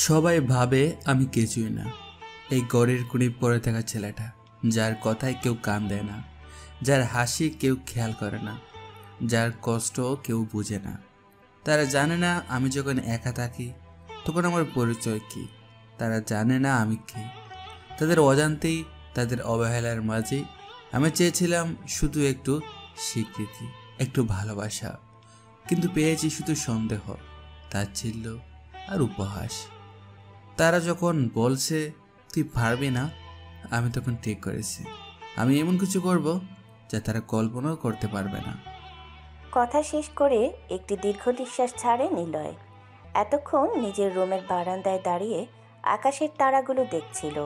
সবাই ভাবে আমি কিছুই না, এই গড়ের কুড়ি পড়ে থাকা ছেলেটা, যার কথায় কেউ কান দেয় না, যার হাসি কেউ খেয়াল করে না, যার কষ্ট কেউ বুঝে না। তারা জানে না আমি যখন একা থাকি তখন আমার পরিচয় কি। তারা জানে না আমি কে। তাদের অজান্তেই, তাদের অবহেলার মাঝে আমি চেয়েছিলাম শুধু একটু স্বীকৃতি, একটু ভালোবাসা, কিন্তু পেয়েছি শুধু সন্দেহ, তাচ্ছিল্য আর উপহাস। তারা যখন বলছে তুই পারবি না, আমি তখন ঠিক করেছি আমি এমন কিছু করব যা তারা কল্পনাও করতে পারবে না। কথা শেষ করে একটি দীর্ঘ নিঃশ্বাস ছাড়ে নিলয়। এতক্ষণ নিজের রুমের বারান্দায় দাঁড়িয়ে আকাশের তারাগুলো দেখছিল।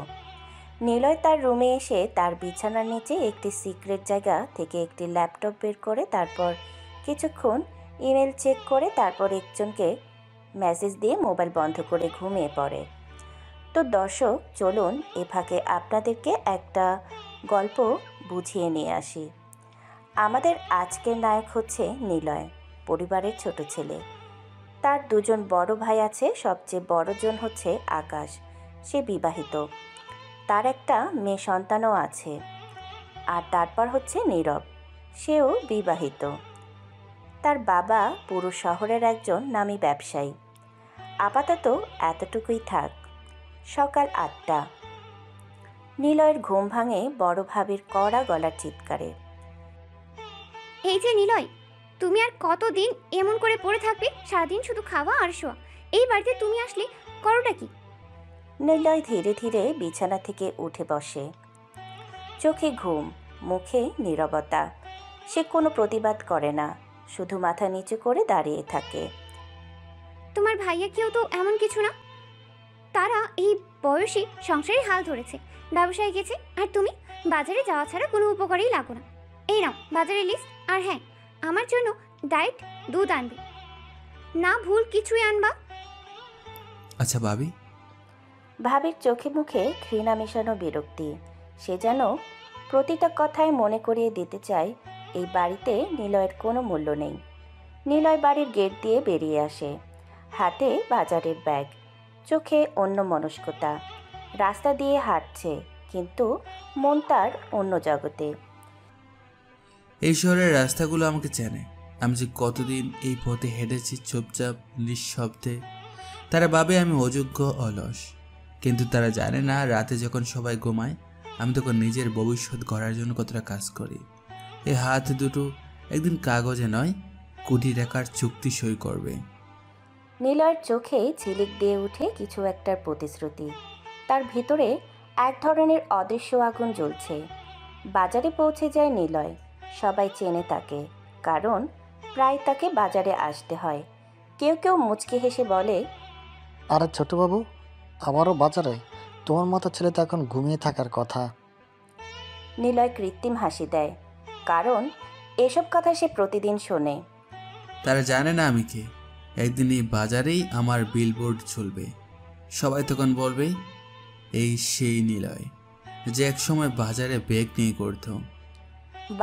নিলয় তার রুমে এসে তার বিছানার নিচে একটি সিক্রেট জায়গা থেকে একটি ল্যাপটপ বের করে তারপর কিছুক্ষণ ইমেল চেক করে তারপর একজনকে মেসেজ দিয়ে মোবাইল বন্ধ করে ঘুমিয়ে পড়ে। তো দর্শক, চলুন এ ফাঁকে আপনাদেরকে একটা গল্প বুঝিয়ে নিয়ে আসি। আমাদের আজকের নায়ক হচ্ছে নিলয়, পরিবারের ছোট ছেলে। তার দুজন বড় ভাই আছে, সবচেয়ে বড়জন হচ্ছে আকাশ, সে বিবাহিত। তার একটা মেয়ে সন্তানও আছে। আর তারপর হচ্ছে নীরব, সেও বিবাহিত। তার বাবা পুরো শহরের একজন নামী ব্যবসায়ী। আপাতত এতটুকুই থাক। সকাল ৮টা। নিলয়ের ঘুম ভাঙে বড় ভাবির কড়া গলার চিৎকারে। এই যে নিলয়, তুমি আর কতদিন এমন করে পড়ে থাকবে? সারাদিন শুধু খাওয়া আর শোয়া। এই বাড়িতে তুমি আসলে করোটা কি? নিলয় ধীরে ধীরে বিছানা থেকে উঠে বসে। চোখে ঘুম, মুখে নীরবতা। সে কোনো প্রতিবাদ করে না, শুধু মাথা নিচু করে দাঁড়িয়ে থাকে। তোমার ভাইয়া কেউ তো এমন কিছু না। তারা এই বয়সে সংসারে হাল ধরেছে, ব্যবসায় গেছে, আর তুমি বাজারে যাওয়া ছাড়া কোনো উপকারেই লাগো না। এই নাও বাজারের লিস্ট। আর হ্যাঁ, আমার জন্য ডায়েট দুধ আনবে, না ভুল কিছুই আনবা। আচ্ছা ভাবি। ভাবির চোখে মুখে ঘৃণা মেশানো বিরক্তি। সে যেন প্রতিটা কথায় মনে করিয়ে দিতে চায় এই বাড়িতে নিলয়ের কোনো মূল্য নেই। নিলয় বাড়ির গেট দিয়ে বেরিয়ে আসে, হাতে বাজারের ব্যাগ, চোখে অন্যমনস্কতা। রাস্তা দিয়ে হাঁটছে, কিন্তু মন তার অন্য জগতে। এই শহরের রাস্তাগুলো আমাকে চেনে। আমি যে কতদিন এই পথে হেঁটেছি চুপচাপ নিঃশব্দে। তারা ভাবে আমি অযোগ্য, অলস, কিন্তু তারা জানে না রাতে যখন সবাই ঘুমায় আমি তখন নিজের ভবিষ্যৎ গড়ার জন্য কতটা কাজ করি। এই হাত দুটো একদিন কাগজে নয়, কোটি টাকার চুক্তি সই করবে। নিলয়ের চোখে ঝিলিক দিয়ে উঠে কিছু একটার প্রতিশ্রুতি। তার ভিতরে এক ধরনের অদৃশ্য আগুন জ্বলছে। বাজারে পৌঁছে যায় নিলয়। সবাই চেনে তাকে, কারণ প্রায় তাকে বাজারে আসতে হয়। কেউ কেউ মুচকি হেসে বলে, আরে ছোটবাবু, আবারও বাজারে? তোমার মতো ছেলে তো এখন ঘুমিয়ে থাকার কথা। নিলয় কৃত্রিম হাসি দেয়, কারণ এসব কথা সে প্রতিদিন শোনে। তারা জানে না আমি কে। একদিন এই বাজারেই আমার বিলবোর্ড চলবে। সবাই তখন বলবে এই সেই নিলয় যে একসময় বাজারে ব্যাগ নিয়ে করতো।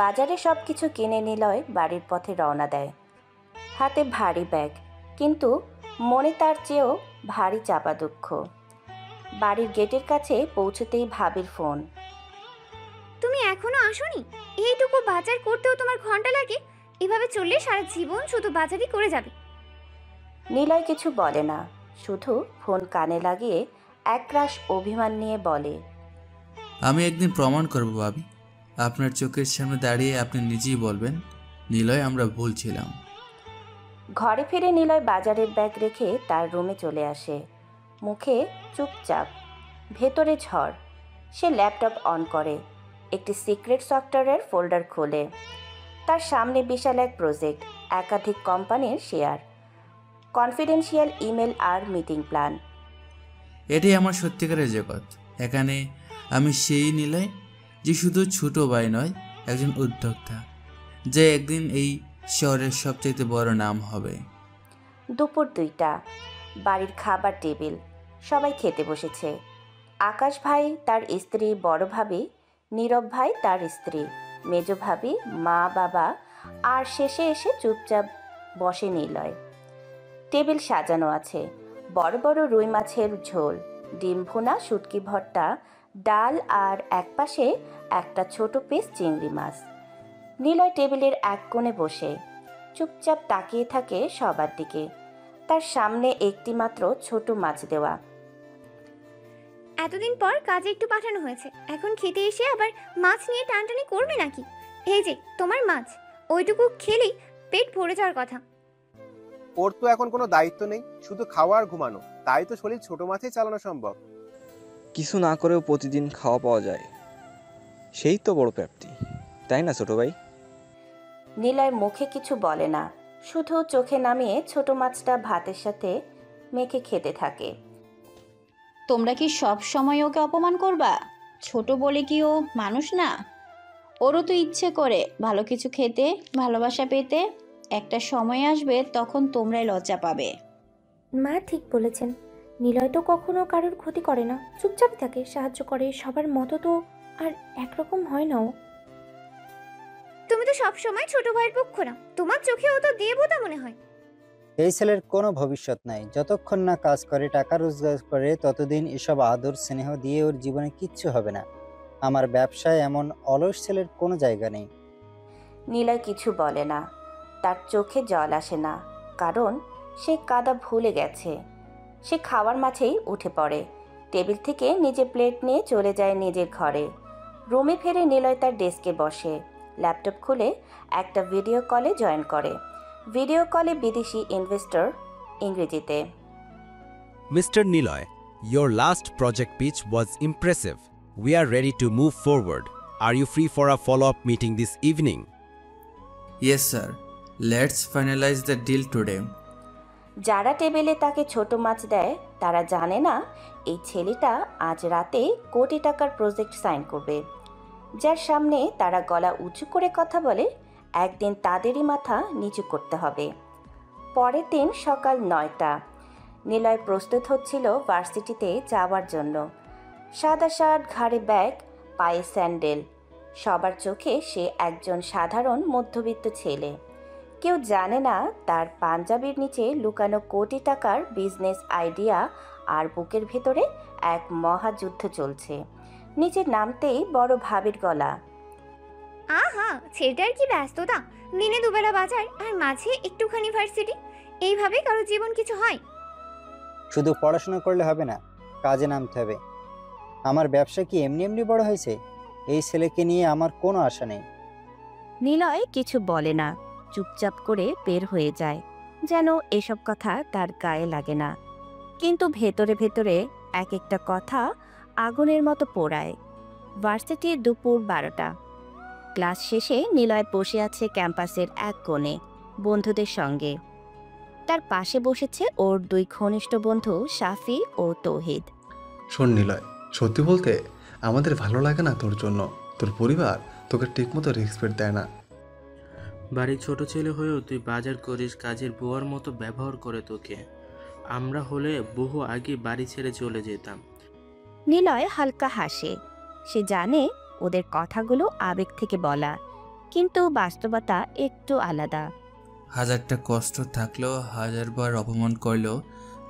বাজারে সব কিছু কিনে নিলয় বাড়ির পথে রওনা দেয়, হাতে ভারী ব্যাগ, কিন্তু মনে তার চেয়েও ভারী চাপা দুঃখ। বাড়ির গেটের কাছে পৌঁছতেই ভাবির ফোন। তুমি এখনো আসোনি? এইটুকু বাজার করতেও তোমার ঘন্টা লাগে? এভাবে চললে সারা জীবন শুধু বাজারই করে যাবে। নিলয় কিছু বলে না, শুধু ফোন কানে লাগিয়ে একরাশ অভিমান নিয়ে বলে, আমি একদিন প্রমাণ করব ভাবি। আপনার চোখের সামনে দাঁড়িয়ে আপনি নিজেই বলবেন নিলয় আমরা ভুল ছিলাম। ঘরে ফিরে নিলয় বাজারের ব্যাগ রেখে তার রুমে চলে আসে। মুখে চুপচাপ, ভেতরে ঝড়। সে ল্যাপটপ অন করে, একটি সিক্রেট সফটওয়্যারের ফোল্ডার খোলে। তার সামনে বিশাল এক প্রজেক্ট, একাধিক কোম্পানির শেয়ার, কনফিডেন্সিয়াল ইমেল আর মিটিং প্ল্যান। এটাই আমার সত্যিকারের জগৎ। এখানে আমি সেই নিলয় যে শুধু ছোট ভাই নয়, একজন উদ্যোক্তা, যে একদিন এই শহরের সবচেয়ে বড় নাম হবে। দুপুর 2টা, বাড়ির খাবার টেবিল, সবাই খেতে বসেছে। আকাশ ভাই, তার স্ত্রী, বড় ভাবি, নীরব ভাই, তার স্ত্রী, মেজ ভাবি, মা বাবা, আর শেষে এসে চুপচাপ বসে নিলয়। টেবিল সাজানো আছে, বড় বড় রুই মাছের ঝোল, ডিম ভুনা, শুটকি ভর্তা, ডাল আর একপাশে একটা ছোট পিস চিংড়ি মাছ। নিলয় টেবিলের এক কোণে বসে চুপচাপ তাকিয়ে থাকে সবার দিকে। তার সামনে একটি মাত্র ছোট মাছ দেওয়া। এতদিন পর কাজে একটু পাঠানো হয়েছে, এখন খেতে এসে আবার মাছ নিয়ে টানটানি করবে নাকি? এই যে তোমার মাছ, ওইটুকু খেলেই পেট ভরে যাওয়ার কথা। ওর তো এখন কোনো দায়িত্ব নেই, শুধু খাওয়া আর ঘুমানো, তাই তো শরীর ছোট মাছেই চালানো সম্ভব। কিছু না করেও প্রতিদিন খাওয়া পাওয়া যায়, সেই তো বড় প্রাপ্তি, তাই না ছোট ভাই? নিলয় মুখে কিছু বলে না, শুধু চোখে নামিয়ে ছোট মাছটা ভাতের সাথে মেখে খেতে থাকে। তোমরা কি সব সময় ওকে অপমান করবা? ছোট বলে কি ও মানুষ না? ওরও তো ইচ্ছে করে ভালো কিছু খেতে, ভালোবাসা পেতে। একটা সময় আসবে তখন তোমরাই লজ্জা পাবে। মা ঠিক বলেছেন, নিলয় তো কখনো কারোর ক্ষতি করে না, চুপচাপ থাকে, সাহায্য করে। সবার মতো তো আর একরকম হয় না ও। তুমি তো সব সময় ছোট ভাইয়ের পক্ষ না, তোমার চোখে ও তো দেবতা মনে হয়। এই ছেলের কোনো ভবিষ্যৎ নাই, যতক্ষণ না কাজ করে টাকা রোজগার করে ততদিন এসব আদর স্নেহ দিয়ে ওর জীবনে কিচ্ছু হবে না। আমার ব্যবসায় এমন অলস ছেলের কোনো জায়গা নেই। নিলয় কিছু বলে না, তার চোখে জল আসে না, কারণ সে কাদা ভুলে গেছে। সে খাওয়ার মাঝেই উঠে পড়ে, টেবিল থেকে নিজে প্লেট নিয়ে চলে যায় নিজের ঘরে। রুমে ফিরে নিলয় তার ডেস্কে বসে, ল্যাপটপ খুলে একটা ভিডিও কলে জয়েন করে। ভিডিও কলে বিদেশি ইনভেস্টর, ইংরেজিতে। Mr. Niloy, your last project pitch was impressive. We are ready to move forward. Are you free for a follow-up meeting this evening? Yes, sir. Let's finalize the deal today. যারা টেবিলে তাকে ছোট মাছ দেয় তারা জানে না এই ছেলেটা আজ রাতে কোটি টাকার প্রজেক্ট সাইন করবে। যার সামনে তারা গলা উঁচু করে কথা বলে, একদিন তাদেরই মাথা নিচু করতে হবে। পরের দিন সকাল 9টা। নিলয় প্রস্তুত হচ্ছিল ভার্সিটিতে যাওয়ার জন্য। সাদা শার্ট, ঘাড়ে ব্যাগ, পায়ে স্যান্ডেল। সবার চোখে সে একজন সাধারণ মধ্যবিত্ত ছেলে। কেউ জানে না তার পাঞ্জাবির নিচে লুকানো কোটি টাকার বিজনেস আইডিয়া আর বুকের ভেতরে এক মহাযুদ্ধ চলছে। নিচে নামতেই বড় ভাবির গলা। আহা, ছেলেটার কি ব্যস্ততা! দিনে দুবেলা বাজার আর মাঝে একটুখানি ভার্সিটি। এইভাবে কারো জীবন কিছু হয়? শুধু পড়াশোনা করলে হবে না, কাজে নামতে হবে। আমার ব্যবসা কি এমনি এমনি বড় হয়েছে? এই ছেলেকে নিয়ে আমার কোনো আশা নেই। নিলয় কিছু বলে না, চুপচাপ করে বের হয়ে যায়, যেন এসব কথা তার গায়ে লাগে না। কিন্তু ভেতরে ভেতরে এক একটা কথা আগুনের মতো পোড়ায়। ভার্সিটির দুপুর 12টা। ক্লাস শেষে নিলয় বসে আছে ক্যাম্পাসের এক কোণে বন্ধুদের সঙ্গে। তার পাশে বসেছে ওর দুই ঘনিষ্ঠ বন্ধু শাফি ও তৌহিদ। শোন নিলয়, সত্যি বলতে আমাদের ভালো লাগে না তোর জন্য। তোর পরিবার তোকে ঠিকমতো রেসপেক্ট দেয় না। বাড়ির ছোট ছেলে হয়েও তুই বাজার করিস, কাজের বুয়ার মতো ব্যবহার করে তোকে। আমরা হলে বহু আগে বাড়ি ছেড়ে চলে যেতাম। নিলয় হালকা হাসে। সে জানে ওদের কথাগুলো আবেগ থেকে বলা, কিন্তু বাস্তবতা একটু আলাদা। হাজারটা কষ্ট থাকলেও, হাজারবার অপমান করলেও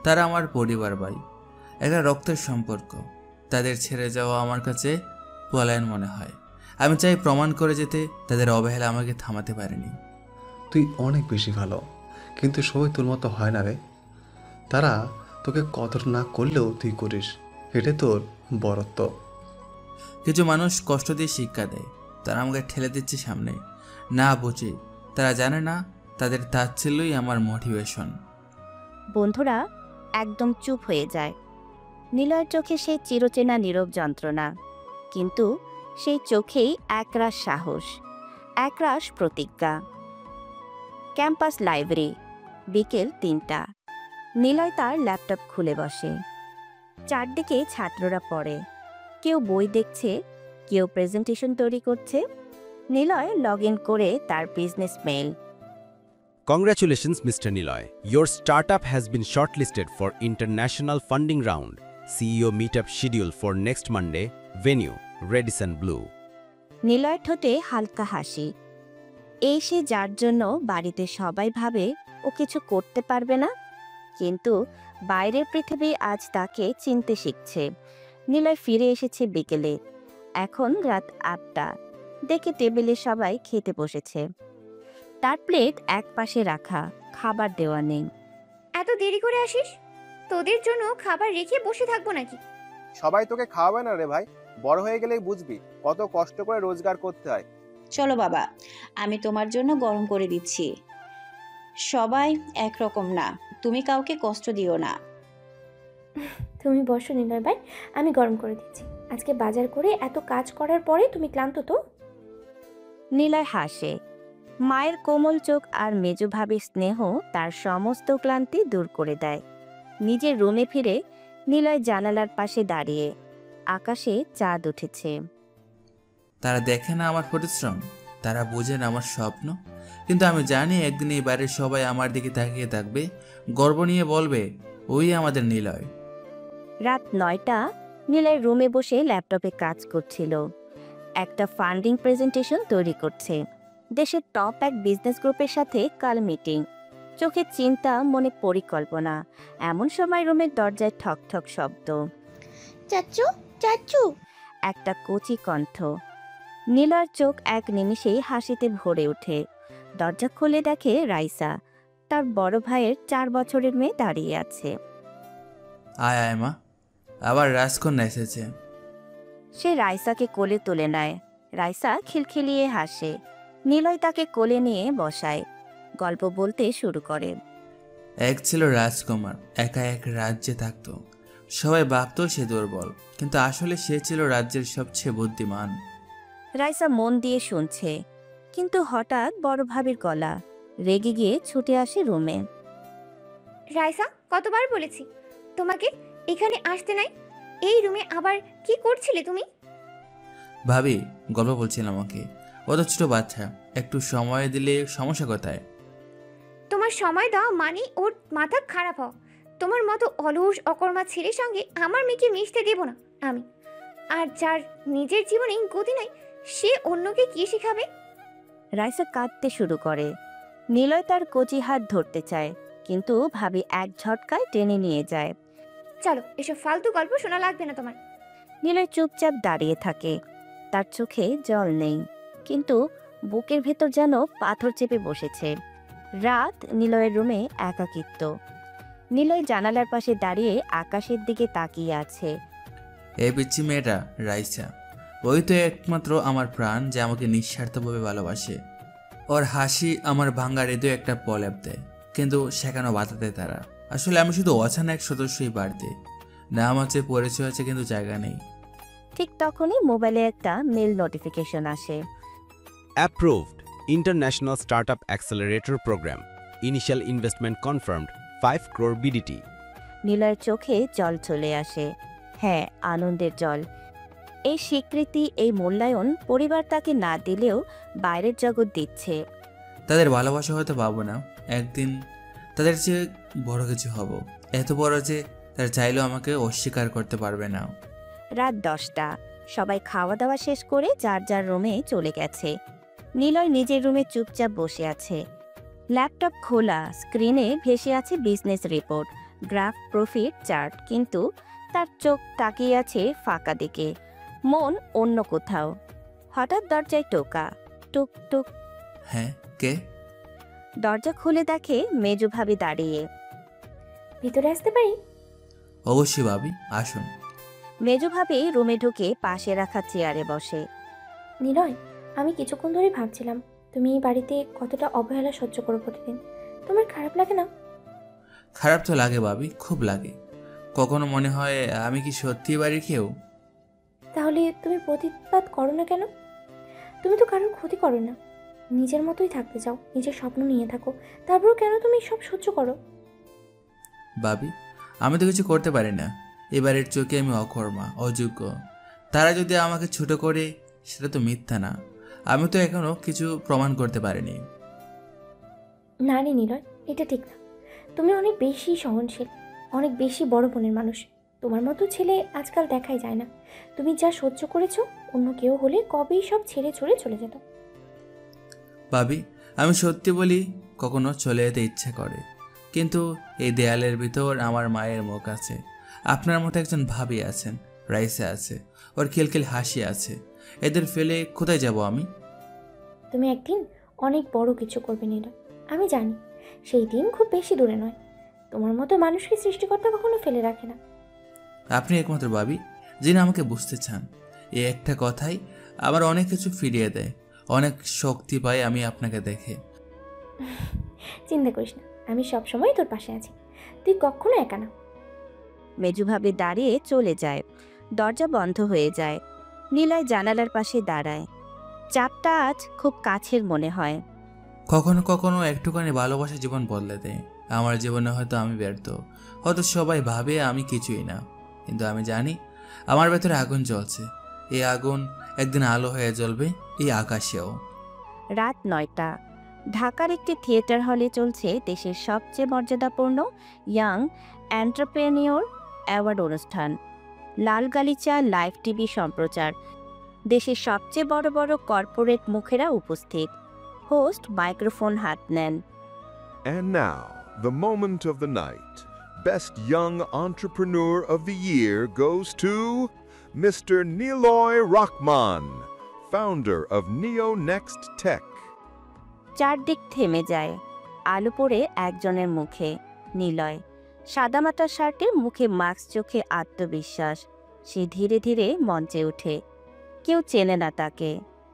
তারা আমার পরিবার ভাই, একটা রক্তের সম্পর্ক। তাদের ছেড়ে যাওয়া আমার কাছে পলায়ন মনে হয়। আমি চাই প্রমাণ করে যেতে তাদের অবহেলা আমাকে থামাতে পারেনি। তুই অনেক বেশি ভালো, কিন্তু সবাই তোর মতো হয় না রে। তারা তোকে কদর না করলেও তুই করিস, এটা তোর বরত্ব। কিছু মানুষ কষ্ট দিয়ে শিক্ষা দেয়, তারা আমাকে ঠেলে দিচ্ছে সামনে। না বুঝি, তারা জানে না তাদের তাচ্ছিল্যই আমার মোটিভেশন। বন্ধুরা একদম চুপ হয়ে যায়। নিলয়ের চোখে সেই চিরচেনা নীরব যন্ত্রণা, কিন্তু সেই চোখেই একরাশ সাহস, একরাশ প্রতিজ্ঞা। ক্যাম্পাস লাইব্রেরি, বিকেল 3টা। নিলয় তার ল্যাপটপ খুলে বসে। চারদিকে ছাত্ররা পড়ে, কেউ বই দেখছে, কেউ প্রেজেন্টেশন তৈরি করছে। নিলয় লগ ইন করে তার business mail. Congratulations, Mr. Niloy. Your startup has been shortlisted for international funding round. CEO meetup scheduled for next Monday. Venue, Radisson Blue. নিলয়ের ঠোঁটে হালকা হাসি। এই সে যার জন্য বাড়িতে সবাই ভাবে ও কিছু করতে পারবে না, কিন্তু বাইরের পৃথিবী আজ তাকে চিনতে শিখছে। নিলয় ফিরে এসেছে বিকেলে। এখন রাত ৮টা। দেখে টেবিলে সবাই খেতে বসেছে। তার প্লেট এক পাশে রাখা, খাবার দেওয়া নেই। এত দেরি করে আসিস? তোদের জন্য খাবার রেখে বসে থাকবো নাকি? সবাই তোকে খাওয়াবে না রে ভাই, বড় হয়ে গেলেই বুঝবি কত কষ্ট করে রোজগার করতে হয়। চলো বাবা, আমি তোমার জন্য গরম করে দিচ্ছি। সবাই একরকম না, তুমি কাউকে কষ্ট দিও না। তুমি বসো নিলয় ভাই, আমি গরম করে দিচ্ছি। আজকে বাজার করে এত কাজ করার পরে তুমি ক্লান্ত তো? নিলয় হাসে। মায়ের কোমল চোখ আর মেজো ভাবির স্নেহ তার সমস্ত ক্লান্তি দূর করে দেয়। নিজের রুমে ফিরে নিলয় জানালার পাশে দাঁড়িয়ে। আকাশে চাঁদ উঠেছে। তারা দেখে না আমার পরিশ্রম, তারা বোঝে না আমার স্বপ্ন, কিন্তু আমি জানি একদিন এই বাড়ির সবাই আমার দিকে তাকিয়ে থাকবে, গর্ব নিয়ে বলবে ওই আমাদের নিলয়। রাত ৯টা। নিলয় রুমে বসে ল্যাপটপে কাজ করছিল। একটা ফান্ডিং প্রেজেন্টেশন তৈরি করছে। দেশের টপ এক বিজনেস গ্রুপের সাথে কাল মিটিং। চোখে চিন্তা, মনে পরিকল্পনা। এমন সময় রুমের দরজায় ঠক ঠক শব্দ। চাচু, চাচু। একটা কচি কণ্ঠ। নীলার চোখ এক নিমিষেই হাসিতে ভরে ওঠে। দরজা খুলে দেখে রাইসা, তার বড় ভাইয়ের ৪ বছরের মেয়ে দাঁড়িয়ে আছে। আয় আয় মা, আবার রাজকন্যা এসেছে। সে রাইসাকে কোলে তুলে নেয়। রাইসা খিলখিলিয়ে হাসে। নিলয় তাকে কোলে নিয়ে বসায়। গল্প বলতে শুরু করে। এক ছিল রাজকুমার, একা এক রাজ্যে থাকতো। সবাই ভাবতো সে দুর্বল, কিন্তু আসলে সে ছিল রাজ্যের সবচেয়ে বুদ্ধিমান। রাইসা মন দিয়ে শুনছে, কিন্তু হঠাৎ বড় ভাবির গলা। রেগে গিয়ে ছুটে আসে রুমে। রাইসা, কতবার বলেছি তোমাকে এখানে আসতে নাই? এই রুমে আবার কি করছিলে তুমি? ভাবি, গল্প বলছিলাম ওকে, ও তো ছোট বাচ্চা, একটু সময় দিলে সমস্যা কোথায়? তোমার সময় দাও মানে ওর মাথা খারাপ হও। তোমার মতো অলস অকর্মা ছেলের সঙ্গে আমার মেয়েকে মিশতে দেব না আমি। আর যার নিজের জীবনে গতি নাই, সে অন্যকে কি শেখাবে? রাইসা কাঁদতে শুরু করে। নিলয় তার কচি হাত ধরতে চায়, কিন্তু ভাবি এক ঝটকায় টেনে নিয়ে যায়। চলো, এসব ফালতু গল্প শোনা লাগবে না তোমার। নিলয় চুপচাপ দাঁড়িয়ে থাকে। তার চোখে জল নেই, কিন্তু বুকের ভেতর যেন পাথর চেপে বসেছে। রাত। নিলয়ের রুমে একাকিত্ব। নিলয় জানালার পাশে দাঁড়িয়ে আকাশের দিকে তাকিয়ে আছে। এই পিচ্ছি মেয়েটা রাইসা, ওই তো একমাত্র আমার প্রাণ, যে আমাকে নিঃস্বার্থভাবে ভালোবাসে। ওর হাসি আমার ভাঙা হৃদয়ে একটা প্রলেপ দেয়, কিন্তু সেখানেও বাধা দেয় তারা। আসলে আমি শুধু অজানা এক সদস্যই বাড়তে, নাম আছে, পরিচয় আছে, কিন্তু জায়গা নেই। ঠিক তখনই মোবাইলে একটা মেল নোটিফিকেশন আসে। Approved. International Startup Accelerator Program. Initial investment confirmed. 5 crore BDT. নিলয়ের চোখে জল চলে আসে। হ্যাঁ, আনন্দের জল। এই স্বীকৃতি, এই মূল্যায়ন পরিবার তাকে না দিলেও বাইরের জগৎ দিচ্ছে। তাদের ভালোবাসা হয়তো পাবো না, একদিন তাদের চেয়ে বড় কিছু হব, এত বড় যে তারা চাইলেও আমাকে অস্বীকার করতে পারবে না। রাত 10টা। সবাই খাওয়া দাওয়া শেষ করে যার যার রুমে চলে গেছে। নিলয় নিজের রুমে চুপচাপ বসে আছে। ল্যাপটপ খোলা, স্ক্রিনে ভেসে আছে business report, graph, profit chart, কিন্তু তার চোখ তাকিয়ে আছে ফাঁকা দিকে, মন অন্য কোথাও। হঠাৎ দরজায় টোকা। টুক টুক। হ্যাঁ, কে? দরজা খুলে দেখে মেজো ভাবি দাঁড়িয়ে। ভিতরে আসতে পারি? অবশ্যই ভাবি, আসুন। মেজো ভাবি রুমে ঢুকে পাশে রাখা চেয়ারে বসে। নিলয়, আমি কিছুক্ষণ ধরে ভাবছিলাম তুমি এই বাড়িতে কতটা অবহেলা সহ্য করো প্রতিদিন। তোমার খারাপ লাগে না? খারাপ তো লাগে ভাবি, খুব লাগে। কখনো মনে হয় আমি কি সত্যি বাড়ির কেউ? তাহলে তুমি প্রতিবাদ করো না কেন? তুমি তো কারোর ক্ষতি করো না, নিজের মতোই থাকতে চাও, নিজের স্বপ্ন নিয়ে থাকো, তারপর কেন তুমি সব সহ্য করো? ভাবি, আমি তো কিছু করতে পারি না। এবারের চোখে আমি অকর্মা, অযোগ্য। তারা যদি আমাকে ছোট করে, সেটা তো মিথ্যা না। আমি তো এখনো কিছু প্রমাণ করতে পারিনি। না রে নিলয়, এটা ঠিক না। তুমি অনেক বেশি সহনশীল, অনেক বেশি বড় মনের মানুষ। তোমার মতো ছেলে আজকাল দেখাই যায় না। তুমি যা সহ্য করেছো, অন্য কেউ হলে কবেই সব ছেড়ে ছুড়ে চলে যেত। ভাবি, আমি সত্যি বলি, কখনো চলে যেতে ইচ্ছে করে, কিন্তু এই দেয়ালের ভিতর আমার মায়ের মুখ আছে, আপনার মতো একজন ভাবি আছেন, রাইসা আছে, ওর খিলখিল হাসি আছে। এদের ফেলে কোথায় যাব আমি? তুমি একদিন অনেক বড় কিছু করবে নীলয়, আমি জানি। সেই দিন খুব বেশি দূরে নয়। তোমার মতো মানুষকে সৃষ্টিকর্তা কখনো ফেলে রাখে না। আপনি একমাত্র ভাবি যিনি আমাকে বুঝতে চান। এই একটা কথাই আমার অনেক কিছু ফিরিয়ে দেয়, অনেক শক্তি পাই আমি আপনাকে দেখে। চিন্তা করিস না, আমি সবসময় তোর পাশে আছি, তুই কখনো একা না। মেজুভাবে দাঁড়িয়ে চলে যায়। দরজা বন্ধ হয়ে যায়। নিলয় জানালার পাশে দাঁড়ায়। চাপটা আজ খুব কাছের মনে হয়। কখনো কখনো একটুখানি ভালোবাসা জীবন বদলে দেয়। আমার জীবনে হয়তো আমি ব্যর্থ, হয়তো সবাই ভাবে আমি কিছুই না, কিন্তু আমি জানি আমার ভেতরে আগুন জ্বলছে। এই আগুন একদিন আলো হয়ে জ্বলবে এই আকাশেও। রাত 9টা। ঢাকার একটি থিয়েটার হলে চলছে দেশের সবচেয়ে মর্যাদাপূর্ণ ইয়াং এন্টারপ্রেনিওর অ্যাওয়ার্ড অনুষ্ঠান। লাল গালিচা লাইভ টিভি সম্প্রচার। দেশের সবচেয়ে বড় বড় কর্পোরেট মুখেরা উপস্থিত। হোস্ট মাইক্রোফোন হাত নেন। And now, the moment of the night. Best Young Entrepreneur of the Year goes to Mr. Niloy Rahman, founder of Neo Next Tech. চারদিক থেমে যায়। আলো পড়ে একজনের মুখে, নিলয়। সাদামাটা শার্টে, মুখে মাস্ক, চোখে আত্মবিশ্বাস। সে ধীরে ধীরে মঞ্চে ওঠে। কেউ চেনে না তাকে,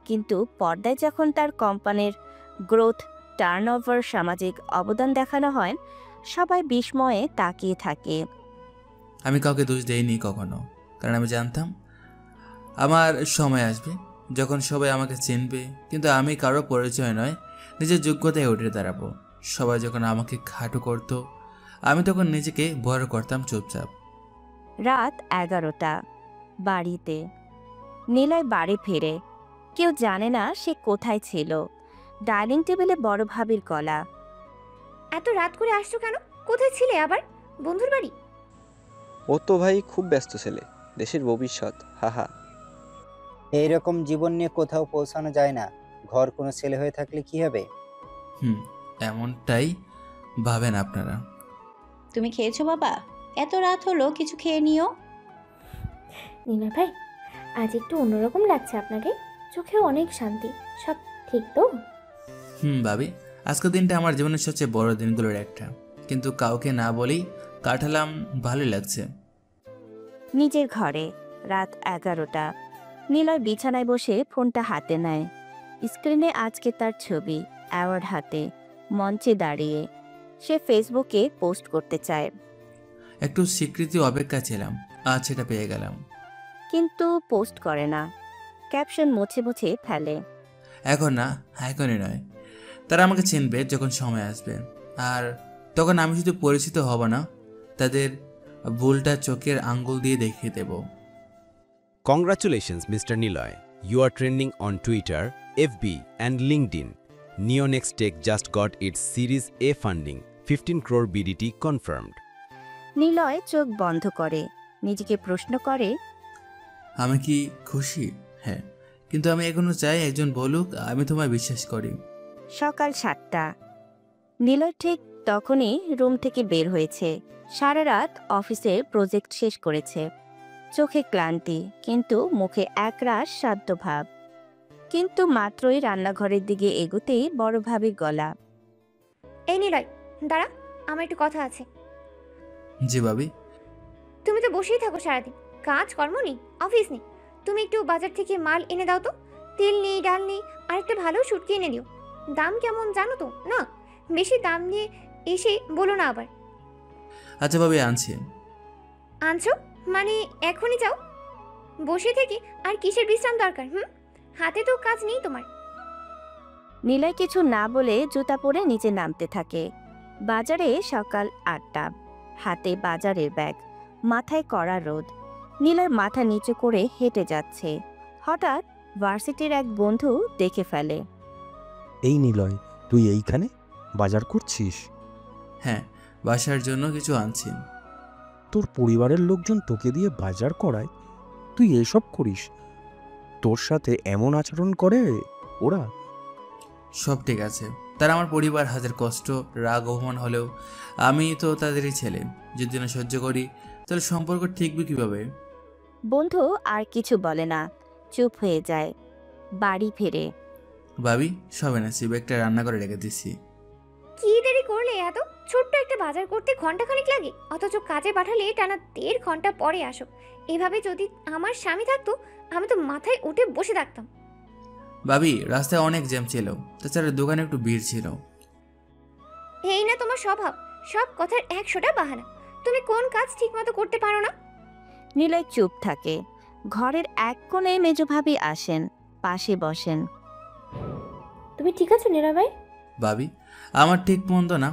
কিন্তু পর্দায় যখন তার কোম্পানির গ্রোথ, টার্নওভার, সামাজিক অবদান দেখানো হয়, সবাই বিস্ময়ে তাকিয়ে থাকে। আমি কাউকে দোষ দেইনি কখনো, কারণ আমি জানতাম আমার সময় আসবে যখন সবাই আমাকে চিনবে, কিন্তু আমি কারো পরিচয় নয়, নিজের যোগ্যতায় উঠে দাঁড়াবো। সবাই যখন আমাকে খাটো করত, আমি তখন নিজেকে বড় করতাম চুপচাপ। রাত 11টা। বাড়িতে নিলয় বাড়ি ফেরে। কেউ জানে না সে কোথায় ছিল। ডাইনিং টেবিলে বড় ভাবির গলা। এত রাত করে আসছো কেন? কোথায় ছিলে আবার? বন্ধুর বাড়ি? ও তো ভাই খুব ব্যস্ত ছেলে, দেশের ভবিষ্যৎ, হাহা। এইরকম জীবন নিয়ে কোথাও পৌঁছানো যায় না। ঘর কোনো ছেলে হয়ে থাকলে কি হবে? এমনটাই ভাবেন আপনারা। তুমি খেয়েছো বাবা? এত রাত হলো, কিছু খেয়ে নিও। নীলয় ভাই, আজ একটু অন্যরকম লাগছে আপনাকে, চোখেও অনেক শান্তি। সব ঠিক তো? ভাবি, আজকের দিনটা আমার জীবনের সবচেয়ে বড় দিনগুলোর একটা, কিন্তু কাউকে না বলেই কাটালাম, ভালো লাগছে। নিজের ঘরে। রাত 11টা। নিলয় বিছানায় বসে ফোনটা হাতে নেয়। স্ক্রিনে আজকে তার ছবি, অ্যাওয়ার্ড হাতে, মঞ্চে দাঁড়িয়ে। সে ফেসবুকে পোস্ট করতে চায়। একটু স্বীকৃতি অপেক্ষা ছিলাম, আজ সেটা পেয়ে গেলাম। কিন্তু পোস্ট করে না। ক্যাপশন মুছে মুছে ফেলে। এখন না, এখনই নয়। তারা আমাকে চিনবে যখন সময় আসবে, আর তখন আমি শুধু পরিচিত হব না, তাদের ভুলটা চোখের আঙ্গুল দিয়ে দেখিয়ে দেব। Congratulations, Mr. Niloy. You are trending on Twitter, FB, and LinkedIn. Neonex Tech just got its Series A funding, 15 crore BDT confirmed. Niloy চোখ বন্ধ করে, নিজেকে প্রশ্ন করে, আমি কি খুশি? হ্যাঁ, কিন্তু আমি এখনো চাই একজন বলুক আমি তোমায় বিশ্বাস করি। সকাল 7টা। নিলয় ঠিক তখনই রুম থেকে বের হয়েছে। সারা রাত অফিসের প্রজেক্ট শেষ করেছে। চোখে ক্লান্তি, কিন্তু মুখে একরাশ শান্ত ভাব। কিন্তু মাত্রই রান্নাঘরের দিকে এগোতেই বড় ভাবির গলা। এই নিলয়, দাঁড়া, আমার একটু কথা আছে। জি ভাবি। তুমি তো বসেই থাকো সারাদিন, কাজ কর্ম নেই, অফিস নেই। তুমি একটু বাজার থেকে মাল এনে দাও তো। তেল নেই, ডাল নেই, আর একটা ভালো শুটকি এনে দিও। দাম কেমন জানো তো? না, বেশি দাম নিয়ে এসে বলো না আবার। আচ্ছা ভাবি, আনছি। আনছো মানে এখনই যাও? বসে থেকে আর কিসের বিশ্রাম দরকার? হাতে তো কাজ নেই তোমার। নিলয় কিছু না বলে জুতা পরে নিচে নামতে থাকে। বাজারে সকাল 8টা। হাতে বাজারের ব্যাগ, মাথায় কড়া রোদ। নিলয় মাথা নিচু করে হেঁটে যাচ্ছে। হঠাৎ ভার্সিটির এক বন্ধু দেখে ফেলে। এই নিলয়, তুই এইখানে বাজার করছিস? হ্যাঁ, বাসার জন্য কিছু আনছি। তোর পরিবারের লোকজন তোকে দিয়ে বাজার করায়, তুই এসব করিস? তোর সাথে এমন আচরণ করে ওরা? সব ঠিক আছে, তারা আমার পরিবার, হাজার কষ্ট, রাগ, অপমান হলেও আমি তো তাদেরই ছেলে। যদি না সহ্য করি তাহলে সম্পর্ক টিকবে কিভাবে? বন্ধু আর কিছু বলে না, চুপ হয়ে যায়। বাড়ি ফেরে। ভাবি, সবে না একটা রান্না করে রেখে দিচ্ছি। কি দেরি করলে? এত ছোট্ট একটা বাজার করতে ঘন্টাখানেক লাগে, অথচ কাজে পাঠালে টানা 1.5 ঘন্টা পরে আসো। এভাবে যদি আমার স্বামী থাকতো, আমি তো মাথায় উঠে বসে থাকতাম। ভাবি, রাস্তায় অনেক জ্যাম ছিল, তাছাড়া দোকানে একটু ভিড় ছিল। এই না তোমার স্বভাব, সব কথার 100টা বাহানা। তুমি কোন কাজ ঠিকমতো করতে পারো না? নিলয় চুপ থাকে। ঘরের এক কোণে মেজো ভাবি আসেন, পাশে বসেন। তুমি ঠিক আছো নীলয় ভাই? ভাবি, আমার ঠিক মন্দ না,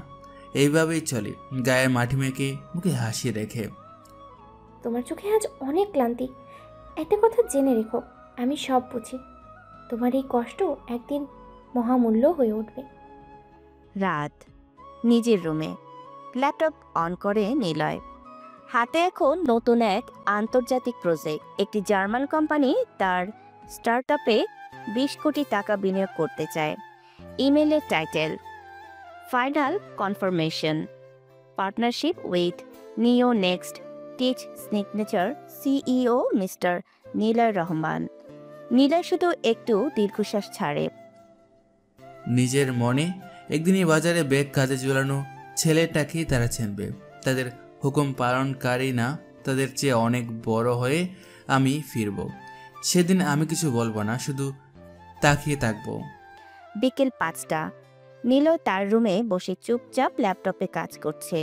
এইভাবেই চলে, গায়ে মাটি মেখে মুখে হাসি রেখে। তোমার চোখে আজ অনেক ক্লান্তি। একটা কথা জেনে রেখো, আমি সব বুঝি। তোমার এই কষ্ট একদিন মহামূল্য হয়ে উঠবে। রাত, নিজের রুমে ল্যাপটপ অন করে নিলয়। হাতে এখন নতুন এক আন্তর্জাতিক প্রজেক্ট। একটি জার্মান কোম্পানি তার স্টার্টআপে 20 কোটি টাকা বিনিয়োগ করতে চায়। ইমেলের title, final confirmation, partnership with Neo Next Teach signature, CEO Mister Niloy Rahman. Niloy শুধু একটু দীর্ঘশ্বাস ছাড়ে। নিজের মনে একদিনই বাজারে ব্যাগ কাজে ঝুলানো ছেলেটাকেই তারা চিনবে। তাদের হুকুম পালনকারী না, তাদের চেয়ে অনেক বড় হয়ে আমি ফিরব। সেদিন আমি কিছু বলবো না, শুধু তাকিয়ে থাকবো। বিকেল 5টা। নিলয় তার রুমে বসে চুপচাপ ল্যাপটপে কাজ করছে।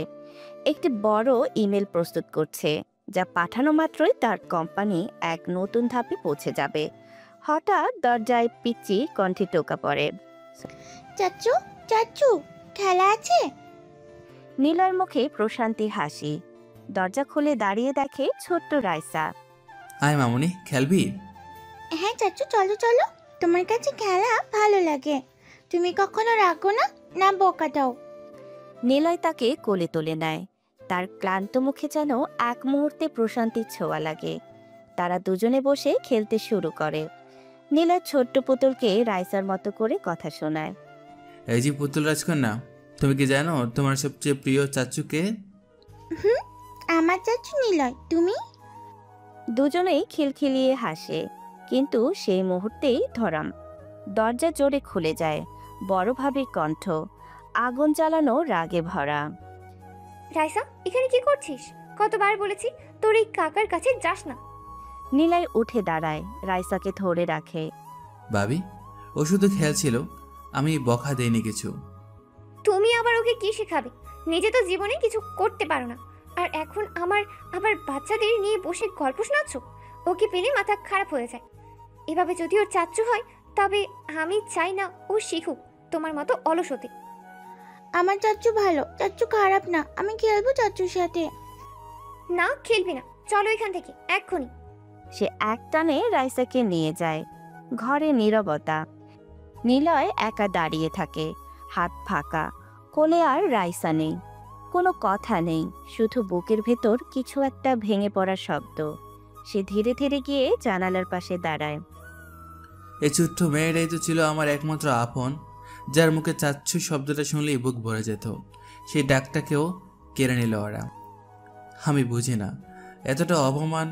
একটি বড় ইমেল প্রস্তুত করছে, যা পাঠানো মাত্রই তার কোম্পানি এক নতুন ধাপে পৌঁছে যাবে। হঠাৎ দরজায় পিচ্চি কণ্ঠে টোকা পড়ে। চাচু, চাচু, খেলা আছে? নিলয়ের মুখে প্রশান্তির হাসি। দরজা খুলে দাঁড়িয়ে দেখে ছোট্ট রাইসা। আয় মামুনি, খেলবি? হ্যাঁ চাচু, চলো চলো, তোমার কাছে খেলা ভালো লাগে। তুমি কখনো রাখো না, না বকা দাও? নিলয় তাকে কোলে তুলে নেয়। তার ক্লান্ত মুখে যেন এক মুহূর্তে প্রশান্তির ছোঁয়া লাগে। তারা দুজনে বসে খেলতে শুরু করে। নিলয় ছোট্ট পুতুলকে রাইসার মতো করে কথা শোনায়। এই যে পুতুল রাজকন্যা, তুমি কি জানো তোমার সবচেয়ে প্রিয় চাচুকে? আমার চাচু নিলয়। তুমি? দুজনেই খিলখিলিয়ে হাসে, কিন্তু সেই মুহূর্তেই ধরাম। দরজা জোরে খুলে যায়। বড় ভাবির কণ্ঠ, আগুন জ্বালানো রাগে ভরা। রাইসা, এখানে কি করছিস? কতবার বলেছি তোর এই কাকার কাছে যাস না। নিলয় উঠে দাঁড়ায়, রাইসাকে ধরে রাখে। ভাবি, ও শুধু খেলছিল, আমি বকা দেইনি কিছু। তুমি আবার ওকে কি শেখাবে? নিজে তো জীবনে কিছু করতে পারো না, আর এখন আবার বাচ্চাদের নিয়ে বসে গল্প শোনাচ্ছ। ওকে পেলে মাথা খারাপ হয়ে যায়। এভাবে যদি ওর চাচ্চু হয়, তবে আমি চাই না ও শিখুক তোমার মতো অলস হতে। আমার চাচু ভালো, চাচু খারাপ না। আমি খেলবো চাচুর সাথে। না, খেলবি না, চলো এখান থেকে এক্ষুনি। সে একটানে রাইসাকে নিয়ে যায়। ঘরে নীরবতা। নিলয় একা দাঁড়িয়ে থাকে, হাত ফাঁকা। কোলে আর রাইসা নেই, কোনো কথা নেই, শুধু বুকের ভেতর কিছু একটা ভেঙে পড়ার শব্দ। সে ধীরে ধীরে গিয়ে জানালার পাশে দাঁড়ায়। এই ছোট্ট মেয়েটাই তো ছিল আমার একমাত্র আপন, যার মুখে চাচ্ছু শব্দটা শুনলেই বুক ভরে যেত। সেই ডাকটাকেও কেড়ে নিল ওরা। আমি বুঝি না এতটা অপমান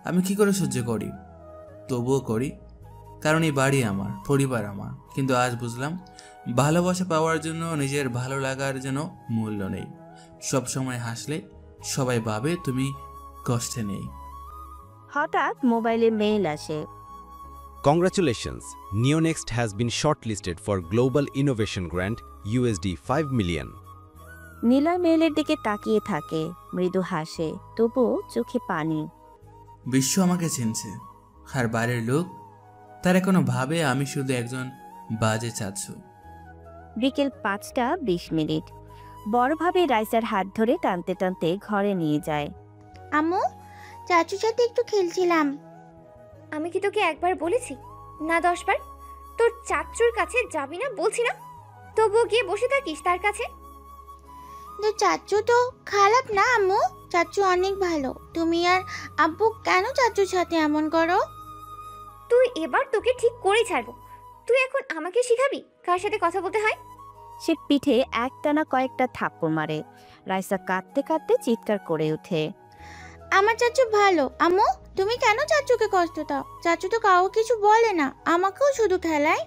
আমি কি করে সহ্য করি, তবুও করি, কারণ এই বাড়ি আমার, পরিবার আমার। কিন্তু আজ বুঝলাম, ভালোবাসা পাওয়ার জন্য নিজের ভালো লাগার জন্য মূল্য নেই। সব সময় হাসলে সবাই ভাবে তুমি কষ্টে নেই। হঠাৎ মোবাইলে মেইল আসে। Congratulations, Neonext has been shortlisted for Global Innovation Grant, USD 5 million. Niloy মেইলের দিকে তাকিয়ে থাকে, মৃদু হাসে, তবুও চোখে পানি। বিশ্ব আমাকে চিনছে, আর বাইরের লোক তারা কোনো ভাবে আমি শুধু একজন বাজে চাচ্ছু। বিকেল 5:20। বড়ভাবে রাইসার হাত ধরে টানতে টানতে ঘরে নিয়ে যায়। আম্মু, চাচুর সাথে একটু খেলছিলাম। আমি কি তোকে একবার বলেছি না 10 বার? তোর চাচ্চুর কাছে যাবি না বলছি না, তবুও গিয়ে বসে থাকিস তার কাছে। চাচু তো খারাপ না আম্মু, চাচু অনেক ভালো। তুমি আর আব্বু কেন চাচুর সাথে এমন করো? তুই এবার তোকে ঠিক করেই ছাড়বো। তুই এখন আমাকে শিখাবি কার সাথে কথা বলতে হয়? সে পিঠে একটানা কয়েকটা থাপ্পড় মারে। রাইসা কাঁদতে কাঁদতে চিৎকার করে ওঠে। আমার চাচু ভালো আম্মু, তুমি কেন চাচুকে কষ্ট দাও? চাচু তো কাউকে কিছু বলে না, আমাকেও শুধু খেলায়।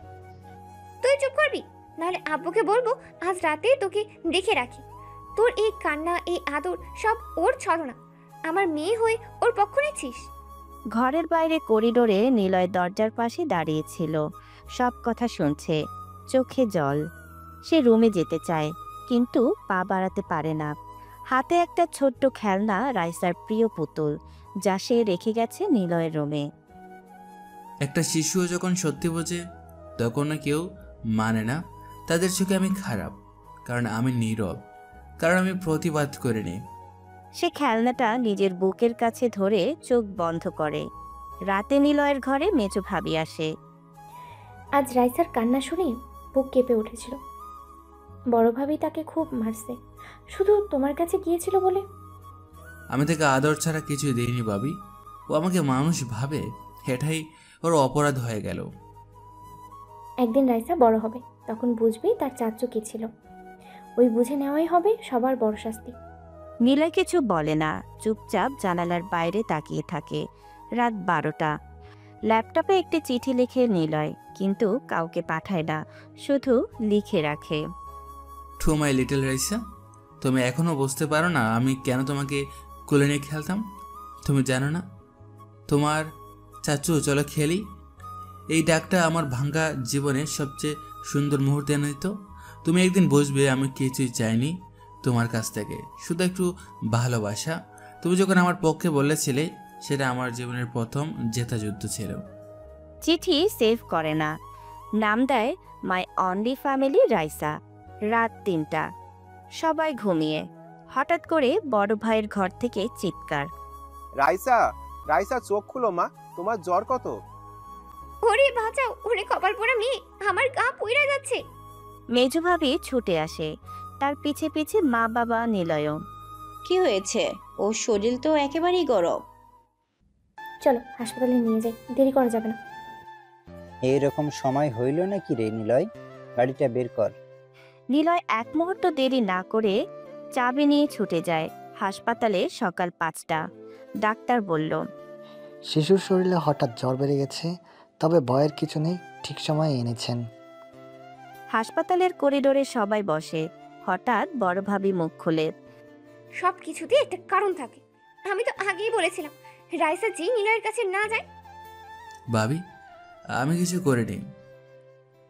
তুই চুপ করবি, নাহলে আব্বুকে বলবো আজ রাতে তোকে দেখে রাখি। তোর এই কান্না, এই আদর সব ওর ছলনা। আমার মেয়ে হয়ে ওর পক্ষ নিচ্ছিস? ঘরের বাইরে করিডোরে নিলয় দরজার পাশে দাঁড়িয়েছিল, সব কথা শুনছে, চোখে জল। সে রুমে যেতে চায়, কিন্তু পা বাড়াতে পারে না। হাতে একটা ছোট্ট খেলনা, রাইসার প্রিয় পুতুল, যা সে রেখে গেছে নিলয়ের রুমে। একটা শিশুও যখন সত্যি বোঝে তখনও কেউ মানে না তাদের চোখে আমি খারাপ, কারণ আমি নীরব, কারণ আমি প্রতিবাদ করিনি। সে খেলনাটা নিজের বুকের কাছে ধরে চোখ বন্ধ করে। রাতে নিলয়ের ঘরে মেজো ভাবি আসে। আজ রাইসার কান্না শুনে বুক কেঁপে উঠেছিল। বড় ভাবি তাকে খুব মারছে, শুধু তোমার কাছে গিয়েছিল বলে। আমি তাকে আদর ছাড়া কিছু দিইনি ভাবি। ও আমাকে মানুষ ভাবে, এটাই ওর অপরাধ হয়ে গেল। একদিন রাইসা বড় হবে, তখন বুঝবে তার চাচু কে ছিল। ওই বুঝে নেওয়াই হবে সবার বড় শাস্তি। নিলয় কিছু বলে না, চুপচাপ জানালার বাইরে তাকিয়ে থাকে। রাত 12টা। ল্যাপটপে একটি চিঠি লিখে নিলয়, কিন্তু কাউকে পাঠায় না, শুধু লিখে রাখে। টু মাই লিটল রাইসা, তুমি এখনও বুঝতে পারো না আমি কেন তোমাকে কোলে নিয়ে খেলতাম? তুমি জানো না তোমার চাচু চলো খেলি, এই ডাকটা আমার ভাঙ্গা জীবনের সবচেয়ে সুন্দর মুহূর্ত এনে দিত। তুমি একদিন বুঝবে আমি কিছুই চাইনি তোমার কাছ থেকে, শুধু একটু ভালোবাসা। তুমি যখন আমার পক্ষে বলেছিলে, সেটা আমার জীবনের প্রথম জেতা যুদ্ধ ছিল। চিঠি সেভ করে না, নাম দেয় মাই অনলি ফ্যামিলি রাইসা। রাত 3টা, সবাই ঘুমিয়ে। হঠাৎ করে বড় ভাইয়ের ঘর থেকে চিৎকার। রাইসা, রাইসা চোখ খুলো মা, তোমার জ্বর কত? ওরে বাঁচাও, ওরে কপাল পোড়া মেয়ে, আমার গা পুইরা যাচ্ছে। মেজো ভাবি ছুটে আসে, তার পিছে পিছে মা বাবা নিলয়। কি হয়েছে? ওর শরীর তো একেবারেই গরম। চলো হাসপাতালে নিয়ে যাই, দেরি করা যাবে না। এইরকম সময় হইল নাকি রে নিলয়? গাড়িটা বের কর। নিলয় এক মুহূর্ত দেরি না করে চাবি নিয়ে ছুটে যায়। হাসপাতালে সকাল 5টা। ডাক্তার বলল, শিশুর শরীরে হঠাৎ জ্বর বেড়ে গেছে, তবে ভয়ের কিছু নেই, ঠিক সময়ে এনেছেন। হাসপাতালের করিডোরে সবাই বসে। হঠাৎ বড় ভাবি মুখ খুলে, সব কিছুতে একটা কারণ থাকে। আমি তো আগেই বলেছিলাম রাইসা যে নিলয়ের কাছে না যায়। ভাবি, আমি কিছু করিনি।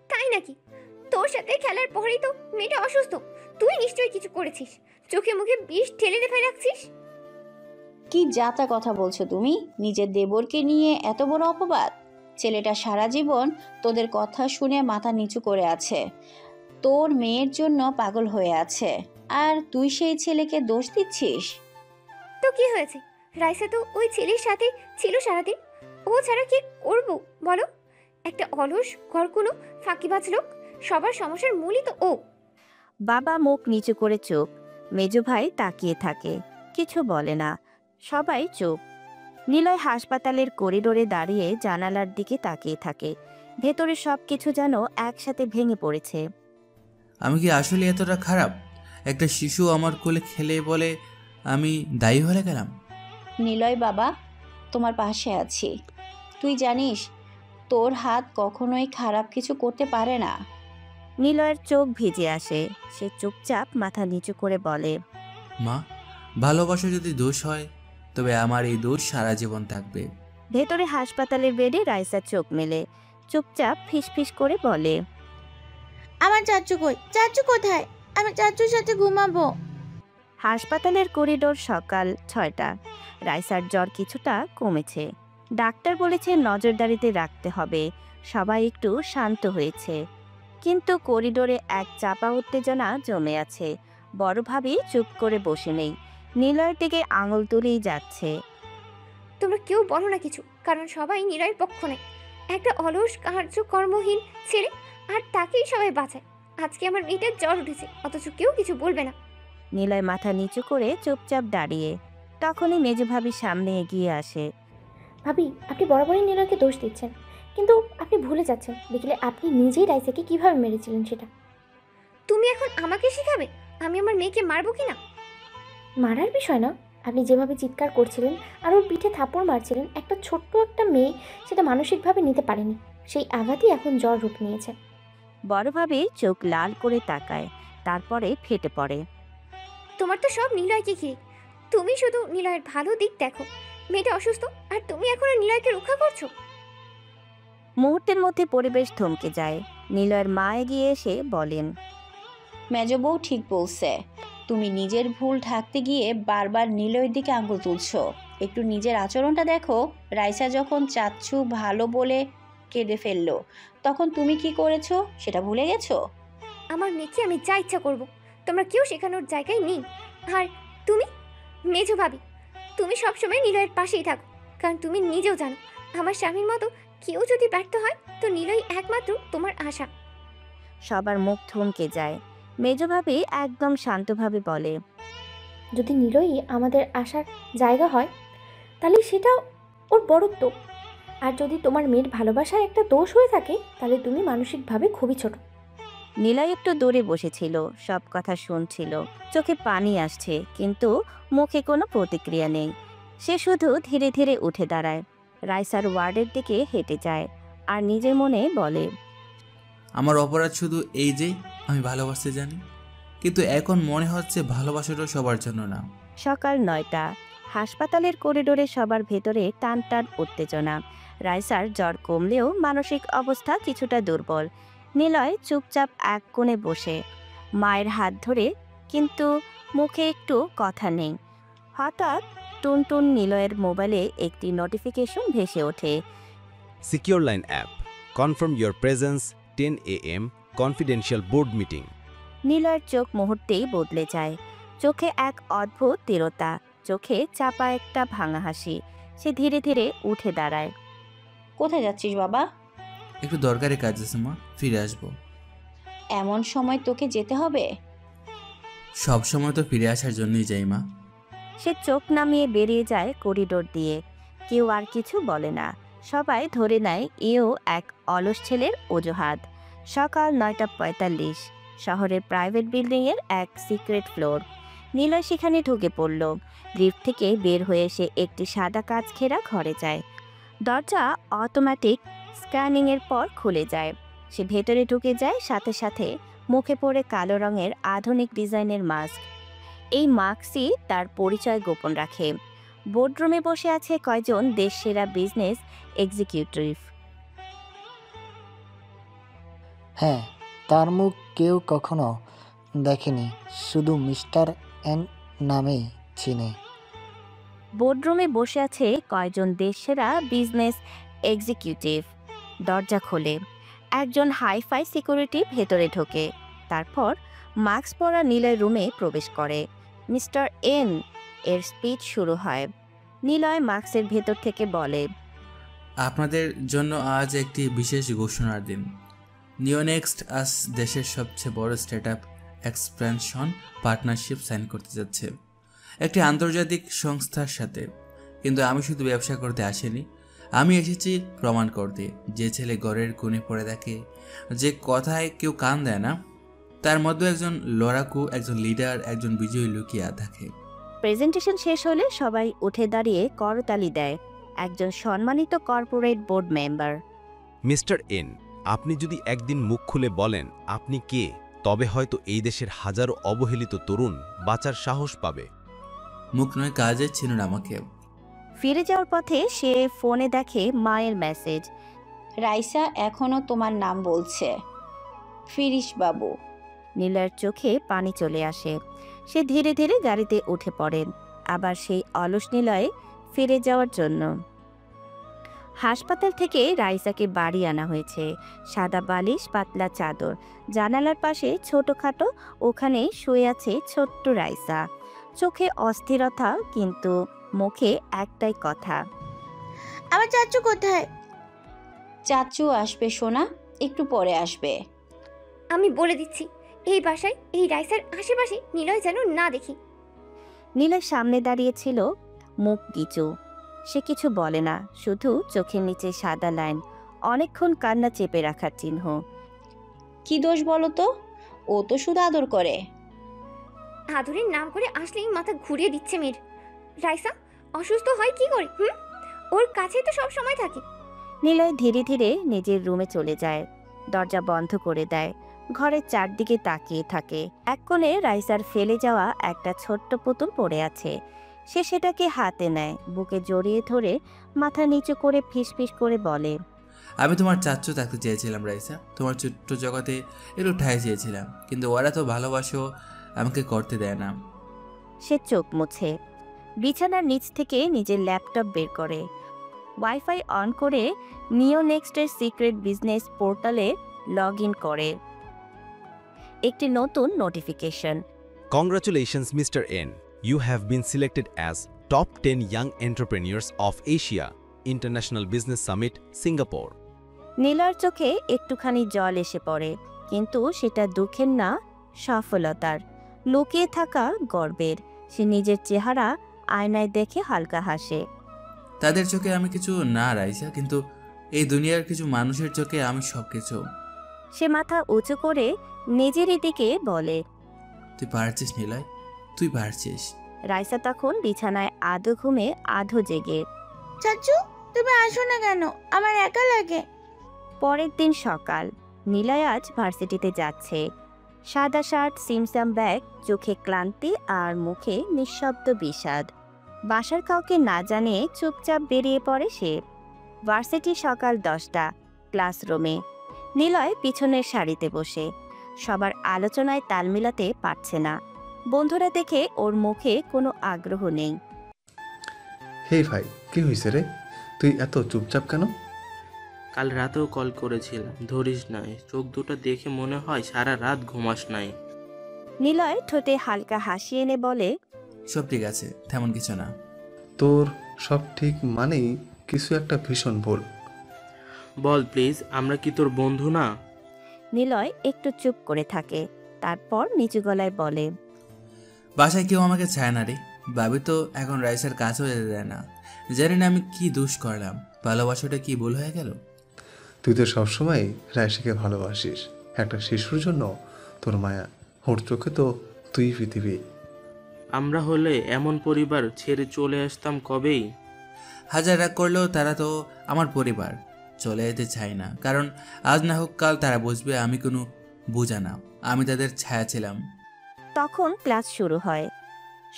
তাই নাকি? তোর সাথে খেলার পরেই তো মেয়েটা অসুস্থ। তুই নিশ্চয়ই কিছু করেছিস, চোখে মুখে বিষ ঠেলে রেখে রাখছিস। কি যাতা কথা বলছো তুমি? নিজের দেবরকে নিয়ে এত বড় অপবাদ? ছেলেটা সারা জীবন তোদের কথা শুনে মাথা নিচু করে আছে, তোর মেয়ের জন্য পাগল হয়ে আছে, আর তুই সেই ছেলেকে দোষ দিচ্ছিস? তো কি হয়েছে? রাইসা তো ওই ছেলের সাথে ছিল সারাদিন। ও ছাড়া কি করবো বলো? একটা অলস ঘরকুনো ফাঁকিবাজ লোক। সবার সমস্যার মূলই তো ও। বাবা মুখ নিচু করে চুপ। মেজো ভাই তাকিয়ে থাকে, কিছু বলে না। সবাই চুপ। নিলয় হাসপাতালের করিডোরে দাঁড়িয়ে জানালার দিকে তাকিয়ে থাকে। ভেতরে সবকিছু যেন একসাথে ভেঙে পড়েছে। আমি কি আসলে এতটা খারাপ? একটা শিশু আমার কোলে খেলে বলে আমি দায়ী হয়ে গেলাম? নিলয় বাবা, তোমার পাশে আছি। তুই জানিস তোর হাত কখনোই খারাপ কিছু করতে পারে না। নিলয়ের চোখ ভিজে আসে। সে চুপচাপ মাথা নিচু করে বলে, মা, ভালোবাসা যদি দোষ হয় তবে আমার এই দোষ সারা জীবন থাকবে। ভেতরে হাসপাতালের বেডে রাইসা চোখ মেলে, চুপচাপ ফিসফিস করে বলে, আমার চাচু কই? চাচু কোথায়? আমি চাচুর সাথে ঘুমাবো। হাসপাতালের করিডোর সকাল 6টা। রাইসার জ্বর কিছুটা কমেছে। ডাক্তার বলেছে নজরদারিতে রাখতে হবে। সবাই একটু শান্ত হয়েছে, কিন্তু করিডোরে এক চাপা উত্তেজনা জমে আছে। বড় ভাবি চুপ করে বসে নেই, নিলয়ের দিকে আঙুল তুলেই যাচ্ছে। তোমরা কেউ বলো না কিছু, কারণ সবাই নিলয়ের পক্ষ নেয়। একটা অলস কার্যকর্মহীন ছেলে, আর তাকেই সবাই বাঁচায়। আজকে আমার মেয়েটার জ্বর উঠেছে, অথচ কেউ কিছু বলবে না। নিলয় মাথা নিচু করে চুপচাপ দাঁড়িয়ে। তখনই মেজো ভাবি সামনে এগিয়ে আসে। ভাবি, আপনি বরাবরই নিলয়কে দোষ দিচ্ছেন, কিন্তু আপনি ভুলে যাচ্ছেন বিকেলে আপনি নিজেই রাইসাকে কিভাবে মেরেছিলেন সেটা। তুমি এখন আমাকে শেখাবে আমি আমার মেয়েকে মারবো কি না? মারার বিষয় না, আপনি যেভাবে চিৎকার করছিলেন আর ওর পিঠে থাপড় মারছিলেন, একটা ছোট্ট একটা মেয়ে সেটা মানসিকভাবে নিতে পারেনি। সেই আঘাতই এখন জ্বর রূপ নিয়েছে। বড়ভাবে চোখ লাল করে তাকায়, তারপরে ফেটে পড়ে। তোমার তো সব নিলয়কে ঘিরে। তুমি শুধু নিলয়ের ভালো দিক দেখো। মেয়েটা অসুস্থ আর তুমি এখনো নিলয়কে রক্ষা করছো। মুহূর্তের মধ্যে পরিবেশ থমকে যায়। নিলয়ের মা এগিয়ে এসে বলেন, মেজ বউ ঠিক বলছে, তুমি নিজের ভুল ঢাকতে গিয়ে বারবার নিলয়ের দিকে আঙুল তুলছো। একটু নিজের আচরণটা দেখো। রাইসা যখন চাচ্ছু ভালো বলে কেঁদে ফেললো, তখন তুমি কি করেছো সেটা ভুলে গেছো? আমার মেয়েকে আমি যা ইচ্ছা করব, তোমরা কেউ শেখানোর জায়গায় নেই। আর তুমি মেজো ভাবি, তুমি সবসময় নিলয়ের পাশেই থাকো, কারণ তুমি নিজেও জানো আমার স্বামীর মতো কেউ যদি ব্যর্থ হয় তো নিলয় একমাত্র তোমার আশা। সবার মুখ থমকে যায়। মেজভাবে একদম শান্তভাবে বলে, যদি নিলয়ই আমাদের আসার জায়গা হয় তাহলে সেটা ওর বড়ত্ব। আর যদি তোমার মেয়ের ভালোবাসার একটা দোষ হয়ে থাকে তাহলে তুমি মানসিকভাবে খুবই ছোট। নিলয় একটু দূরে বসেছিল, সব কথা শুনছিল। চোখে পানি আসছে, কিন্তু মুখে কোনো প্রতিক্রিয়া নেই। সে শুধু ধীরে ধীরে উঠে দাঁড়ায়, রাইসার ওয়ার্ডের দিকে হেঁটে যায় আর নিজের মনে বলে, আমার অপরাধ শুধু এই যে আমি ভালোবাসতে জানি, কিন্তু এখন মনে হচ্ছে ভালোবাসাটা সবার জন্য না। সকাল 9টা। হাসপাতালের করিডোরে সবার ভেতরে টান টান উত্তেজনা। রাইসার জ্বর কমলেও মানসিক অবস্থা কিছুটা দুর্বল। নিলয় চুপচাপ এক কোণে বসে, মায়ের হাত ধরে, কিন্তু মুখে একটু কথা নেই। হঠাৎ টুনটুন নিলয়ের মোবাইলে একটি নোটিফিকেশন ভেসে ওঠে। Secure Line app. Confirm your presence 10 a.m. Confidential board meeting. নিলয়ের চোখ মুহূর্তেই বদলে যায়। চোখে এক অদ্ভুত দৃঢ়তা, চোখে চাপা একটা ভাঙা হাসি। সে ধীরে ধীরে উঠে দাঁড়ায়। কোথায় যাচ্ছিস বাবা? একটু দরকারি কাজ আছে মা, ফিরে আসবো। এমন সময় তোকে যেতে হবে? সব সময় তো ফিরে আসার জন্যই যাই মা। সে চোখ নামিয়ে বেরিয়ে যায় করিডোর দিয়ে। কেউ আর কিছু বলে না, সবাই ধরে নেয় এও এক অলস ছেলের অজুহাত। সকাল 9:45। শহরের প্রাইভেট বিল্ডিংয়ের এক সিক্রেট ফ্লোর। নিলয় সেখানে ঢুকে পড়ল। লিফট থেকে বের হয়ে সে একটি সাদা কাচ ঘেরা ঘরে যায়। দরজা অটোমেটিক স্ক্যানিংয়ের পর খুলে যায়। সে ভেতরে ঢুকে যায়, সাথে সাথে মুখে পড়ে কালো রঙের আধুনিক ডিজাইনের মাস্ক। এই মাস্কই তার পরিচয় গোপন রাখে। বোর্ডরুমে বসে আছে কয়জন দেশসেরা বিজনেস এক্সিকিউটিভ। হ্যাঁ, তার মুখ কেউ কখনো দেখেনি, শুধু মিস্টার এন নামেই চিনে। বোর্ডরুমে বসে আছে কয়জন দেশসেরা বিজনেস এক্সিকিউটিভ। দরজা খোলে, একজন হাইফাই সিকিউরিটি ভেতরে ঢোকে, তারপর মাস্ক পরা নিলয় রুমে প্রবেশ করে। মিস্টার এন এর স্পিচ শুরু হয়। নিলয় মাস্কের ভেতর থেকে বলে, আপনাদের জন্য আজ একটি বিশেষ ঘোষণার দিন। নিওনেক্সট আজ দেশের সবচেয়ে বড় স্টার্টআপ এক্সপ্যানশন পার্টনারশিপ সাইন করতে যাচ্ছে একটি আন্তর্জাতিক সংস্থার সাথে। কিন্তু আমি শুধু ব্যবসা করতে আসিনি, আমি এসেছি প্রমাণ করতে। যে ছেলে ঘরের কোণে পড়ে থাকে, যে কথায় কেউ কান দেয় না, তার মধ্যে একজন লড়াকু, একজন লিডার, একজন বিজয়ী লুকিয়ে থাকে। প্রেজেন্টেশন শেষ হলে সবাই উঠে দাঁড়িয়ে করতালি দেয়। একজন সম্মানিত corporate board member, mister N, আপনি যদি একদিন মুখ খুলে বলেন আপনি কে, তবে হয়তো এই দেশের হাজারো অবহেলিত তরুণ বাঁচার সাহস পাবে। মুখ নয়, কাজে চিনুন আমাকে। ফিরে যাওয়ার পথে সে ফোনে দেখে মায়ের মেসেজ। রাইসা এখনো তোমার নাম বলছে, ফিরিস বাবু। নীলার চোখে পানি চলে আসে। সে ধীরে ধীরে গাড়িতে উঠে পড়েন, আবার সেই অলস নিলয়ে ফিরে যাওয়ার জন্য। হাসপাতাল থেকে রাইসাকে বাড়ি আনা হয়েছে। সাদা বালিশ, পাতলা চাদর, জানালার পাশে ছোটখাটো, ওখানে শুয়ে আছে ছোট্ট রাইসা। চোখে অস্থিরতা, কিন্তু মুখে একটাই কথা, আমার চাচু কোথায়? চাচু আসবে সোনা, একটু পরে আসবে। আমি বলে দিচ্ছি, এই বাসায় এই রাইসার আশেপাশে নিলয় যেন না দেখি। নীলয় সামনে দাঁড়িয়েছিল, মুখ কিছু। সে কিছু বলে না, শুধু চোখের নিচে সাদা লাইন, অনেকক্ষণ কান্না চেপে রাখার চিহ্ন। কি দোষ বলো তো? ও তো শুধু আদর করে। আদরের নাম করে আসলেই মাথা ঘুরিয়ে দিচ্ছে মেয়ের। রাইসা অসুস্থ হয় কি করে? ওর কাছেই তো সব সময় থাকে। নিলয় ধীরে ধীরে নিজের রুমে চলে যায়, দরজা বন্ধ করে দেয়, ঘরের চারদিকে তাকিয়ে থাকে। এক কোণে রাইসার ফেলে যাওয়া একটা ছোট্ট পুতুল পড়ে আছে। সে সেটাকে হাতে নেয়, বুকে জড়িয়ে ধরে মাথা নিচু করে ফিসফিস করে বলে, আমি তোমার চাচ্চু থাকতে চেয়েছিলাম রাইসা, তোমার ছোট্ট জগতে একটু ঠাই চেয়েছিলাম, কিন্তু ওরা তো ভালোবাসো আমাকে করতে দেয় না। সে চোখ মুছে বিছানার নিচ থেকে নিজের ল্যাপটপ বের করে, ওয়াইফাই অন করে নিওনেক্সটের সিক্রেট বিজনেস পোর্টালে লগ ইন করে। একটি নতুন notification. Congratulations, Mr. N. You have been selected as Top 10 Young Entrepreneurs of Asia, International Business Summit, Singapore. নীলার চোখে একটুখানি জল এসে পড়ে, কিন্তু সেটা দুঃখের না, সফলতার। লুকিয়ে থাকা গর্বের। সে নিজের চেহারা আয়নায় দেখে হালকা হাসে। তাদের চোখে আমি কিছু না রাইসা, কিন্তু এই দুনিয়ার কিছু মানুষের চোখে আমি সব কিছু। সে মাথা উঁচু করে নিজেরই দিকে বলে, তুই পারছিস নিলয়, তুই পারছিস। রাইসা তখন বিছানায় আধো ঘুমে আধো জেগে। চাচু তুমি আসো না কেন, আমার একা লাগে। পরের দিন সকাল। নিলয় আজ ভার্সিটিতে যাচ্ছে। সাদা শার্ট, সিমসাম ব্যাগ, চোখে ক্লান্তি আর মুখে নিঃশব্দ বিষাদ। বাসার কাউকে না জানিয়ে চুপচাপ বেরিয়ে পড়ে সে। ভার্সিটি সকাল 10টা। ক্লাসরুমে নিলয় পিছনের সারিতে বসে। সবার আলোচনায় তাল মিলাতে পারছে না। বন্ধুরা দেখে ওর মুখে কোনো আগ্রহ নেই। হে ভাই, কি হয়েছে রে? তুই এত চুপচাপ কেন? কাল রাতেও কল করেছিলাম, ধরিস নাই। চোখ দুটো দেখে মনে হয় সারা রাত ঘুমাস নাই। নিলয় ঠোঁটে হালকা হাসি এনে বলে, সব ঠিক আছে, তেমন কিছু না। তোর সব ঠিক মানেই কিছু একটা ভীষণ ভুল। বল প্লিজ, আমরা কি তোর বন্ধু না? নিলয় একটু চুপ করে থাকে, তারপর নিচু গলায় বলে, বাসায় কেউ আমাকে চায় না রে। ভাবি তো এখন রাইসার কাছেও যেতে দেয় না। জানি না আমি কি দোষ করলাম, ভালোবাসাটা কি ভুল হয়ে গেল। তুই তো সবসময় রাইসাকে ভালোবাসিস। একটা শিশুর জন্য তোর মায়া, ওর চোখে তো তুই পৃথিবী। আমরা হলে এমন পরিবার ছেড়ে চলে আসতাম কবেই। হাজার রাগ করলেও তারা তো আমার পরিবার, চলে যেতে চাই না। কারণ আজ না হোক কাল তারা বুঝবে আমি কোনো বোঝা না, আমি তাদের ছায়া ছিলাম। তখন ক্লাস শুরু হয়।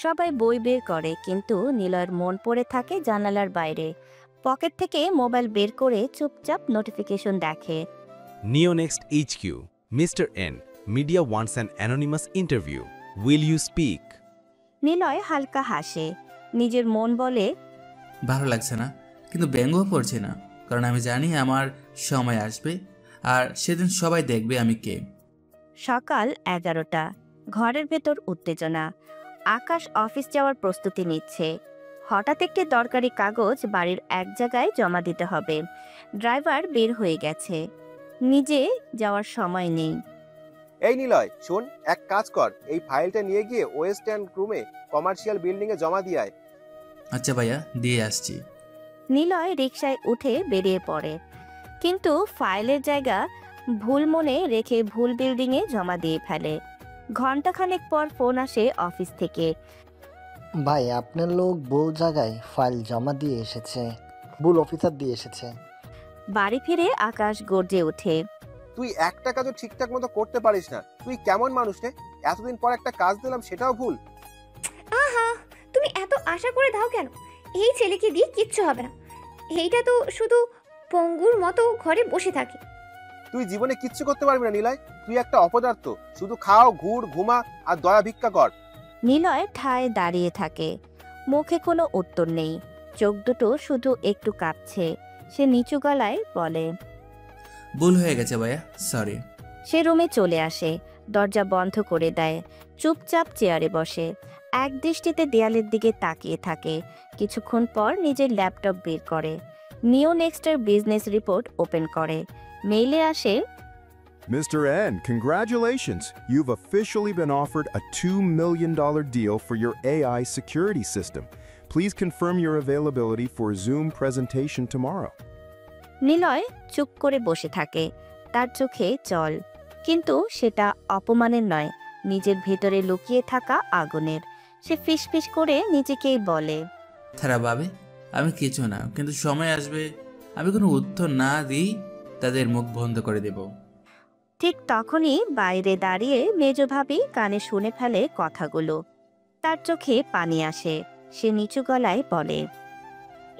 সবাই বই বের করে, কিন্তু নিলয়ের মন পড়ে থাকে জানালার বাইরে। পকেট থেকে মোবাইল বের করে চুপচাপ নোটিফিকেশন দেখে। Neonext HQ. Mr. N. Media wants an anonymous interview. Will you speak? Niloy হালকা হাসে। নিজের মন বলে, ভালো লাগছে না, কিন্তু ব্যঙ্গও পড়ছে না, কারণ আমি জানি আমার সময় আসবে আর সেদিন সবাই দেখবে আমি কে। সকাল 11টা। ঘরের ভেতর উত্তেজনা। আকাশ অফিস যাওয়ার প্রস্তুতি নিচ্ছে। হঠাৎ একটি দরকারি কাগজ বাড়ির এক জায়গায় জমা দিতে হবে। ড্রাইভার বের হয়ে গেছে, নিজে যাওয়ার সময় নেই। এই নিলয় শোন, এক কাজ কর, এই ফাইলটা নিয়ে গিয়ে ওয়েস্ট এন্ড রুমে কমার্শিয়াল বিল্ডিং এ জমা দিয়ে আয়। আচ্ছা ভাইয়া, দিয়ে আসছি। নিলয় রিকশায় উঠে বেরিয়ে পড়ে, কিন্তু ফাইলের জায়গা ভুল মনে রেখে ভুল বিল্ডিংয়ে জমা দিয়ে ফেলে। ঘন্টাখানেক পর ফোন আসে অফিস থেকে। ভাই, আপনার লোক ভুল জায়গায় ফাইল জমা দিয়ে এসেছে, ভুল অফিসার দিয়ে এসেছে। বাড়ি ফিরে আকাশ গর্জে ওঠে, তুই একটা কাজও ঠিকঠাক মতো করতে পারিস না। তুই কেমন মানুষ রে? এতদিন পর একটা কাজ দিলাম, সেটাও ভুল। আহা, তুমি এত আশা করে দাও কেন? এই ছেলেকে দিয়ে কিচ্ছু হবে না। এইটা তো শুধু পঙ্গুর মতো ঘরে বসে থাকে। তুই জীবনে কিচ্ছু করতে পারবি না নিলয়। তুই একটা অপদার্থ, শুধু খাও, ঘুর, ঘুমা আর দয়া ভিক্ষা কর। নিলয় ঠায় দাঁড়িয়ে থাকে, মুখে কোনো উত্তর নেই, চোখ দুটো শুধু একটু কাঁপছে। সে নিচু গলায় বলে, ভুল হয়ে গেছে ভাইয়া, সরি। সে রুমে চলে আসে, দরজা বন্ধ করে দেয়, চুপচাপ চেয়ারে বসে, এক দৃষ্টিতে দেয়ালের দিকে তাকিয়ে থাকে। কিছুক্ষণ পর নিজের ল্যাপটপ বের করে, নিওনেক্সটের বিজনেস রিপোর্ট ওপেন করে। মেইলে আসে, Mr. N, congratulations! You've officially been offered a $2 million deal for your AI security system. Please confirm your availability for a Zoom presentation tomorrow. Niloy চুপ করে বসে থাকে, তার চোখে জল। কিন্তু সেটা অপমানের নয়, নিজের ভেতরে লুকিয়ে থাকা আগুনের। সে ফিসফিস করে নিজেকেই বলে, তারা ভাবে আমি কিছু না, কিন্তু সময় আসবে আমি কোনো উত্তর না দিই তাদের মুখ বন্ধ করে দেব। ঠিক তখনই বাইরে দাঁড়িয়ে মেজ ভাবি কানে শুনে ফেলে কথাগুলো। তার চোখে পানি আসে। সে নিচু গলায় বলে,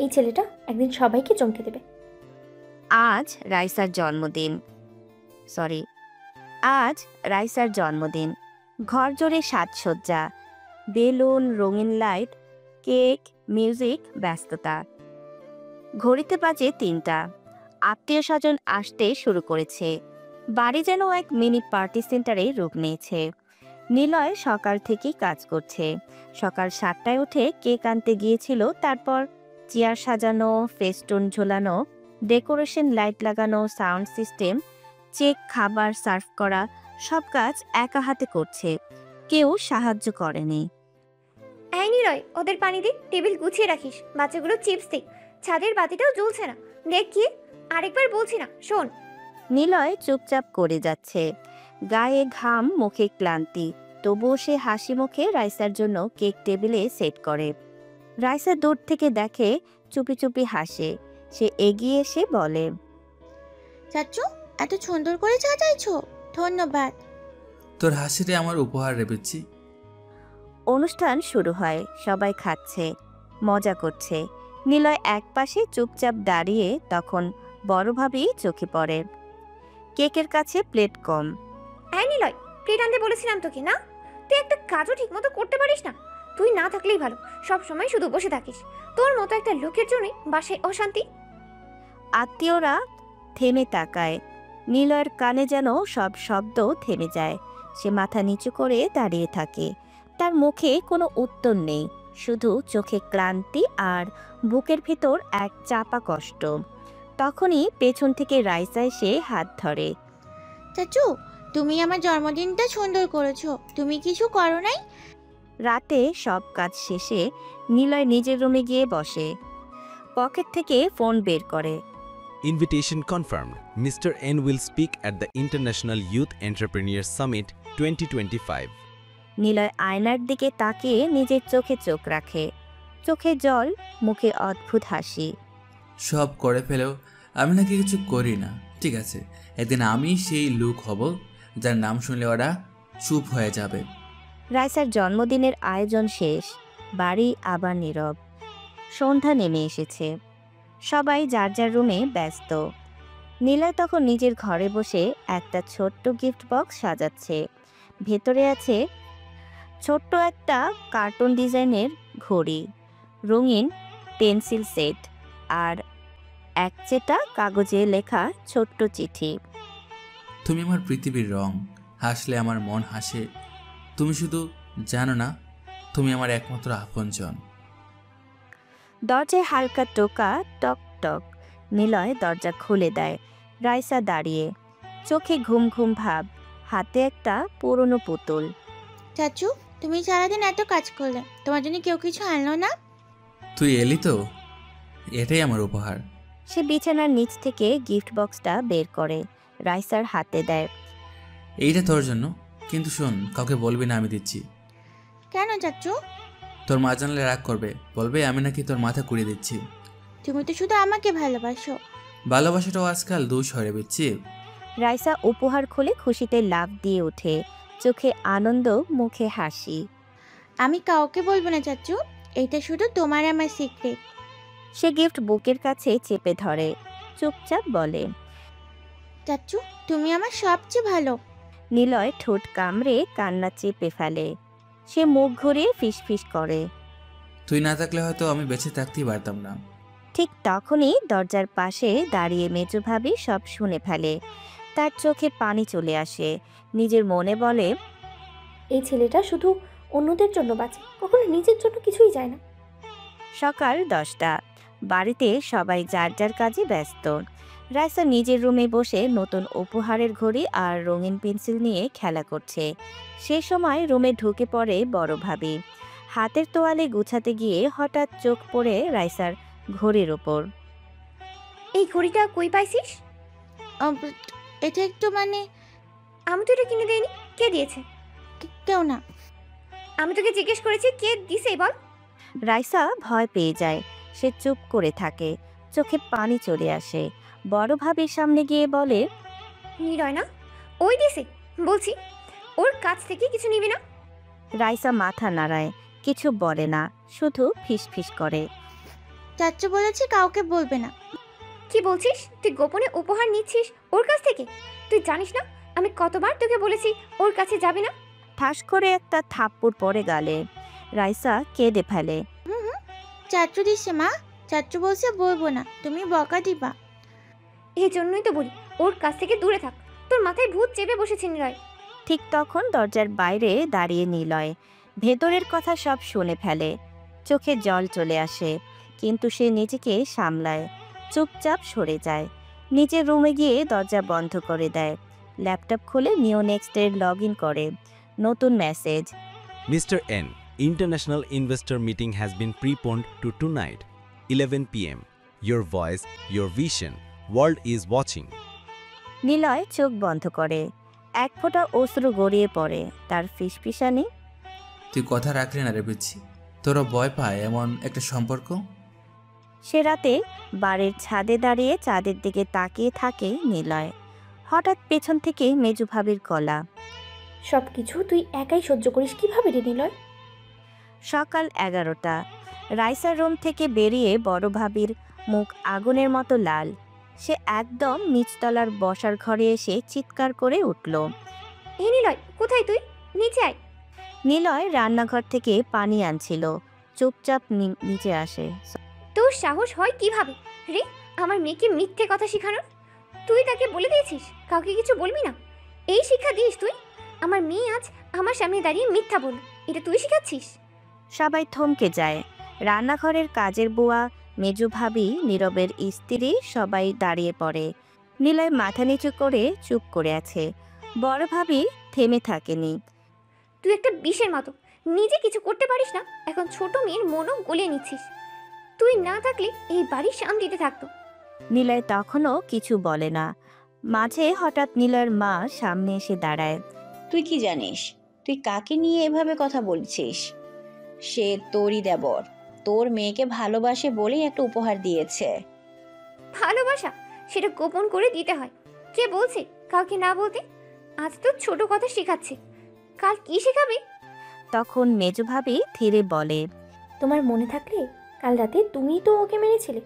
এই ছেলেটা একদিন সবাইকে চমকে দেবে। আজ রাইসার জন্মদিন। ঘর জোরে সাজসজ্জা, বেলুন, রঙিন লাইট, কেক, মিউজিক, ব্যস্ততা। ঘড়িতে বাজে 3টা। আত্মীয় স্বজন আসতে শুরু করেছে। বাড়ি যেন এক মিনি পার্টি সেন্টারে রূপ নিয়েছে। নিলয় সকাল থেকেই কাজ করছে। সকাল 7টায় উঠে কেক আনতে গিয়েছিল, তারপর চেয়ার সাজানো, ফেস্টুন ঝোলানো, ডেকোরেশন, লাইট লাগানো, সাউন্ড সিস্টেম, চেক, খাবার সার্ভ করা, সব কাজ একা হাতে করছে। কেউ সাহায্য করেনি। এই নিলয়, ওদের পানি দে, টেবিল গুছিয়ে রাখিস, বাচ্চাগুলো চিপস দে, ছাদের বাতিটাও জ্বলছে না, দেখ কি। আরেকবার বলছি না, শোন। নিলয় চুপচাপ করে যাচ্ছে, গায়ে ঘাম, মুখে ক্লান্তি। তবুও সে হাসি মুখে রাইসার জন্য কেক টেবিলে সেট করে। রাইসা দূর থেকে দেখে, চুপি চুপি হাসে। সে এগিয়ে এসে বলে, চাচু এত সুন্দর করে সাজাইছো, ধন্যবাদ। তোর হাসিটা আমার উপহার রে পিচ্ছি। অনুষ্ঠান শুরু হয়। সবাই খাচ্ছে, মজা করছে। নিলয় একপাশে চুপচাপ দাঁড়িয়ে। তখন বড় ভাবি চোখে পড়ে। কেকের কাছে প্লেট কম। এই নিলয়, প্লেট আনতে বলেছিলাম তোকে না? তুই একটা কাজও ঠিক মতো করতে পারিস না। তুই না থাকলেই ভালো, সব সময় শুধু বসে থাকিস। তোর মতো একটা লোকের জন্যই বাসায় অশান্তি। আত্মীয়রা থেমে তাকায়। নিলয়ের কানে যেন সব শব্দ থেমে যায়। সে মাথা নিচু করে দাঁড়িয়ে থাকে। তার মুখে কোনো উত্তর নেই, শুধু চোখে ক্লান্তি আর বুকের ভেতর এক চাপা কষ্ট। তখনই পেছন থেকে রাইসা এসে হাত ধরে। চাচু, তুমি আমার জন্মদিনটা সুন্দর করেছো, তুমি কিছু করো নাই? রাতে সব কাজ শেষে নিলয় নিজের রুমে গিয়ে বসে। পকেট থেকে ফোন বের করে। Invitation confirmed. Mr. N will speak at the International Youth Entrepreneur Summit 2025. Niloy আয়নার দিকে তাকিয়ে নিজের চোখে চোখ রাখে। চোখে জল, মুখে অদ্ভুত হাসি। সব করে ফেলেও আমি নাকি কিছু করি না। ঠিক আছে, একদিন আমি সেই লোক হব যার নাম শুনলে ওরা চুপ হয়ে যাবে। রাইসার জন্মদিনের আয়োজন শেষ। বাড়ি আবার নীরব। সন্ধ্যা নেমে এসেছে। সবাই যার যার রুমে ব্যস্ত। নীলয় তখন নিজের ঘরে বসে একটা ছোট্ট গিফট বক্স সাজাচ্ছে। ভেতরে আছে ছোট্ট একটা কার্টুন ডিজাইনের ঘড়ি, রঙিন পেন্সিল সেট আর একচেটা কাগজে লেখা ছোট্ট চিঠি। তুমি আমার পৃথিবীর রং, হাসলে আমার মন হাসে। তুমি শুধু জানো না, তুমি আমার একমাত্র আপনজন। দরজায় হালকা টোকা, টক টক। নিলয় দরজা খুলে দেয়। রাইসা দাঁড়িয়ে, চোখে ঘুম ঘুম ভাব, হাতে একটা পুরনো পুতুল। চাচু, তুমি সারাদিন এত কাজ করলে, তোমার জন্য কেউ কিছু আনলো না? তুই এলি তো, এটাই আমার উপহার। সে বিছানার নিচ থেকে গিফট বক্সটা বের করে রাইসার হাতে দেয়। এইটা তোর জন্য, কিন্তু শোন, কাউকে বলবি না আমি দিচ্ছি। কেন চাচু? তোর মা জানলে রাগ করবে, বলবে আমি নাকি তোর মাথা কুড়িয়ে দিচ্ছি। তুমি তো শুধু আমাকে ভালোবাসো। ভালোবাসাটাও আজকাল দুষ হয়ে দিচ্ছি। রাইসা উপহার খুলে খুশিতে লাফ দিয়ে ওঠে, চোখে আনন্দ, মুখে হাসি। আমি কাউকে বলবো না চাচু, এটা শুধু তোমার আমার সিক্রেট। সে গিফট বুকের কাছে চেপে ধরে, চুপচাপ বলে, চাচু তুমি আমার সবচেয়ে ভালো। নিলয় ঠোঁট কামড়ে কান্না চেপে ফেলে। সে মুখ ঘুরিয়ে ফিসফিস করে, তুই না থাকলে হয়তো আমি বেঁচে থাকতেই পারতাম না। ঠিক তখনই দরজার পাশে দাঁড়িয়ে মেজো ভাবি সব শুনে ফেলে। তার চোখে পানি চলে আসে। নিজের মনে বলে, এই ছেলেটা শুধু অন্যদের জন্য বাঁচে, কখনো নিজের জন্য কিছুই যায় না। সকাল 10টা। বাড়িতে সবাই যার যার কাজে ব্যস্ত। রাইসা নিজের রুমে বসে নতুন উপহারের ঘড়ি আর রঙিন পেন্সিল নিয়ে খেলা করছে। সে সময় রুমে ঢুকে পড়ে বড় ভাবি। হাতের তোয়ালে গুছাতে গিয়ে হঠাৎ চোখ পড়ে রাইসার ঘড়ির ওপর। এই ঘড়িটা কই পাইছিস? এটা একটু আমি তো এটা কিনে দেইনি। কে দিয়েছে? কেউ না। আমি তোকে জিজ্ঞেস করেছি কে দিছে বল। রাইসা ভয় পেয়ে যায়। সে চুপ করে থাকে, চোখে পানি চলে আসে। বড় ভাবির সামনে গিয়ে বলে, নিলয় না, ওই দিছে বলছি, ওর কাছ থেকে কিছু নিবি না। রাইসা মাথা নাড়ায়, কিছু বলে না, শুধু ফিসফিস করে। চাচু বলেছে কাউকে বলবে না। কি বলছিস? তুই গোপনে উপহার নিচ্ছিস ওর কাছ থেকে? তুই জানিস না আমি কতবার তোকে বলেছি ওর কাছে যাবি না? ঠাস করে একটা থাপ্পড় পড়ে গালে। রাইসা কেঁদে ফেলে। চাচু দিছে মা, চাচু বলছে বলবো না, তুমি বকা দিবা। এই জন্যই তো বলি ওর কাছ থেকে দূরে থাক। তোর মাথায় ভূত চেপে বসেছে নিলয়। ঠিক তখন দরজার বাইরে দাঁড়িয়ে নিলয় ভেতরের কথা সব শুনে ফেলে। চোখে জল চলে আসে, কিন্তু সে নিজেকে সামলায়, চুপচাপ সরে যায়। নিজের রুমে গিয়ে দরজা বন্ধ করে দেয়। ল্যাপটপ খুলে নিওনেক্সটের লগ ইন করে। নতুন message. Mr. N, International Investor Meeting has been preponed to tonight, 11 p.m. Your voice, your vision, world is watching. Niloy চোখ বন্ধ করে। এক ফোঁটা অশ্রু গড়িয়ে পড়ে তার ফিসফিসানি। তুই কথা রাখলি না রে বুঝছি। তোরা ভয় পায় এমন একটা সম্পর্ক? সে রাতে বাড়ির ছাদে দাঁড়িয়ে চাঁদের দিকে তাকিয়ে থাকে নিলয়। হঠাৎ পেছন থেকে মেজু ভাবির গলা। সব কিছু তুই একাই সহ্য করিস কিভাবে রে নিলয়? সকাল 11টা। রাইসার রুম থেকে বেরিয়ে বড় ভাবির মুখ আগুনের মতো লাল। সে একদম নিচতলার বসার ঘরে এসে চিৎকার করে উঠল, এই নিলয়, কোথায় তুই? নিচে আয়। নিলয় রান্নাঘর থেকে পানি আনছিল, চুপচাপ নিচে আসে। তোর সাহস হয় কিভাবে রে আমার মেয়েকে মিথ্যে কথা শেখানোর? তুই তাকে বলে দিয়েছিস কাউকে কিছু বলবি না? এই শিক্ষা দিস তুই? আমার মেয়ে আজ আমার সামনে দাঁড়িয়ে মিথ্যা বলল, এটা তুই শেখাচ্ছিস? সবাই থমকে যায়। রান্নাঘরের কাজের বুয়া, মেজু ভাবি, নীরবের স্ত্রী সবাই দাঁড়িয়ে পড়ে। নিলয় মাথা নিচু করে চুপ করে আছে। বড় ভাবি থেমে থাকেনি। তুই একটা বিষের মতো, নিজে কিছু করতে পারিস না, এখন ছোট মেয়ের মনও গলিয়ে নিচ্ছিস। তুই না থাকলে এই বাড়ির শান্তিতে থাকতো। নিলয় তখনও কিছু বলে না। মাঝে হঠাৎ নিলয়ের মা সামনে এসে দাঁড়ায়। তুই কি জানিস তুই কাকে নিয়ে এভাবে কথা বলছিস? সে তোরই দেবর, তোর মেয়েকে ভালোবাসে বলেই একটা উপহার দিয়েছে। ভালোবাসা সেটা গোপন করে দিতে হয়। কে বলছে কাউকে না বলতে? আজ তো ছোট কথা শেখাচ্ছে, কাল কি শেখাবে? তখন মেজু ভাবি ধীরে বলে, তোমার মনে থাকলে কাল রাতে তুমিই তো ওকে মেরেছিলে,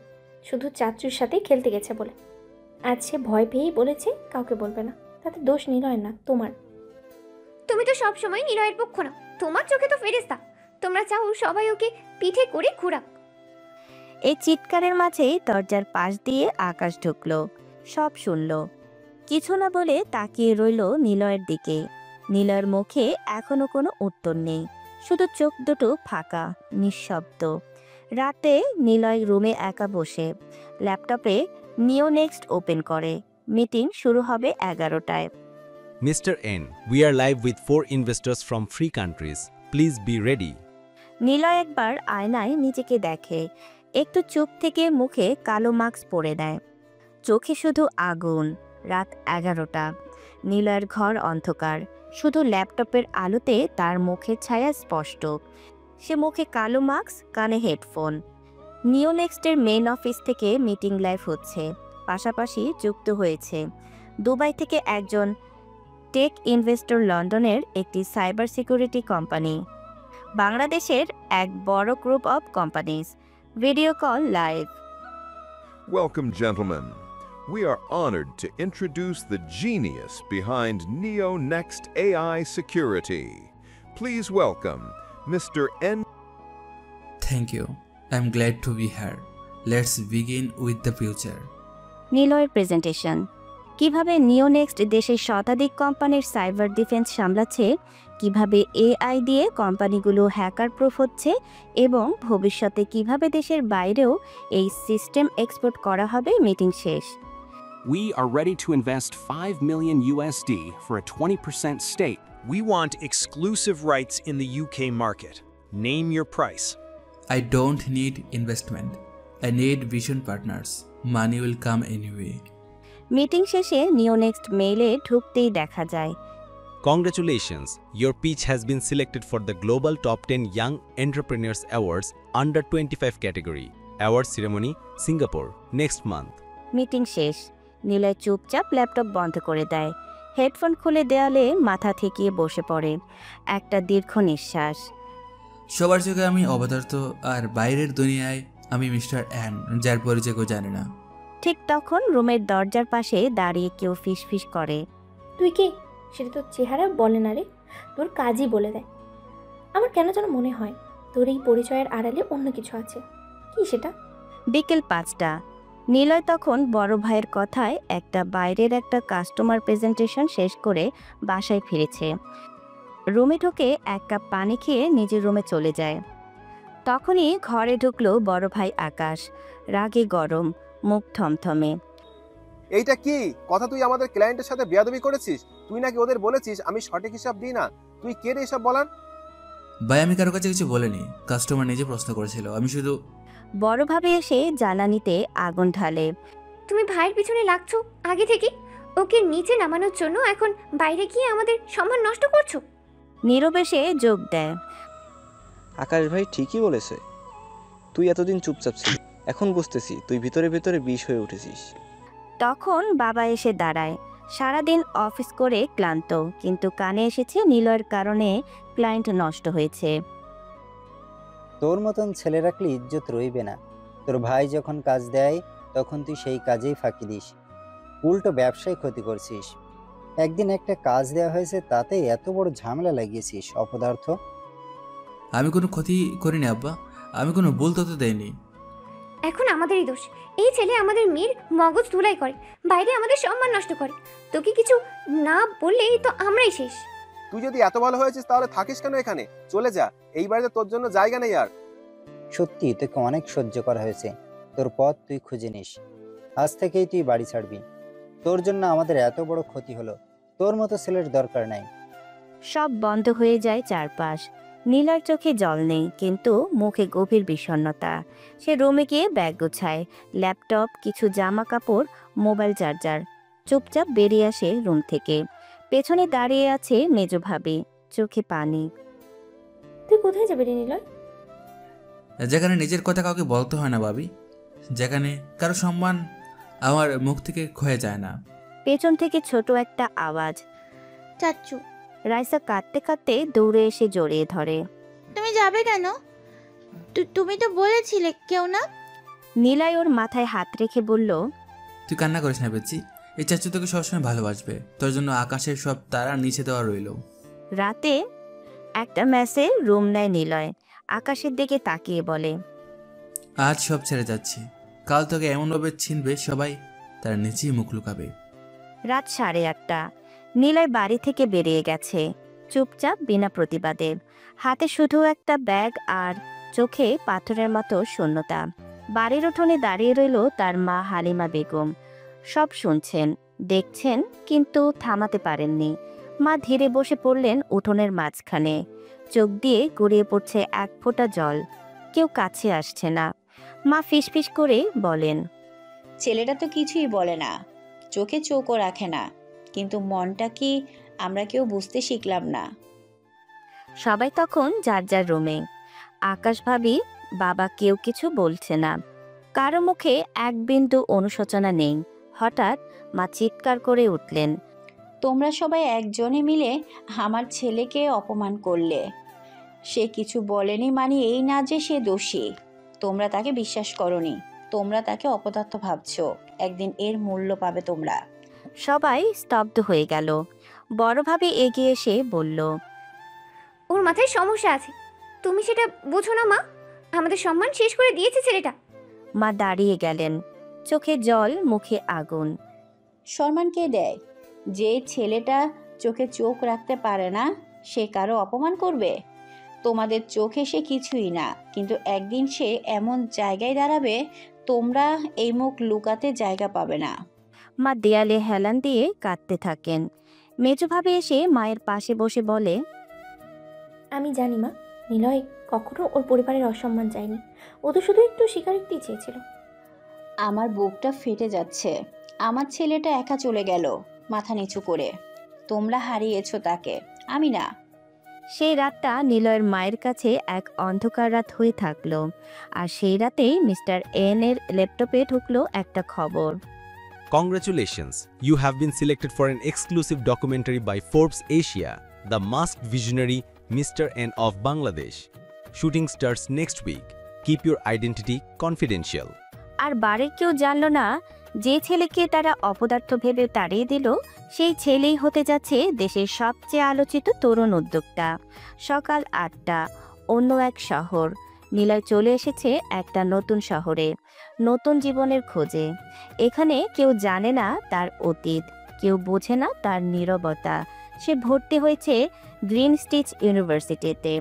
শুধু চাচুর সাথে খেলতে গেছে বলে। আজ সে ভয় পেয়েই বলেছে কাউকে বলবে না। তাতে দোষ নিলয় না, তোমার। তুমি তো সব সময় নিলয়ের পক্ষ না, তোমার চোখে তো ফেরেশতা। তোমরা চাও সবাই ওকে পিঠে করে ঘুরাক। এই চিৎকারের মাঝেই দরজার পাশ দিয়ে আকাশ ঢুকলো, সব শুনল। কিছু না বলে তাকিয়ে রইল নিলয়ের দিকে। নিলয়ের মুখে এখনো কোনো উত্তর নেই, শুধু চোখ দুটো ফাঁকা, নিঃশব্দ। রাতে নিলয় রুমে একা বসে ল্যাপটপে নিওনেক্সট ওপেন করে। মিটিং শুরু হবে 11টায়। Mr. N, we are live with 4 investors from 3 countries. Please be ready. Niloy একবার আয়নায় নিজেকে দেখে, একটু চুপ থেকে মুখে কালো মাস্ক পরে দেয়। চোখে শুধু আগুন। রাত 11টা। নিলয়ের ঘর অন্ধকার, শুধু ল্যাপটপের আলোতে তার মুখের ছায়া স্পষ্ট। সে মুখে কালো মাস্ক, কানে হেডফোন। নিওনেক্সটের মেইন অফিস থেকে মিটিং লাইভ হচ্ছে, পাশাপাশি যুক্ত হয়েছে দুবাই থেকে একজন টেক ইনভেস্টর, লন্ডনের একটি সাইবার সিকিউরিটি কোম্পানি, বাংলাদেশের এক বড় group of companies. Video call live. Welcome, gentlemen. We are honored to introduce the genius behind NeoNext AI Security. Please welcome Mr. N. Thank you. I'm glad to be here. Let's begin with the future. নিলয়ের presentation. কিভাবে নিওনেক্সট দেশের শতাধিক কোম্পানির cyber defence সামলাচ্ছে, কিভাবে AI দিয়ে কোম্পানিগুলো hacker proof হচ্ছে, এবং ভবিষ্যতে কিভাবে দেশের বাইরেও এই সিস্টেম এক্সপোর্ট করা হবে। মিটিং শেষ। We are ready to invest $5 million USD for a 20% stake. We want exclusive rights in the UK market. Name your price. I don't need investment. I need vision partners. Money will come anyway. Meeting শেষে নিওনেক্সট মেইলে ঢুকতেই দেখা যায় Congratulations, your pitch has been selected for the Global Top 10 Young Entrepreneurs Awards Under 25 category. Award ceremony, Singapore, next month. Meeting শেষ। নিলয় চুপচাপ laptop বন্ধ করে দেয়, হেডফোন খুলে দেয়ালে মাথা ঠেকিয়ে বসে পড়ে। একটা দীর্ঘ নিঃশ্বাস। সবার চোখে আমি অবতার্থ, আর বাইরের দুনিয়ায় আমি মিস্টার অ্যান, যার পরিচয় কেউ জানে না। ঠিক তখন রুমের দরজার পাশে দাঁড়িয়ে কেউ ফিসফিস করে, তুই কে? সেটা তোর চেহারা বলে না রে, তোর কাজই বলে দেয়। আমার কেন যেন মনে হয় তোর এই পরিচয়ের আড়ালে অন্য কিছু আছে। কি সেটা? বিকেল 5টা। নিলয় তখন বড় ভাইয়ের কথায় বাইরের একটা কাস্টমার প্রেজেন্টেশন শেষ করে বাসায় ফিরেছে। রুমে ঢুকে 1 কাপ পানি খেয়ে নিজের রুমে চলে যায়। তখনই ঘরে ঢুকলো বড় ভাই আকাশ, রাগে গরম, মুখ থমথমে। এইটা কি কথা? তুই আমাদের ক্লায়েন্টের সাথে বেয়াদবি করেছিস? তুই নাকি ওদের বলেছিস আমি সঠিক হিসাব দিই না? তুই কে রে এসব বলার? ভাই আমি কারো কাছে কিছু বলিনি, কাস্টমার নিজে প্রশ্ন করেছিল, আমি শুধু। বড় ভাবে এসে জ্বালানিতে আগুন ঢালে। তুমি ভাইয়ের পিছনে লাগছো আগে থেকে, ওকে নিচে নামানোর জন্য এখন বাইরে গিয়ে আমাদের সম্মান নষ্ট করছো। নীরবে সে যোগ দেয়, আকাশ ভাই ঠিকই বলেছে। তুই এতদিন চুপচাপ ছিলি, এখন বুঝতেছি তুই ভিতরে ভিতরে বিষ হয়ে উঠেছিস। তখন বাবা এসে দাঁড়ায়। সারাদিন অফিস করে ক্লান্ত, কিন্তু কানে এসেছে নিলয়ের কারণে ক্লায়েন্ট নষ্ট হয়েছে। তোর মতন ছেলে রাখলে ইজ্জত রইবে না। তোর ভাই যখন কাজ দেয় তখন তুই সেই কাজেই ফাঁকি দিস, উল্টো ব্যবসায় ক্ষতি করছিস। একদিন একটা কাজ দেওয়া হয়েছে তাতেই এত বড় ঝামেলা লাগিয়েছিস, অপদার্থ। আমি কোনো ক্ষতি করিনি আব্বা, আমি কোনো ভুল তথ্য দেয়নি। এখন আমাদেরই দোষ। এই ছেলে আমাদের মেয়ের মগজ ধুলাই করে, বাইরে আমাদের সম্মান নষ্ট করে। তোকে কিছু না বললেই তো আমরাই শেষ। তুই যদি এত ভালো হয়েছিস তাহলে থাকিস কেন এখানে? চলে যা, এই বাড়িতে তোর জন্য জায়গা নেই আর। সত্যি তোকে অনেক সহ্য করা হয়েছে, তোর পথ তুই খুঁজে নিস। আজ থেকেই তুই বাড়ি ছাড়বি। তোর জন্য আমাদের এত বড় ক্ষতি হলো, তোর মতো ছেলের দরকার নাই। সব বন্ধ হয়ে যায় চারপাশ। নীলার চোখে জল নেই, কিন্তু মুখে গভীর বিষণ্ণতা। সে রুমে গিয়ে ব্যাগ গোছায়, ল্যাপটপ, কিছু জামা কাপড়, মোবাইল চার্জার। চুপচাপ বেরিয়ে আসে রুম থেকে। পেছনে দাঁড়িয়ে আছে মেজ ভাবি, চোখে পানি। তুই কোথায় যাবি রে নিলয়? যেখানে নিজের কথা কাউকে বলতে হয় না ভাবি, যেখানে কারো সম্মান আমার মুখ থেকে ক্ষয়ে যায় না। পেছন থেকে ছোট একটা আওয়াজ, চাচ্চু। রাইসা কাঁদতে কাঁদতে দৌড়ে এসে জড়িয়ে ধরে। তুমি যাবে কেন? তুমি তো বলেছিলে কেউ না। নীলাই ওর মাথায় হাত রেখে বলল, তুই কান্না করিস না বেচি, এই চাচু তোকে সবসময় ভালোবাসবে। তোর জন্য আকাশের সব তারা নিচে দেওয়া রইল। রাতে একটা ম্যাসে রুম নেয় নিলয়। আকাশের দিকে তাকিয়ে বলে, আজ সব ছেড়ে যাচ্ছি, কাল তোকে এমনভাবে ছিনবে সবাই, তার নিচেই মুখ লুকাবে। রাত 8:30। নিলয় বাড়ি থেকে বেরিয়ে গেছে, চুপচাপ, বিনা প্রতিবাদে। হাতে শুধু একটা ব্যাগ আর চোখে পাথরের মতো শূন্যতা। বাড়ির উঠোনে দাঁড়িয়ে রইল তার মা হালিমা বেগম। সব শুনছেন, দেখছেন, কিন্তু থামাতে পারেননি। মা ধীরে বসে পড়লেন উঠোনের মাঝখানে, চোখ দিয়ে গড়িয়ে পড়ছে 1 ফোঁটা জল। কেউ কাছে আসছে না। মা ফিসফিস করে বলেন, ছেলেটা তো কিছুই বলে না, চোখে চোখও রাখে না, কিন্তু মনটা কি আমরা কেউ বুঝতে শিখলাম না। সবাই তখন যার যার রুমে। আকাশ ভাবি, বাবা কেউ কিছু বলছে না, কারো মুখে এক বিন্দু অনুশোচনা নেই। হঠাৎ মা চিৎকার করে উঠলেন, তোমরা সবাই একজনে মিলে আমার ছেলেকে অপমান করলে। সে কিছু বলেনি মানে এই না যে সে দোষী। তোমরা তাকে বিশ্বাস করনি, তোমরা তাকে অপদার্থ ভাবছো। একদিন এর মূল্য পাবে তোমরা। সবাই স্তব্ধ হয়ে গেল। বড়ভাবে এগিয়ে এসে বলল, ওর মাথায় সমস্যা আছে, তুমি সেটা বোঝো না মা? আমাদের সম্মান শেষ করে দিয়েছে ছেলেটা। মা দাঁড়িয়ে গেলেন, চোখে জল, মুখে আগুন। সম্মান কে দেয়? যে ছেলেটা চোখে চোখ রাখতে পারে না, সে কারো অপমান করবে? তোমাদের চোখে সে কিছুই না, কিন্তু একদিন সে এমন জায়গায় দাঁড়াবে, তোমরা এই মুখ লুকাতে জায়গা পাবে না। মা দেয়ালে হেলান দিয়ে কাঁদতে থাকেন। মেজভাবে এসে মায়ের পাশে বসে বলে, আমি জানি মা, নিলয় কখনো ওর পরিবারের অসম্মান চায়নি। ও তো শুধু একটু স্বীকারোক্তি চেয়েছিল। আমার বুকটা ফেটে যাচ্ছে। আমার ছেলেটা একা চলে গেল মাথা নিচু করে। তোমরা হারিয়েছো তাকে, আমি না। সেই রাতটা নিলয়ের মায়ের কাছে এক অন্ধকার রাত হয়ে থাকলো। আর সেই রাতেই মিস্টার এন এর ল্যাপটপে ঢুকলো একটা খবর। Congratulations, you have been selected for an exclusive documentary by Forbes Asia, The Masked Visionary Mr. N of Bangladesh. Shooting starts next week. Keep your identity confidential. আর বাড়ির কেউ জানলো না যে ছেলেকে তারা অপদার্থ ভেবে তাড়িয়ে দিল সেই ছেলেই হতে যাচ্ছে দেশের সবচেয়ে আলোচিত তরুণ উদ্যোক্তা। সকাল 8টা, অন্য এক শহর। নিলয় চলে এসেছে একটা নতুন শহরে, নতুন জীবনের খোঁজে। এখানে কেউ জানে না তার অতীত, কেউ বোঝে না তার নীরবতা। সে ভর্তি হয়েছে গ্রিন স্টিচ ইউনিভার্সিটিতে,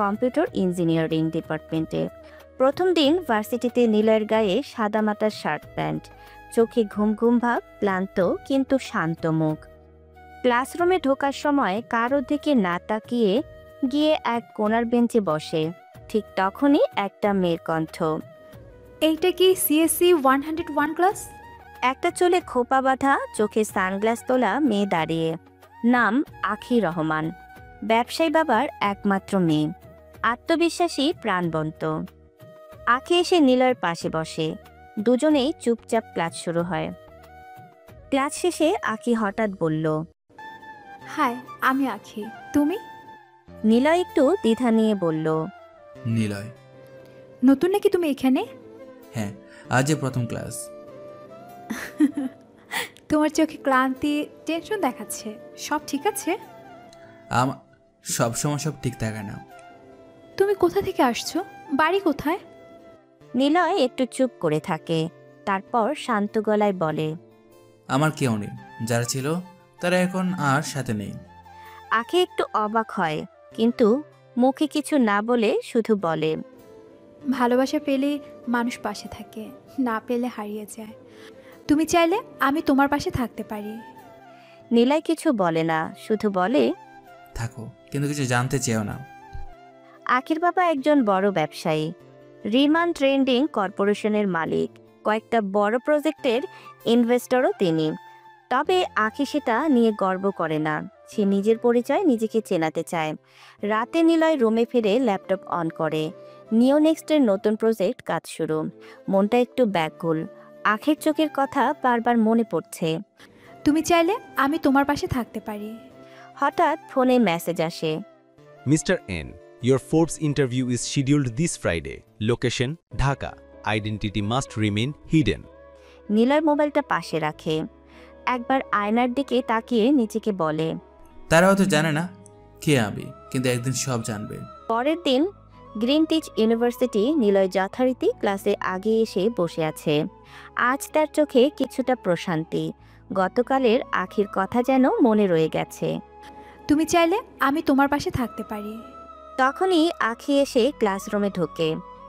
কম্পিউটার ইঞ্জিনিয়ারিং ডিপার্টমেন্টে। প্রথম দিন ভার্সিটিতে নিলয়ের গায়ে সাদামাটা শার্ট প্যান্ট, চোখে ঘুম ঘুম ভাব, ক্লান্ত কিন্তু শান্ত মুখ। ক্লাসরুমে ঢোকার সময় কারোর দিকে না তাকিয়ে গিয়ে এক কোণার বেঞ্চে বসে। ঠিক তখনই একটা মেয়ের কণ্ঠ, এইটা কি সিএসসি 101 ক্লাস? একটা চুলে খোপা বাঁধা, চোখে সানগ্লাস তোলা মেয়ে দাঁড়িয়ে। নাম আখি রহমান, ব্যবসায়ী বাবার একমাত্র মেয়ে, আত্মবিশ্বাসী, প্রাণবন্ত। আখি এসে নিলয়ের পাশে বসে। দুজনেই চুপচাপ ক্লাস শুরু হয়। ক্লাস শেষে আখি হঠাৎ বলল, হাই, আমি আখি, তুমি? নিলয় একটু দ্বিধা নিয়ে বলল, নিলয়। নতুন নাকি তুমি এখানে? হ্যাঁ, আজই প্রথম ক্লাস। তোমার চোখে ক্লান্তি, টেনশন দেখাচ্ছে। সব ঠিক আছে? সব সময় সব ঠিক থাকে না। তুমি কোথা থেকে আসছো? বাড়ি কোথায়? নিলয় একটু চুপ করে থাকে, তারপর শান্ত গলায় বলে, আমার কেউ নেই, যারা ছিল তারা এখন আর সাথে নেই। আখি একটু অবাক হয়, কিন্তু মুখে কিছু না বলে শুধু বলে, ভালোবাসা পেলে মানুষ পাশে থাকে, না পেলে হারিয়ে যায়। তুমি চাইলে আমি তোমার পাশে থাকতে পারি। নিলয় কিছু বলে না, শুধু বলে, থাকো, কিন্তু কিছু জানতে চেও না। আখির বাবা একজন বড় ব্যবসায়ী, রিমান ট্রেন্ডিং কর্পোরেশনের মালিক, কয়েকটা বড় প্রজেক্টের ইনভেস্টরও তিনি। তবে আখি সেটা নিয়ে গর্ব করে না। সে নিজের পরিচয় নিজেকে চেনাতে চায়। রাতে নিলয় রুমে ফিরে ল্যাপটপ অন করে। নিওনেক্সটের নতুন প্রজেক্ট কাজ শুরু। মনটা একটু ব্যাকুল। আখির চোখের কথা বারবার মনে পড়ছে। তুমি চাইলে আমি তোমার পাশে থাকতে পারি। হঠাৎ ফোনে মেসেজ আসে, Mr. N, your Forbes interview is scheduled this Friday. Location, Dhaka. Identity must remain hidden. Niloy মোবাইলটা পাশে রাখে। একবার আয়নার দিকে তাকিয়ে নিজেকে বলে, তারাও তো জানে না কে আমি, কিন্তু একদিন সব জানবে। পরের দিন গ্রিন টিচ ইউনিভার্সিটি। নিলয় যথারীতি ক্লাসে আগে এসে বসে আছে। আজ তার চোখে কিছুটা প্রশান্তি। গতকালের আখির কথা যেন মনে রয়ে গেছে। তুমি চাইলে আমি তোমার পাশে থাকতে পারি। তখনই আখি এসে ক্লাসরুমে ঢোকে।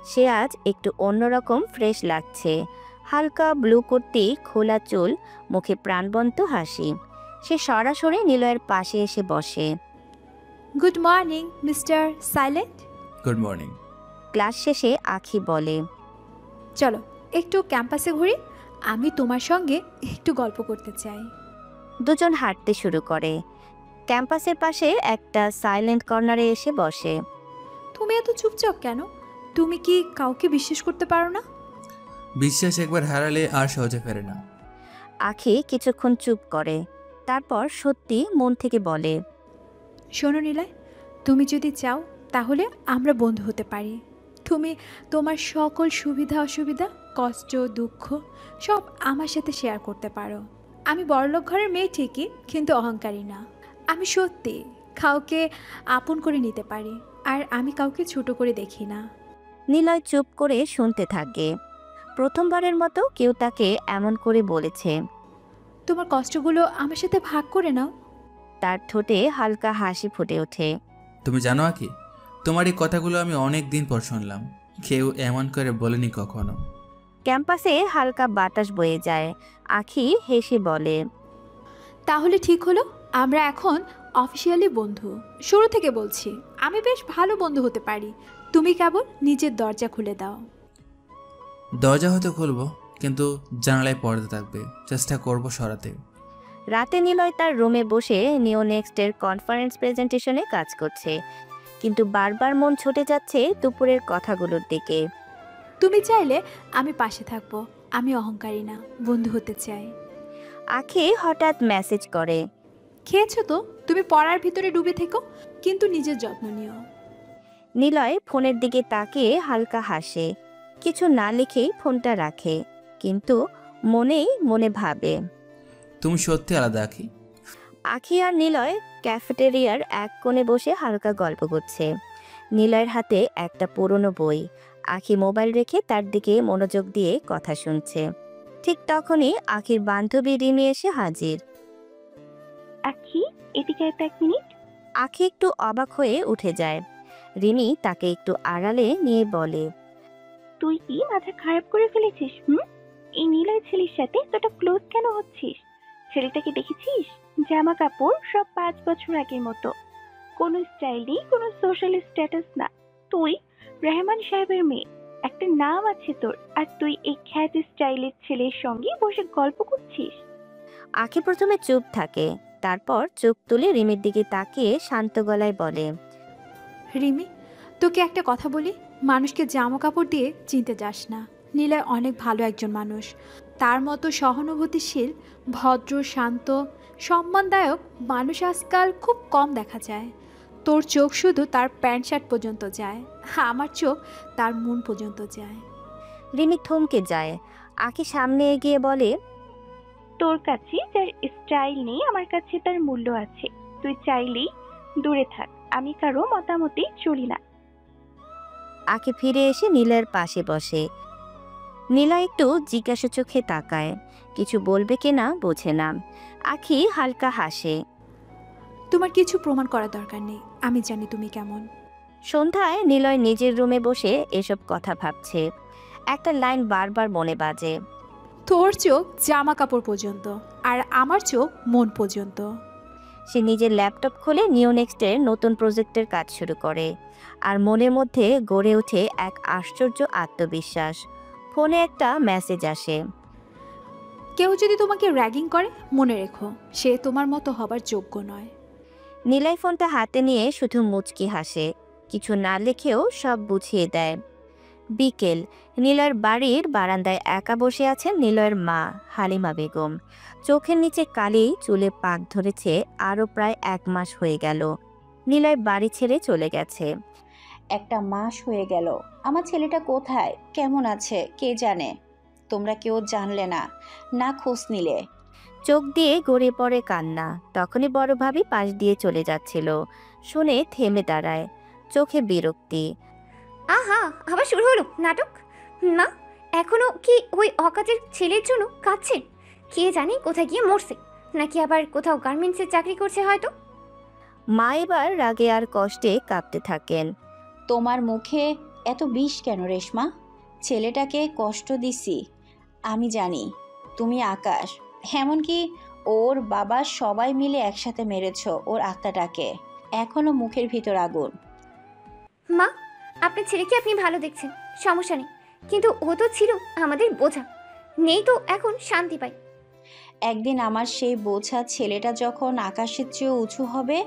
সে আজ একটু অন্যরকম ফ্রেশ লাগছে। হালকা ব্লু কুর্তি, খোলা চুল, মুখে প্রাণবন্ত হাসি। সে সরাসরি নিলয়ের পাশে এসে বসে। Good morning mister silent. Good morning. Class শেষে আখি বলে, চলো একটু ক্যাম্পাসে ঘুরি, আমি তোমার সঙ্গে একটু গল্প করতে চাই। দুজন হাঁটতে শুরু করে। ক্যাম্পাসের পাশে একটা সাইলেন্ট কর্নারে এসে বসে। তুমি এত চুপচাপ কেন? তুমি কি কাউকে বিশ্বাস করতে পারো না? বিশ্বাস একবার হারালে আর সহজে ফেরে না। আখি কিছুক্ষণ চুপ করে, তারপর সত্যি মন থেকে বলে, শোনো নিলয়, তুমি যদি চাও তাহলে আমরা বন্ধু হতে পারি। তুমি তোমার সকল সুবিধা অসুবিধা, কষ্ট দুঃখ সব আমার সাথে শেয়ার করতে পারো। আমি বড়লোক ঘরের মেয়ে ঠিকই, কিন্তু অহংকারী না। আমি সত্যি কাউকে আপন করে নিতে পারি, আর আমি কাউকে ছোট করে দেখি না। নিলয় চুপ করে শুনতে থাকে। প্রথমবারের মতো কেউ তাকে এমন করে বলেছে। তোমার কষ্টগুলো আমার সাথে ভাগ করে নাও। তার ঠোঁটে হালকা হাসি ফুটে ওঠে। তুমি জানো কি, তোমার এই কথাগুলো আমি অনেক দিন পর শুনলাম। কেউ এমন করে বলেনি কখনো। ক্যাম্পাসে হালকা বাতাস বয়ে যায়। আখি হেসে বলে, তাহলে ঠিক হলো, আমরা এখন অফিসিয়ালি বন্ধু। শুরু থেকে বলছি, আমি বেশ ভালো বন্ধু হতে পারি। তুমি কেবল নিজের দরজা খুলে দাও। দরজা হয়তো খুলবো, কিন্তু জানালায় পর্দা থাকবে, চেষ্টা করব সরাতে। রাতে নিলয় তার রুমে বসে নিওনেক্সটের কনফারেন্স প্রেজেন্টেশনে কাজ করছে, কিন্তু বারবার মন ছুটে যাচ্ছে দুপুরের কথাগুলোর দিকে। তুমি চাইলে আমি পাশে থাকবো, আমি অহংকারী না, বন্ধু হতে চাই। আখি হঠাৎ মেসেজ করে, খেয়েছো তো? তুমি পড়ার ভিতরে ডুবে থেকো, কিন্তু নিজের যত্ন নিও। নিলয় ফোনের দিকে তাকিয়ে হালকা হাসে, কিছু না লিখেই ফোনটা রাখে, কিন্তু মনেই মনে ভাবে তুমি সত্যি আলাদা আঁকি। আখি আর নিলয় ক্যাফেটেরিয়ার এক কোণে বসে হালকা গল্প করছে। নিলয়ের হাতে একটা পুরনো বই, আখি মোবাইল রেখে তার দিকে মনোযোগ দিয়ে কথা শুনছে। ঠিক তখনই আখির বান্ধবী রিমি এসে হাজির। আখি, এদিকে আয় তো 1 মিনিট। আখি একটু অবাক হয়ে উঠে যায়। রিমি তাকে একটু আড়ালে নিয়ে বলে, তুই কি মাথা খারাপ করে ফেলেছিস? এই নিলয় ছেলের সাথে তোটা ক্লোজ কেন হচ্ছিস? ছেলেটাকে দেখেছিস? জামা কাপড় সব 5 বছর আগের মতো, কোনো স্টাইল নেই, কোনো সোশ্যাল স্ট্যাটাস না। তুই রহমান সাহেবের মেয়ে, একটা নাম আছে তোর, আর তুই এই খ্যাত স্টাইলের ছেলের সঙ্গে বসে গল্প করছিস। আখি প্রথমে চুপ থাকে, তারপর চোখ তুলে রিমির দিকে তাকিয়ে শান্ত গলায় বলে, রিমি, তোকে একটা কথা বলি, মানুষকে জামা কাপড় দিয়ে চিনতে যাস না। নিলয় অনেক ভালো একজন মানুষ, তার মতো সহানুভূতিশীল, ভদ্র, শান্ত, সম্মানদায়ক মানুষ আজকাল খুব কম দেখা যায়। তোর চোখ শুধু তার প্যান্ট শার্ট পর্যন্ত যায়, আমার চোখ তার মন পর্যন্ত যায়। রিমি থমকে যায়। আখি সামনে এগিয়ে বলে, তোর কাছে যার স্টাইল নেই, আমার কাছে তার মূল্য আছে। তুই চাইলেই দূরে থাক, আমি কারো মতামতেই চলি না। আখি ফিরে এসে নীলয়ের পাশে বসে। নীলয় একটু জিজ্ঞাসা চোখে তাকায়, কিছু বলবে কিনা বোঝে না। আখি হালকা হাসে, তোমার কিছু প্রমাণ করার দরকার নেই, আমি জানি তুমি কেমন। সন্ধ্যায় নিলয় নিজের রুমে বসে এসব কথা ভাবছে। একটা লাইন বারবার মনে বাজে, তোর চোখ জামা কাপড় পর্যন্ত, আর আমার চোখ মন পর্যন্ত। সে নিজের ল্যাপটপ খুলে নিওনেক্সটের নতুন প্রজেক্টের কাজ শুরু করে, আর মনের মধ্যে গড়ে ওঠে এক আশ্চর্য আত্মবিশ্বাস। ফোনে একটা মেসেজ আসে, কেউ যদি তোমাকে র্যাগিং করে, মনে রেখো সে তোমার মতো হবার যোগ্য নয়। নিলয় ফোনটা হাতে নিয়ে শুধু মুচকি হাসে, কিছু না লিখেও সব বুঝিয়ে দেয়। বিকেল, নিলয়ের বাড়ির বারান্দায় একা বসে আছেন নিলয়ের মা হালিমা বেগম। চোখের নিচে কালি, চুলে পাক ধরেছে, আরও প্রায় 1 মাস হয়ে গেল নিলয় বাড়ি ছেড়ে চলে গেছে। 1 মাস হয়ে গেল। আমার ছেলেটা কোথায়, কেমন আছে কে জানে? তোমরা কেউ জানলে না, না খোঁজ নিলে। চোখ দিয়ে গড়িয়ে পড়ে কান্না। তখনই বড় ভাবি পাশ দিয়ে চলে যাচ্ছিল, শুনে থেমে দাঁড়ায়, চোখে বিরক্তি। আহা, আবার শুরু হলো নাটক। মা এখনো কি ওই অকাজের ছেলের জন্য কাঁদছেন? কে জানি কোথায় গিয়ে মরছে, নাকি আবার কোথাও গার্মেন্টসে চাকরি করছে হয়তো। মা এবার রাগে আর কষ্টে কাঁপতে থাকেন। তোমার মুখে এত বিষ কেন রেশমা? ছেলেটাকে কষ্ট দিছি আমি জানি, তুমি আকাশ, এমনকি ওর বাবা সবাই মিলে একসাথে মেরেছ ওর আত্মাটাকে, এখনো মুখের ভিতর আগুন। মা, আপনার ছেলেকে আপনি ভালো দেখছেন, সমস্যা নেই, কিন্তু ও তো ছিল আমাদের বোঝা, নেই তো এখন শান্তি পাই। একদিন আমার সেই বোঝা ছেলেটা যখন আকাশের চেয়েও উঁচু হবে,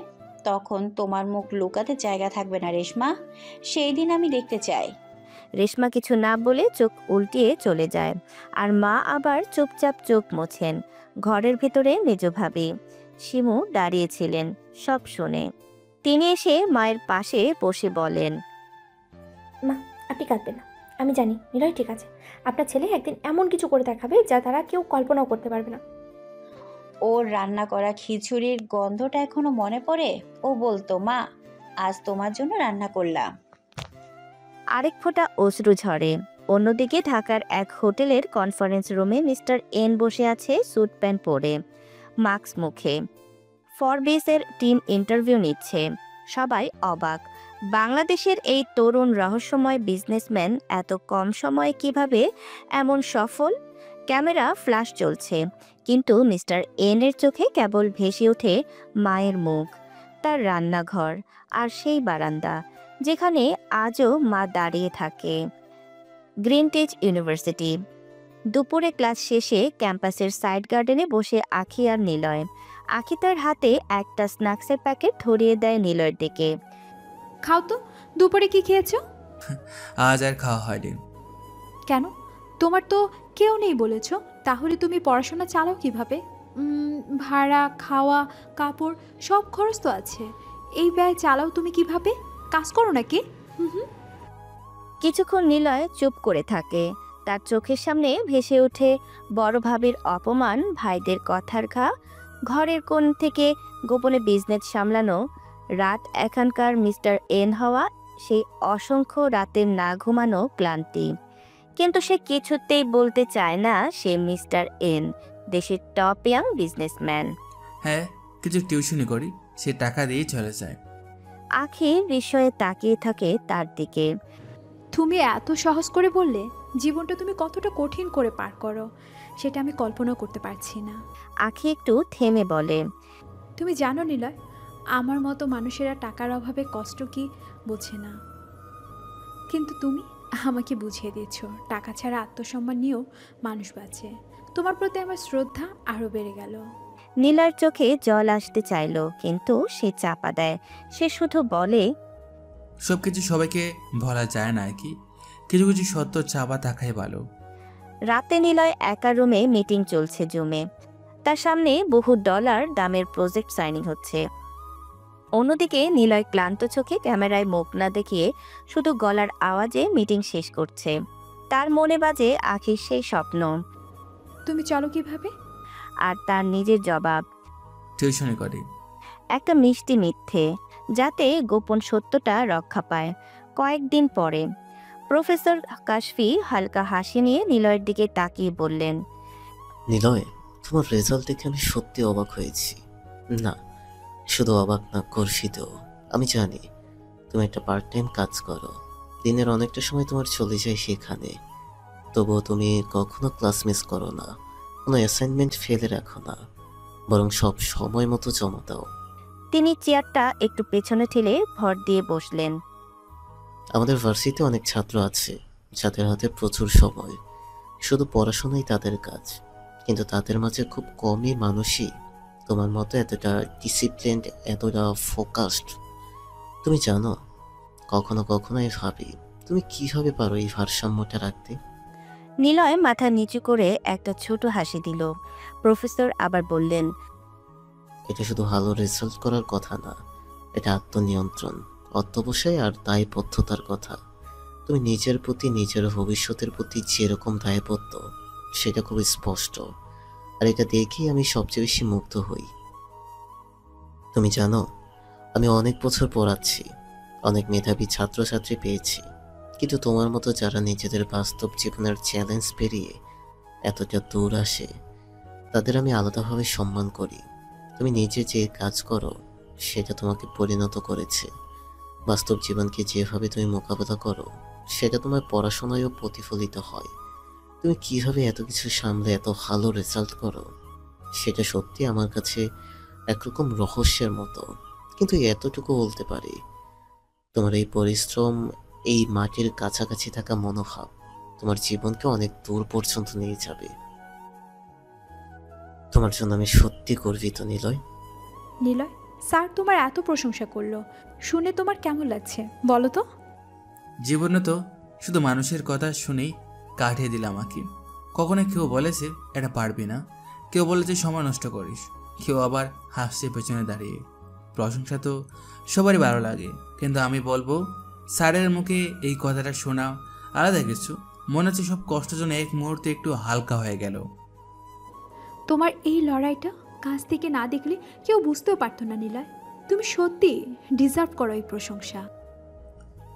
তখন তোমার মুখ লুকাতে জায়গা থাকবে না রেশমা, সেই দিন আমি দেখতে চাই। রেশমা কিছু না বলে চোখ উল্টিয়ে চলে যায়, আর মা আবার চুপচাপ চোখ মোছেন। ঘরের ভেতরে মেজ ভাবি শিমু দাঁড়িয়েছিলেন, সব শুনে। তিনি এসে মায়ের পাশে বসে বলেন, মা আপনি কাঁদবেন না, আমি জানি নিলয় ঠিক আছে। আপনার ছেলে একদিন এমন কিছু করে দেখাবে যা তারা কেউ কল্পনাও করতে পারবে না। ওর রান্না করা খিচুড়ির গন্ধটা এখনো মনে পড়ে। ও বলতো, মা আজ তোমার জন্য রান্না করলাম। আরেক ফোঁটা অশ্রু ঝরে। অন্যদিকে ঢাকার এক হোটেলের কনফারেন্স রুমে মিস্টার এন বসে আছে স্যুট প্যান্ট পরে, মাস্ক মুখে। ফরবেসের টিম ইন্টারভিউ নিচ্ছে। সবাই অবাক, বাংলাদেশের এই তরুণ রহস্যময় বিজনেসম্যান এত কম সময়ে কিভাবে এমন সফল। ক্যামেরা ফ্ল্যাশ চলছে, কিন্তু মিস্টার এন এর চোখে কেবল ভেসে ওঠে মায়ের মুখ, তার রান্নাঘর, আর সেই বারান্দা যেখানে আজও মা দাঁড়িয়ে থাকে। গ্রিনটেজ ইউনিভার্সিটি। দুপুরে ক্লাস শেষে ক্যাম্পাসের সাইড গার্ডেনে বসে আখি আর নিলয়। আখি তার হাতে একটা স্ন্যাক্সের প্যাকেট ধরিয়ে দেয় নিলয়ের দিকে। খাও তো, দুপুরে কি খেয়েছো? আজ আর খাওয়া হয়নি। কেন? তোমার তো কেউ নেই বলেছ, তাহলে তুমি পড়াশোনা চালাও কিভাবে? ভাড়া, খাওয়া, কাপড় সব খরচ তো আছে, এই ব্যয় চালাও তুমি কিভাবে? কাজ করো নাকি? কিছুক্ষণ নিলয় চুপ করে থাকে। তার চোখের সামনে ভেসে ওঠে বড় ভাবির অপমান, ভাইদের কথার ঘা, ঘরের কোণ থেকে গোপনে বিজনেস সামলানো, রাত এখানকার মিস্টার এন হওয়া, সেই অসংখ্য রাতের না ঘুমানো ক্লান্তি। কিন্তু সে কিছুতেই বলতে চায় না সে মিস্টার এন, দেশের টপ ইয়াং বিজনেসম্যান। হ্যাঁ, কিছু টিউশনি করি, সে টাকা দিয়েই চলে যায়। আখি বিস্ময়ে তাকিয়ে থাকে তার দিকে। তুমি এত সহজ করে বললে, জীবনটা তুমি কতটা কঠিন করে পার করো সেটা আমি কল্পনা করতে পারছি না। আখি একটু থেমে বলে, তুমি জানো নিলয়, আমার মতো মানুষেরা টাকার অভাবে কষ্ট কি বোঝে না, কিন্তু তুমি আমাকে বুঝিয়ে দিয়েছ টাকা ছাড়া আত্মসম্মান নিয়েও মানুষ বাঁচে। তোমার প্রতি আমার শ্রদ্ধা আরও বেড়ে গেল। নীলার চোখে জল আসতে চাইল, কিন্তু সে চাপা দেয়। সে শুধু বলে, সবকিছু সবাইকে বলা যায় না কি, কিছু কিছু সত্য চাপা থাকাই ভালো। রাতে নিলয় একা রুমে মিটিং চলছে জমে। তার সামনে বহু ডলার দামের প্রজেক্ট সাইনিং হচ্ছে। অন্যদিকে নিলয় ক্লান্ত চোখে ক্যামেরায় মুখ না দেখিয়ে শুধু গলার আওয়াজে মিটিং শেষ করছে। তার মনে বাজে আখির সেই স্বপ্ন। তুমি চলো কিভাবে? আর তার নিজের জবাব, টিউশনি করি। একটা মিষ্টি মিথ্যে, যাতে গোপন সত্যটা রক্ষা পায়। কয়েকদিন পরে প্রফেসর কাশফি হালকা হাসি নিয়ে নিলয়ের দিকে তাকিয়ে বললেন, নিলয়, তোমার রেজাল্ট দেখে আমি সত্যি অবাক হয়েছি। না, শুধু অবাক না, গর্বিত। আমি জানি তুমি একটা পার্ট টাইম কাজ করো, দিনের অনেকটা সময় তোমার চলে যায় সেখানে, তবুও তুমি কখনো ক্লাস মিস করো না, কোনো অ্যাসাইনমেন্ট ফেলে রাখো না, বরং সব সময় মতো জমা দাও। তিনি চেয়ারটা একটু পেছনে ঠেলে ভর দিয়ে বসলেন। আমাদের ভার্সিটিতে অনেক ছাত্র আছে যাদের হাতে প্রচুর সময়, শুধু পড়াশোনাই তাদের কাজ, কিন্তু তাদের মাঝে খুব কমই মানুষই তোমার মতো এতটা ডিসিপ্লিনড, এতটা ফোকাসড। তুমি জানো, কখনো কখনো আমি ভাবি তুমি কিভাবে পারো এই ভারসাম্যটা রাখতে। নিলয় মাথা নিচু করে একটা ছোট হাসি দিল। প্রফেসর আবার বললেন, এটা শুধু ভালো রেজাল্ট করার কথা না, এটা আত্মনিয়ন্ত্রণ, অধ্যবসায় আর দায়বদ্ধতার কথা। তুমি নিজের প্রতি, নিজের ভবিষ্যতের প্রতি যেরকম দায়বদ্ধ সেটা খুব স্পষ্ট, আর এটা দেখেই আমি সবচেয়ে বেশি মুগ্ধ হই। তুমি জানো, আমি অনেক বছর পড়াচ্ছি, অনেক মেধাবী ছাত্রছাত্রী পেয়েছি, কিন্তু তোমার মতো যারা নিজেদের বাস্তব জীবনের চ্যালেঞ্জ পেরিয়ে এতটা দূর আসে, তাদের আমি আলাদাভাবে সম্মান করি। তুমি নিজে যে কাজ করো সেটা তোমাকে পরিণত করেছে। বাস্তব জীবনকে যেভাবে তুমি মোকাবেলা করো সেটা তোমার পড়াশোনায়ও প্রতিফলিত হয়। তুমি কিভাবে এত কিছু সামলে এত ভালো রেজাল্ট করো সেটা সত্যি আমার কাছে একরকম রহস্যের মতো। কিন্তু এতটুকু বলতে পারি, তোমার এই পরিশ্রম, এই মাটির কাছাকাছি থাকা মনোভাব তোমার জীবনকে অনেক দূর পর্যন্ত নিয়ে যাবে। তোমার জন্য আমি সত্যি গর্বিত নিলয়। নিলয়, স্যার তোমার এত প্রশংসা করলো, শুনে তোমার কেমন লাগছে বলো তো? জীবনে তো শুধু মানুষের কথা শুনেই কাটিয়ে দিলাম আমাকে। কখনো কেউ বলেছে এটা পারবি না, কেউ বলেছে সময় নষ্ট করিস, কেউ আবার হাসছে পেছনে দাঁড়িয়ে। প্রশংসা তো সবারই ভালো লাগে, কিন্তু আমি বলবো স্যারের মুখে এই কথাটা শোনা আলাদা কিছু। মনে হচ্ছে সব কষ্ট যেন এক মুহূর্তে একটু হালকা হয়ে গেল। তোমার এই লড়াইটা কাছ থেকে না দেখলে কেউ বুঝতেও পারতো না নিলয়। তুমি সত্যি ডিজার্ভ করো এই প্রশংসা।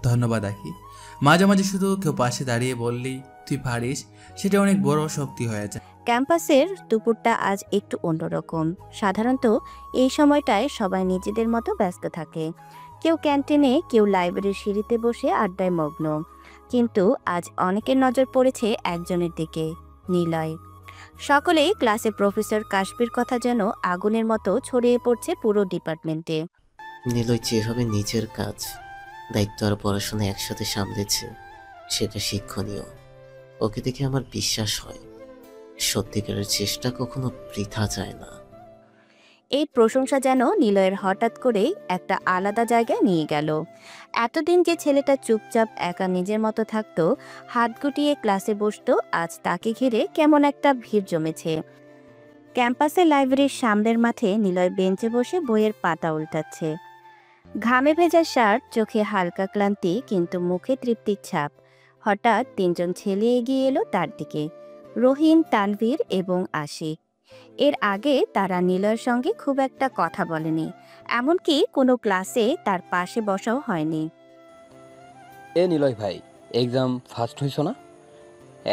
ধন্যবাদ আখি। মাঝে মাঝে শুধু কেউ পাশে দাঁড়িয়ে বললেই তুই পারিস, সেটা অনেক বড় শক্তি হয়ে যায়। ক্যাম্পাসের দুপুরটা আজ একটু অন্যরকম। সাধারণত এই সময়টায় সবাই নিজেদের মতো ব্যস্ত থাকে। কেউ ক্যান্টিনে, কেউ লাইব্রেরির সিঁড়িতে বসে আড্ডায় মগ্ন। কিন্তু আজ অনেকের নজর পড়েছে একজনের দিকে, নিলয়। সকলেই ক্লাসে প্রফেসর কাশফির কথা যেন আগুনের মতো ছড়িয়ে পড়ছে পুরো ডিপার্টমেন্টে। নিলয় যেভাবে নিজের কাজ, দায়িত্ব আর পড়াশোনা একসাথে সামলেছে সেটা শিক্ষণীয়। ওকে দেখে আমার বিশ্বাস হয় সত্যিকারের চেষ্টা কখনো বৃথা যায় না। এই প্রশংসা যেন নিলয়ের হঠাৎ করেই একটা আলাদা জায়গায় নিয়ে গেল। এতদিন যে ছেলেটা চুপচাপ একা নিজের মতো থাকতো, হাত গুটিয়ে ক্লাসে বসতো, আজ তাকে ঘিরে কেমন একটা ভিড় জমেছে। ক্যাম্পাসের লাইব্রেরির সামনের মাঠে নিলয় বেঞ্চে বসে বইয়ের পাতা উল্টাচ্ছে। ঘামে ভেজা শার্ট, চোখে হালকা ক্লান্তি, কিন্তু মুখে তৃপ্তির ছাপ। হঠাৎ তিনজন ছেলে এগিয়ে এলো তার দিকে, রহিম, তানভীর এবং আশিক। এর আগে তারা নিলয়ের সঙ্গে খুব একটা কথা বলেনি, এমনকি কোনো ক্লাসে তার পাশে বসাও হয়নি। এ নিলয় ভাই, এক্সাম ফার্স্ট হইছ না?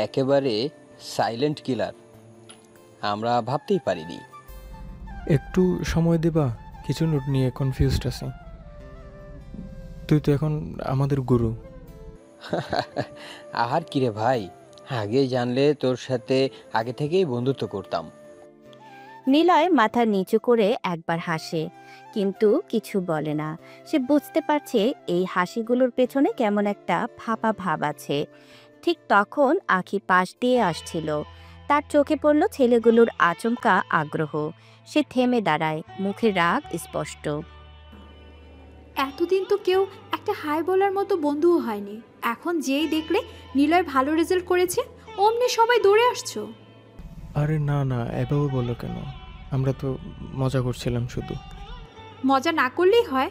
একেবারে সাইলেন্ট কিলার, আমরা ভাবতেই পারিনি। একটু সময় দিবা, কিছু নোট নিয়ে কনফিউজড আছি। তুই তো এখন আমাদের গুরু। আহার কিরে ভাই, আগে জানলে তোর সাথে আগে থেকেই বন্ধুত্ব করতাম। নিলয় মাথা নিচু করে একবার হাসে, কিন্তু কিছু বলে না। সে বুঝতে পারছে এই হাসিগুলোর পেছনে কেমন একটা ফাঁপা ভাব আছে। ঠিক তখন আখি পাশ দিয়ে আসছিল। তার চোখে পড়ল ছেলেগুলোর আচমকা আগ্রহ। সে থেমে দাঁড়ায়, মুখে রাগ স্পষ্ট। এতদিন তো কেউ একটা হাই বলার মতো বন্ধুও হয়নি, এখন যেই দেখলে নিলয় ভালো রেজাল্ট করেছে অমনি সবাই দৌড়ে আসছো। আরে না না, এভাবে বললো কেন? আমরা তো মজা করছিলাম শুধু। মজা না করলেই হয়।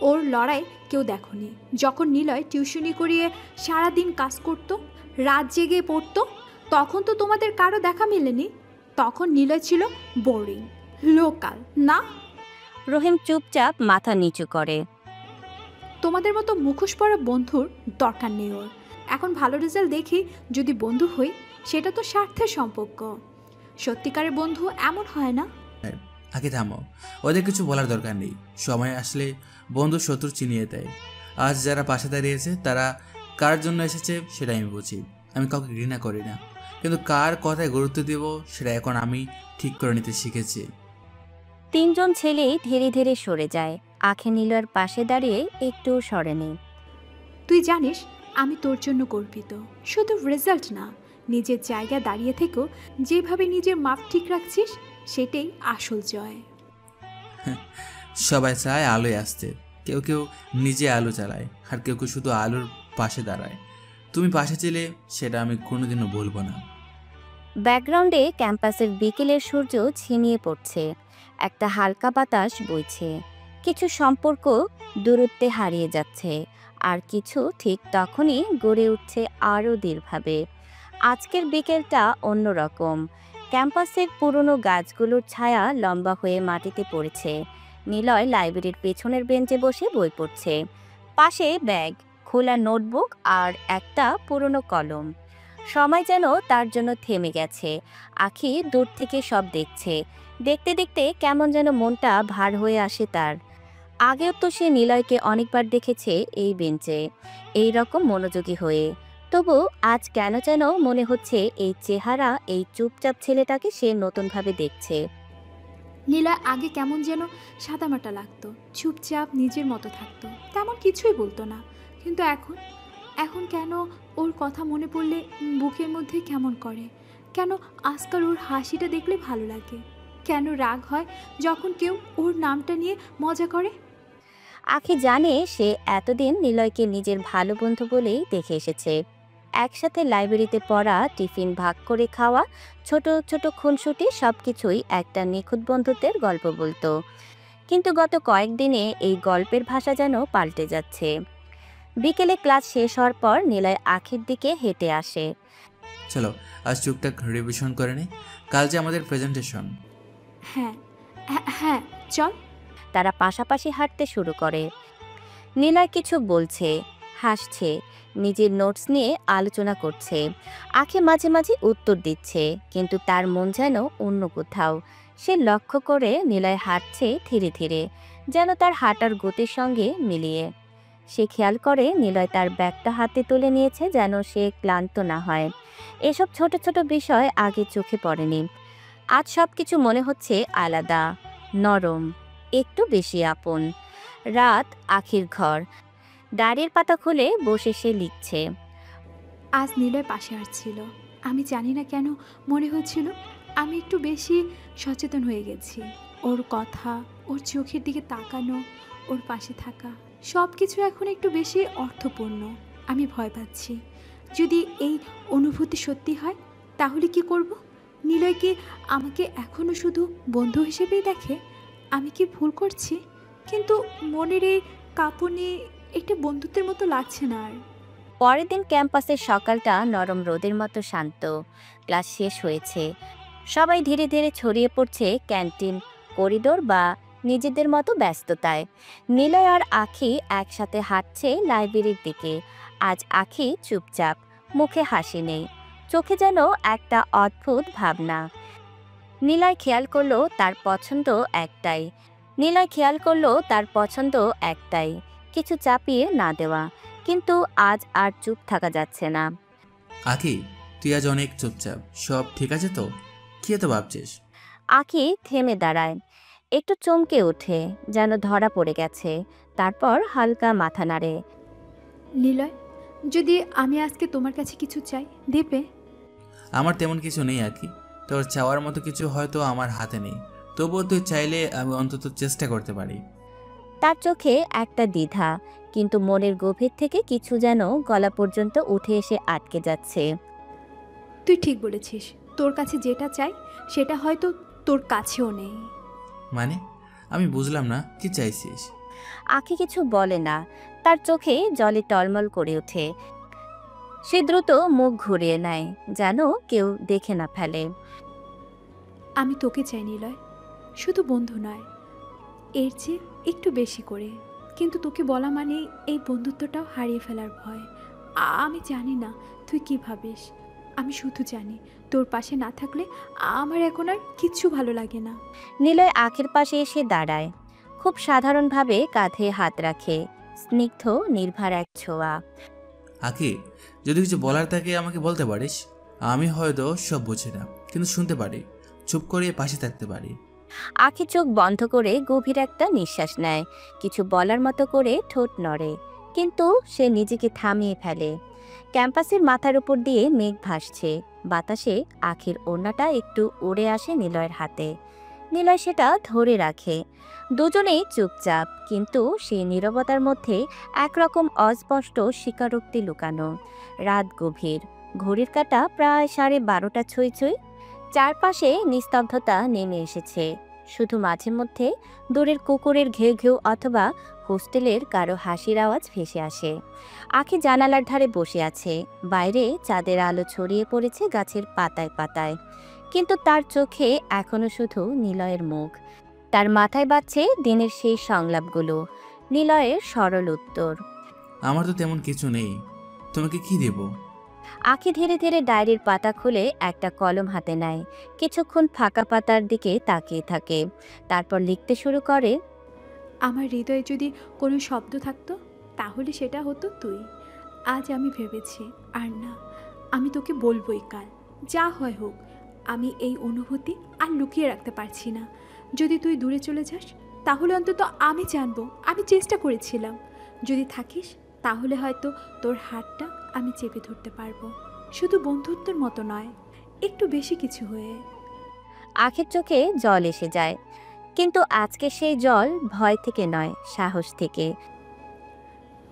ওর লড়াই কেউ দেখনি। যখন নিলয় টিউশনি করিয়ে সারাদিন কাজ করত, রাত জেগে পড়তো, তখন তো তোমাদের কারো দেখা মেলেনি। তখন নিলয় ছিল বোরিং, লোকাল না? রহিম চুপচাপ মাথা নিচু করে। তোমাদের মতো মুখোশ পরা বন্ধুর দরকার নেই ওর। এখন ভালো রেজাল্ট দেখি যদি বন্ধু হই, সেটা তো স্বার্থের সম্পর্ক। সত্যিকারের বন্ধু এমন হয় না। আগে থামো, ওদের কিছু বলার দরকার নেই। সময় আসলে বন্ধু শত্রু চিনিয়ে দেয়। আজ যারা পাশে দাঁড়িয়েছে তারা কার জন্য এসেছে সেটা আমি বুঝি। আমি কাউকে ঘৃণা করি না, কিন্তু কার কথায় গুরুত্ব দেব সেটা এখন আমি ঠিক করে নিতে শিখেছি। তিনজন ছেলেই ধীরে ধীরে সরে যায়। আখে নিলয়ের পাশে দাঁড়িয়ে একটু সরেনি। তুই জানিস আমি তোর জন্য গর্বিত, শুধু রেজাল্ট না, নিজের জায়গায় দাঁড়িয়ে থেকেও যেভাবে নিজের মাপ ঠিক রাখছিস সেটাই আসল জয়। সবাই চায় আলোয় আসতে, কেউ কেউ নিজে আলো চালায়, আর কেউ কেউ শুধু আলোর পাশে দাঁড়ায়। তুমি পাশে ছিলে সেটা আমি কোনোদিনও ভুলব না। ব্যাকগ্রাউন্ডে ক্যাম্পাসের বিকেলের সূর্য ছিনিয়ে পড়ছে, একটা হালকা বাতাস বইছে। কিছু সম্পর্ক দূরত্বে হারিয়ে যাচ্ছে, আর কিছু ঠিক তখনই গড়ে উঠছে আরও দৃঢ়ভাবে। আজকের বিকেলটা অন্যরকম। ক্যাম্পাসের পুরনো গাছগুলোর ছায়া লম্বা হয়ে মাটিতে পড়েছে। নিলয় লাইব্রেরির পেছনের বেঞ্চে বসে বই পড়ছে। পাশে ব্যাগ, খোলা নোটবুক আর একটা পুরনো কলম। সময় যেন তার জন্য থেমে গেছে। আখি দূর থেকে সব দেখছে। দেখতে দেখতে কেমন যেন মনটা ভার হয়ে আসে তার। আগেও তো সে নিলয়কে অনেকবার দেখেছে এই বেঞ্চে, এই রকম মনোযোগী হয়ে। তবু আজ কেন যেন মনে হচ্ছে এই চেহারা, এই চুপচাপ ছেলেটাকে সে নতুনভাবে দেখছে। নীলা আগে কেমন যেন সাদামাটা লাগতো, চুপচাপ নিজের মতো থাকতো, তেমন কিছুই বলতো না। কিন্তু এখন কেন ওর কথা মনে পড়লে বুকের মধ্যে কেমন করে? কেন আজকাল ওর হাসিটা দেখলে ভালো লাগে? কেন রাগ হয় যখন কেউ ওর নামটা নিয়ে মজা করে? আখি জানে সে এতদিন নিলয়কে নিজের ভালো বন্ধু বলেই দেখে এসেছে। একসাথে লাইব্রেরিতে পড়া, টিফিন ভাগ করে খাওয়া, ছোট ছোট খুনসুটি সবকিছুই একটা নিখুঁত বন্ধুত্বের গল্প বলতো। কিন্তু গত কয়েকদিনে এই গল্পের ভাষা যেন পাল্টে যাচ্ছে। বিকেলে ক্লাস শেষ হওয়ার পর নিলয় আখির দিকে হেঁটে আসে। চলো আজ টুকটাক রিভিশন করে নে, কাল যে আমাদের প্রেজেন্টেশন। হ্যাঁ হ্যাঁ চল। তারা পাশাপাশি হাঁটতে শুরু করে। নিলয় কিছু বলছে, হাসছে, নিজের নোটস নিয়ে আলোচনা করছে। আখি মাঝে মাঝে উত্তর দিচ্ছে, কিন্তু তার মন যেন অন্য কোথাও। সে লক্ষ্য করে নিলয় হাঁটছে ধীরে ধীরে, যেন তার হাঁটার গতির সঙ্গে মিলিয়ে। সে খেয়াল করে নিলয় তার ব্যাগটা হাতে তুলে নিয়েছে, যেন সে ক্লান্ত না হয়। এসব ছোট ছোট বিষয় আগে চোখে পড়েনি। আজ সব কিছু মনে হচ্ছে আলাদা, নরম, একটু বেশি আপন। রাত, আখির ঘর, ডায়েরির পাতা খুলে বসে সে লিখছে। আজ নিলয় পাশে আসছিল, আমি জানি না কেন মনে হচ্ছিল আমি একটু বেশি সচেতন হয়ে গেছি। ওর কথা, ওর চোখের দিকে তাকানো, ওর পাশে থাকা সব কিছু এখন একটু বেশি অর্থপূর্ণ। আমি ভয় পাচ্ছি, যদি এই অনুভূতি সত্যি হয় তাহলে কি করব? নিলয় কি আমাকে এখনও শুধু বন্ধু হিসেবেই দেখে? আমি কি ভুল করছি? কিন্তু মনের এই কাঁপুনি একটা বন্ধুত্বের মতো লাগছে না আর। পরের দিন ক্যাম্পাসের সকালটা নরম রোদের মতো শান্ত। ক্লাস শেষ হয়েছে, সবাই ধীরে ধীরে ছড়িয়ে পড়ছে ক্যান্টিন, করিডোর বা নিজেদের মতো ব্যস্ততায়। নিলয় আর আখি একসাথে হাঁটছে লাইব্রেরির দিকে। আজ আখি চুপচাপ, মুখে হাসি নেই, চোখে যেন একটা অদ্ভুত ভাবনা। নিলয় খেয়াল করলো তার পছন্দ একটাই, কিছু চাপিয়ে না দেওয়া। কিন্তু আজ আর চুপ থাকা যাচ্ছে না। আখি, তুই আজ অনেক চুপচাপ, সব ঠিক আছে তো? কি এত ভাবছিস? আখি থেমে দাঁড়ায়, একটু চমকে ওঠে, যেন ধরা পড়ে গেছে। তারপর হালকা মাথা নাড়ে। নিলয়, যদি আমি আজকে তোমার কাছে কিছু চাই, দেবে? আমার তেমন কিছু নেই আখি, তোর চাওয়ার মতো কিছু হয়তো আমার হাতে নেই, তবুও তুই চাইলে আমি অন্তত চেষ্টা করতে পারি। তার চোখে একটা দ্বিধা, কিন্তু মনের গভীর থেকে কিছু যেন গলা পর্যন্ত উঠে এসে আটকে যাচ্ছে। তুই ঠিক বলেছিস, তোর কাছে যেটা চাই সেটা হয়তো তোর কাছেও নেই। মানে? আমি বুঝলাম না, কি চাইছিস? আখি কিছু বলে না, তার চোখে জলে টলমল করে ওঠে। সে দ্রুত মুখ ঘুরিয়ে নেয়, যেন কেউ দেখে না ফেলে। আমি তোকে চাই নিলয়, শুধু বন্ধু নয়, এর চেয়ে একটু বেশি করে। কিন্তু তোকে বলা মানে এই বন্ধুত্বটাও হারিয়ে ফেলার ভয়। আমি জানি না তুই কি ভাবিস, আমি শুধু জানি তোর পাশে না থাকলে আমার এখন আর কিচ্ছু ভালো লাগে না। নিলয় আখির পাশে এসে দাঁড়ায়, খুব সাধারণভাবে কাঁধে হাত রাখে, স্নিগ্ধ নির্ভার এক ছোঁয়া। আখি, যদি কিছু বলার থাকে আমাকে বলতে পারিস। আমি হয়তো সব বুঝি না, কিন্তু শুনতে পারি, চুপ করে পাশে থাকতে পারি। আখি চোখ বন্ধ করে গভীর একটা নিঃশ্বাস নেয়, কিছু বলার মতো করে ঠোঁট নড়ে, কিন্তু সে নিজেকে থামিয়ে ফেলে। ক্যাম্পাসের মাথার উপর দিয়ে মেঘ ভাসছে, বাতাসে আখির ওড়নাটা একটু উড়ে আসে নিলয়ের হাতে। নিলয় সেটা ধরে রাখে। দুজনেই চুপচাপ, কিন্তু সেই নীরবতার মধ্যে একরকম অস্পষ্ট স্বীকারোক্তি লুকানো। রাত গভীর, ঘড়ির কাঁটা প্রায় 12:30 ছুঁই ছুঁই। চারপাশে নিস্তব্ধতা নেমে এসেছে, শুধু মাঝে মধ্যে দূরের কুকুরের ঘেউ ঘেউ অথবা হোস্টেলের কারো হাসির আওয়াজ ভেসে আসে। আখি জানালার ধারে বসে আছে, বাইরে চাঁদের আলো ছড়িয়ে পড়েছে গাছের পাতায় পাতায়, কিন্তু তার চোখে এখনো শুধু নিলয়ের মুখ। তার মাথায় বাজছে দিনের সেই সংলাপগুলো, নিলয়ের সরল উত্তর। আমার তো তেমন কিছু নেই, তোমাকে কি দেব? আখি ধীরে ধীরে ডায়েরির পাতা খুলে একটা কলম হাতে নেয়, কিছুক্ষণ ফাঁকা পাতার দিকে তাকিয়ে থাকে, তারপর লিখতে শুরু করে। আমার হৃদয়ে যদি কোনো শব্দ থাকতো তাহলে সেটা হতো তুই। আজ আমি ভেবেছি, আর না, আমি তোকে বলবোই কাল, যা হয় হোক। আমি এই অনুভূতি আর লুকিয়ে রাখতে পারছি না। যদি তুই দূরে চলে যাস তাহলে অন্তত আমি জানবো আমি চেষ্টা করেছিলাম। যদি থাকিস তাহলে হয়তো তোর হাতটা আমি চেপে ধরতে পারবো, শুধু বন্ধুত্বের মতো নয়, একটু বেশি কিছু হয়ে। আখির চোখে জল এসে যায়, কিন্তু আজকে সেই জল ভয় থেকে নয়, সাহস থেকে।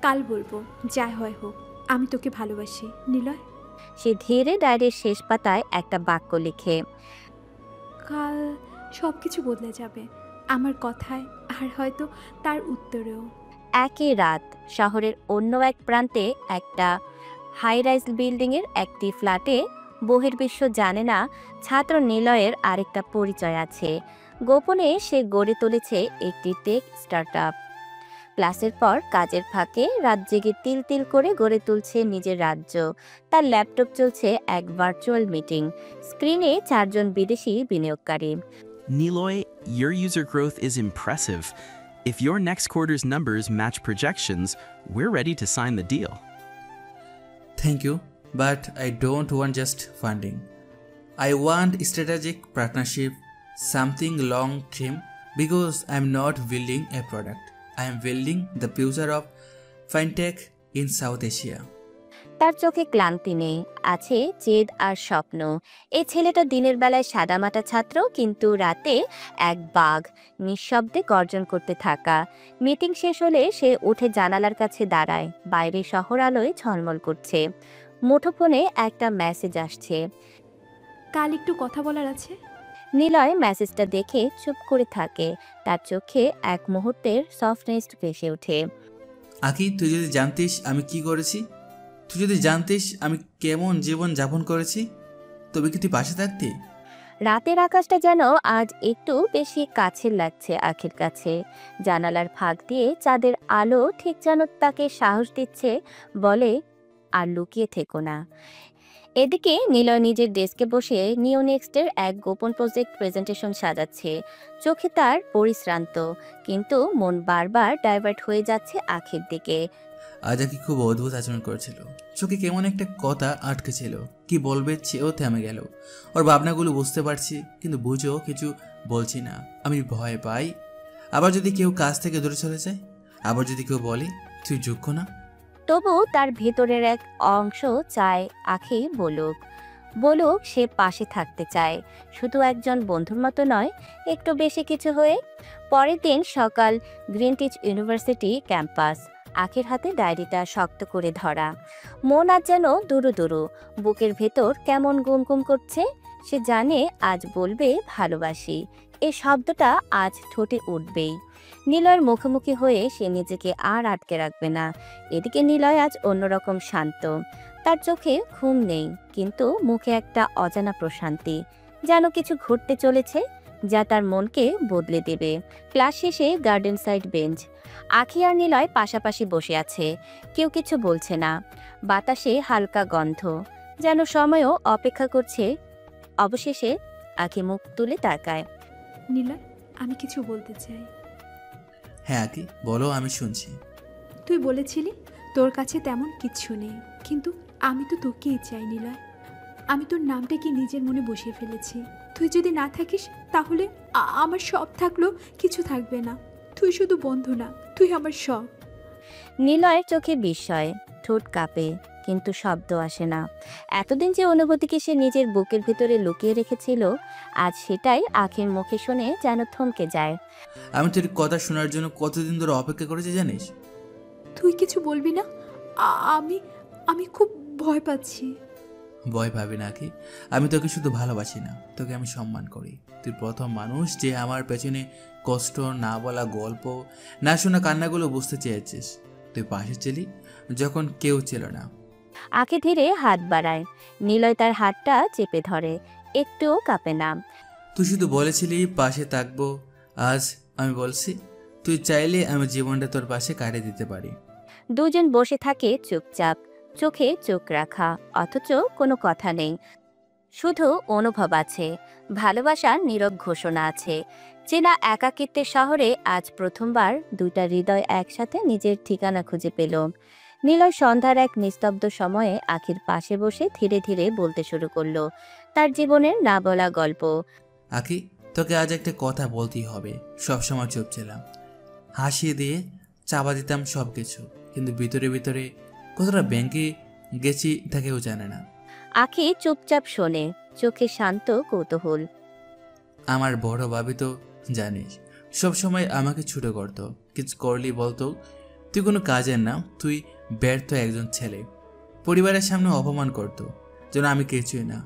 কাল বলবো, যা হয় হোক, আমি তোকে ভালোবাসি নিলয়। সে ধীরে ডায়েরির শেষ পাতায় একটা বাক্য লিখে। কাল সব কিছু বদলে যাবে, আমার কথায় আর হয়তো তার উত্তরেও। একই রাত, শহরের অন্য এক প্রান্তে একটা হাই রাইজ বিল্ডিংয়ের একটি ফ্ল্যাটে বহির্বিশ্ব জানে না ছাত্র নিলয়ের আরেকটা পরিচয় আছে। গোপনে সে গড়ে তুলেছে একটি টেক স্টার্টআপ। ক্লাসের পর কাজের ফাঁকে রাত জেগে তিল তিল করে গড়ে তুলছে নিজের রাজ্য। তার ল্যাপটপ চলছে এক ভার্চুয়াল মিটিং, স্ক্রিনে 4 জন বিদেশি বিনিয়োগকারী। Niloy, your user growth is impressive. If your next quarter's numbers match projections, we're ready to sign the deal. Thank you, but I don't want just funding. I want strategic partnership, something long term, because I'm not building a product. I am building the future of fintech in South Asia. তার চোখে ক্লান্তি নেই, আছে জেদ আর স্বপ্ন। এই ছেলেটা দিনের বেলায় সাদামাটা ছাত্র, কিন্তু রাতে এক বাঘ, নিঃশব্দে গর্জন করতে থাকা। মিটিং শেষ হলে সে উঠে জানালার কাছে দাঁড়ায়। বাইরে শহর আলোয় ঝলমল করছে। মুঠোফোনে একটা মেসেজ আসছে। কাল একটু কথা বলার আছে। নিলয় মেসেজটা দেখে চুপ করে থাকে। তার চোখে এক মুহূর্তের সফটনেস ভেসে ওঠে। আকি, তুই যদি জানতিস আমি কি করেছি, তুই যদি জানতিস আমি কেমন জীবন যাপন করেছি, তবে কি তুই পাশে থাকতি? রাতের আকাশটা যেন আজ একটু বেশি কাছের লাগছে আখির কাছে। জানালার ফাঁক দিয়ে চাঁদের আলো ঠিক যেন তাকে সাহস দিচ্ছে, বলে আর লুকিয়ে থেকো না। এদিকে নিলয় নিজের ডেস্কে বসে নিওনেক্সটের এক গোপন প্রজেক্ট প্রেজেন্টেশন সাজাচ্ছে। চোখে তার পরিশ্রান্ত, কিন্তু মন বারবার ডাইভার্ট হয়ে যাচ্ছে আখির দিকে। আজ আকি খুব অদ্ভুত আচরণ করেছিল। চোখে কেমন একটা কথা আটকে ছিল, কি বলবে চেয়েও থেমে গেল। ওর ভাবনাগুলো বুঝতে পারছি, কিন্তু বুঝেও কিছু বলছি না। আমি ভয় পাই, আবার যদি কেউ কাছ থেকে দূরে চলে যায়, আবার যদি কেউ বলে তুই যোগ্য না। তবু তার ভেতরের এক অংশ চায় আখি বলুক সে পাশে থাকতে চায়, শুধু একজন বন্ধুর মতো নয়, একটু বেশি কিছু হয়ে। পরের দিন সকাল, গ্রিনটিচ ইউনিভার্সিটি ক্যাম্পাস। আখির হাতে ডায়েরিটা শক্ত করে ধরা, মন আজ যেন দুরু দুরু, বুকের ভেতর কেমন গুমগুম করছে। সে জানে আজ বলবে ভালোবাসি, এই শব্দটা আজ ঠোঁটে উঠবেই। নিলয়ের মুখোমুখি হয়ে সে নিজেকে আর আটকে রাখবে না। এদিকে নিলয় আজ অন্যরকম শান্ত। তার চোখে ঘুম নেই, কিন্তু মুখে একটা অজানা প্রশান্তি, যেন কিছু ঘটতে চলেছে যা তার মনকে বদলে দেবে। ক্লাস শেষে গার্ডেন সাইড বেঞ্চ। আখি আর নিলয় পাশাপাশি বসে আছে, কেউ কিছু বলছে না। বাতাসে হালকা গন্ধ, যেন সময়ও অপেক্ষা করছে। অবশেষে আখি মুখ তুলে তাকায়। নিলয়, আমি কিছু বলতে চাই। হ্যাঁ আকি, বলো, আমি শুনছি। তুই বলেছিলি তোর কাছে তেমন কিচ্ছু নেই, কিন্তু আমি তো তোকেই চাই নিলয়। আমি তোর নামটা কি নিজের মনে বসিয়ে ফেলেছি। তুই যদি না থাকিস তাহলে আমার সব থাকলেও কিছু থাকবে না। তুই শুধু বন্ধু না, তুই আমার সব। নিলয়ের চোখে বিস্ময়, ঠোঁট কাঁপে, কিন্তু শব্দ আসে না। এতদিন যে অনুভূতিকে সে নিজের বুকের ভিতরে লুকিয়ে রেখেছিল, আজ সেটাই আখির মুখে শুনে যেন থমকে যায়। আমি তোর কথা শোনার জন্য কতদিন ধরে অপেক্ষা করেছি জানিস? তুই কিছু বলবি না? আমি খুব ভয় পাচ্ছি। ভয় পাবি না আকি, আমি তোকে শুধু ভালোবাসি না, তোকে আমি সম্মান করি। তুই প্রথম মানুষ যে আমার পেছনে কষ্ট, না বলা গল্প, না শোনা কান্নাগুলো বুঝতে চেয়েছিস। তুই পাশে ছিলি যখন কেউ ছিল না। আখি ধীরে হাত বাড়ায়। নিলয় তার হাতটা চেপে ধরে, একটুও কাঁপে না। তুই শুধু বলেছিলি পাশে থাকবো, আজ আমি বলছি তুই চাইলে আমি জীবনটা তোর পাশে কাটিয়ে দিতে পারি। দুজন বসে থাকে চুপচাপ, চোখে চোখ রাখা, অথচ কোনো কথা নেই, শুধু অনুভব আছে। ভালোবাসার নীরব ঘোষণা আছে। চেনা একাকিত্বের শহরে আজ প্রথমবার দুইটা হৃদয় একসাথে নিজের ঠিকানা খুঁজে পেল। নিলয় সন্ধ্যার এক নিস্তব্ধ সময়ে আখির পাশে বসে ধীরে ধীরে বলতে শুরু করলো তার জীবনের না বলা গল্প। আকি, তোকে আজ একটা কথা বলতেই হবে। সবসময় চুপ ছিলাম, হাসিয়ে দিয়ে চাপা দিতাম সব কিছু, কিন্তু ভিতরে ভিতরে কতটা ব্যাংকে গেছি তা কেউ জানে না। আখি চুপচাপ শোনে, চোখে শান্ত কৌতূহল। আমার বড় ভাবি তো জানিস, সবসময় আমাকে ছোট করতো। কিছু করলি বলতো তুই কোনো কাজের না, তুই ব্যর্থ একজন ছেলে। পরিবারের সামনে অপমান করতো যেন আমি কিছুই না।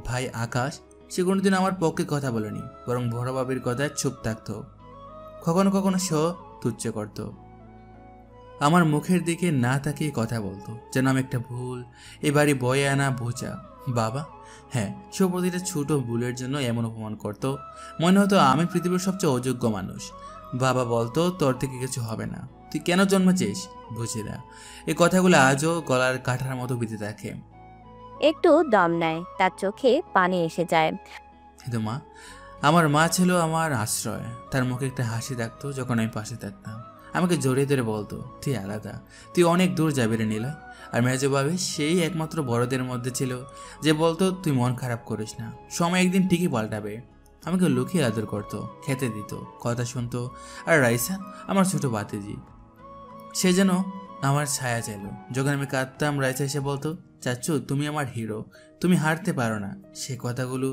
ভাই আকাশ, সে কোনোদিন আমার পক্ষে কথা বলেনি, বরং বড় ভাবির কথায় চুপ থাকতো। কখনো কখনো সে তুচ্ছ করতো, আমার মুখের দিকে না তাকিয়ে কথা বলতো যেন আমি একটা ভুল, এ বাড়ি বয়ে আনা বোঝা। বাবা, হ্যাঁ, সে প্রতিটা ছোট ভুলের জন্য এমন অপমান করতো, মনে হতো আমি পৃথিবীর সবচেয়ে অযোগ্য মানুষ। বাবা বলতো তোর থেকে কিছু হবে না, তুই কেন জন্মেছিস বুঝি না। এই কথাগুলো আজও গলার কাঠার মতো বিঁধে থাকে। একটু দম নেয়, তার চোখে পানি এসে যায়। কিন্তু মা, আমার মা ছিল আমার আশ্রয়। তার মুখে একটা হাসি থাকতো যখন আমি পাশে থাকতাম। আমাকে জড়িয়ে ধরে বলতো তুই আলাদা, তুই অনেক দূর যাবি রে নিলয়। আর মেজো ভাবি সেই একমাত্র বড়দের মধ্যে ছিল যে বলতো তুই মন খারাপ করিস না, সময় একদিন ঠিকই পাল্টাবে। আমাকে লুকিয়ে আদর করতো, খেতে দিত, কথা শুনতো। আর রাইসা, আমার ছোট ভাতিজি, সে যেন আমার ছায়া চাইল। যখন আমি কাঁদতাম রাইসা এসে বলতো, চাচ্চু তুমি আমার হিরো, তুমি হারতে পারো না। সে কথাগুলো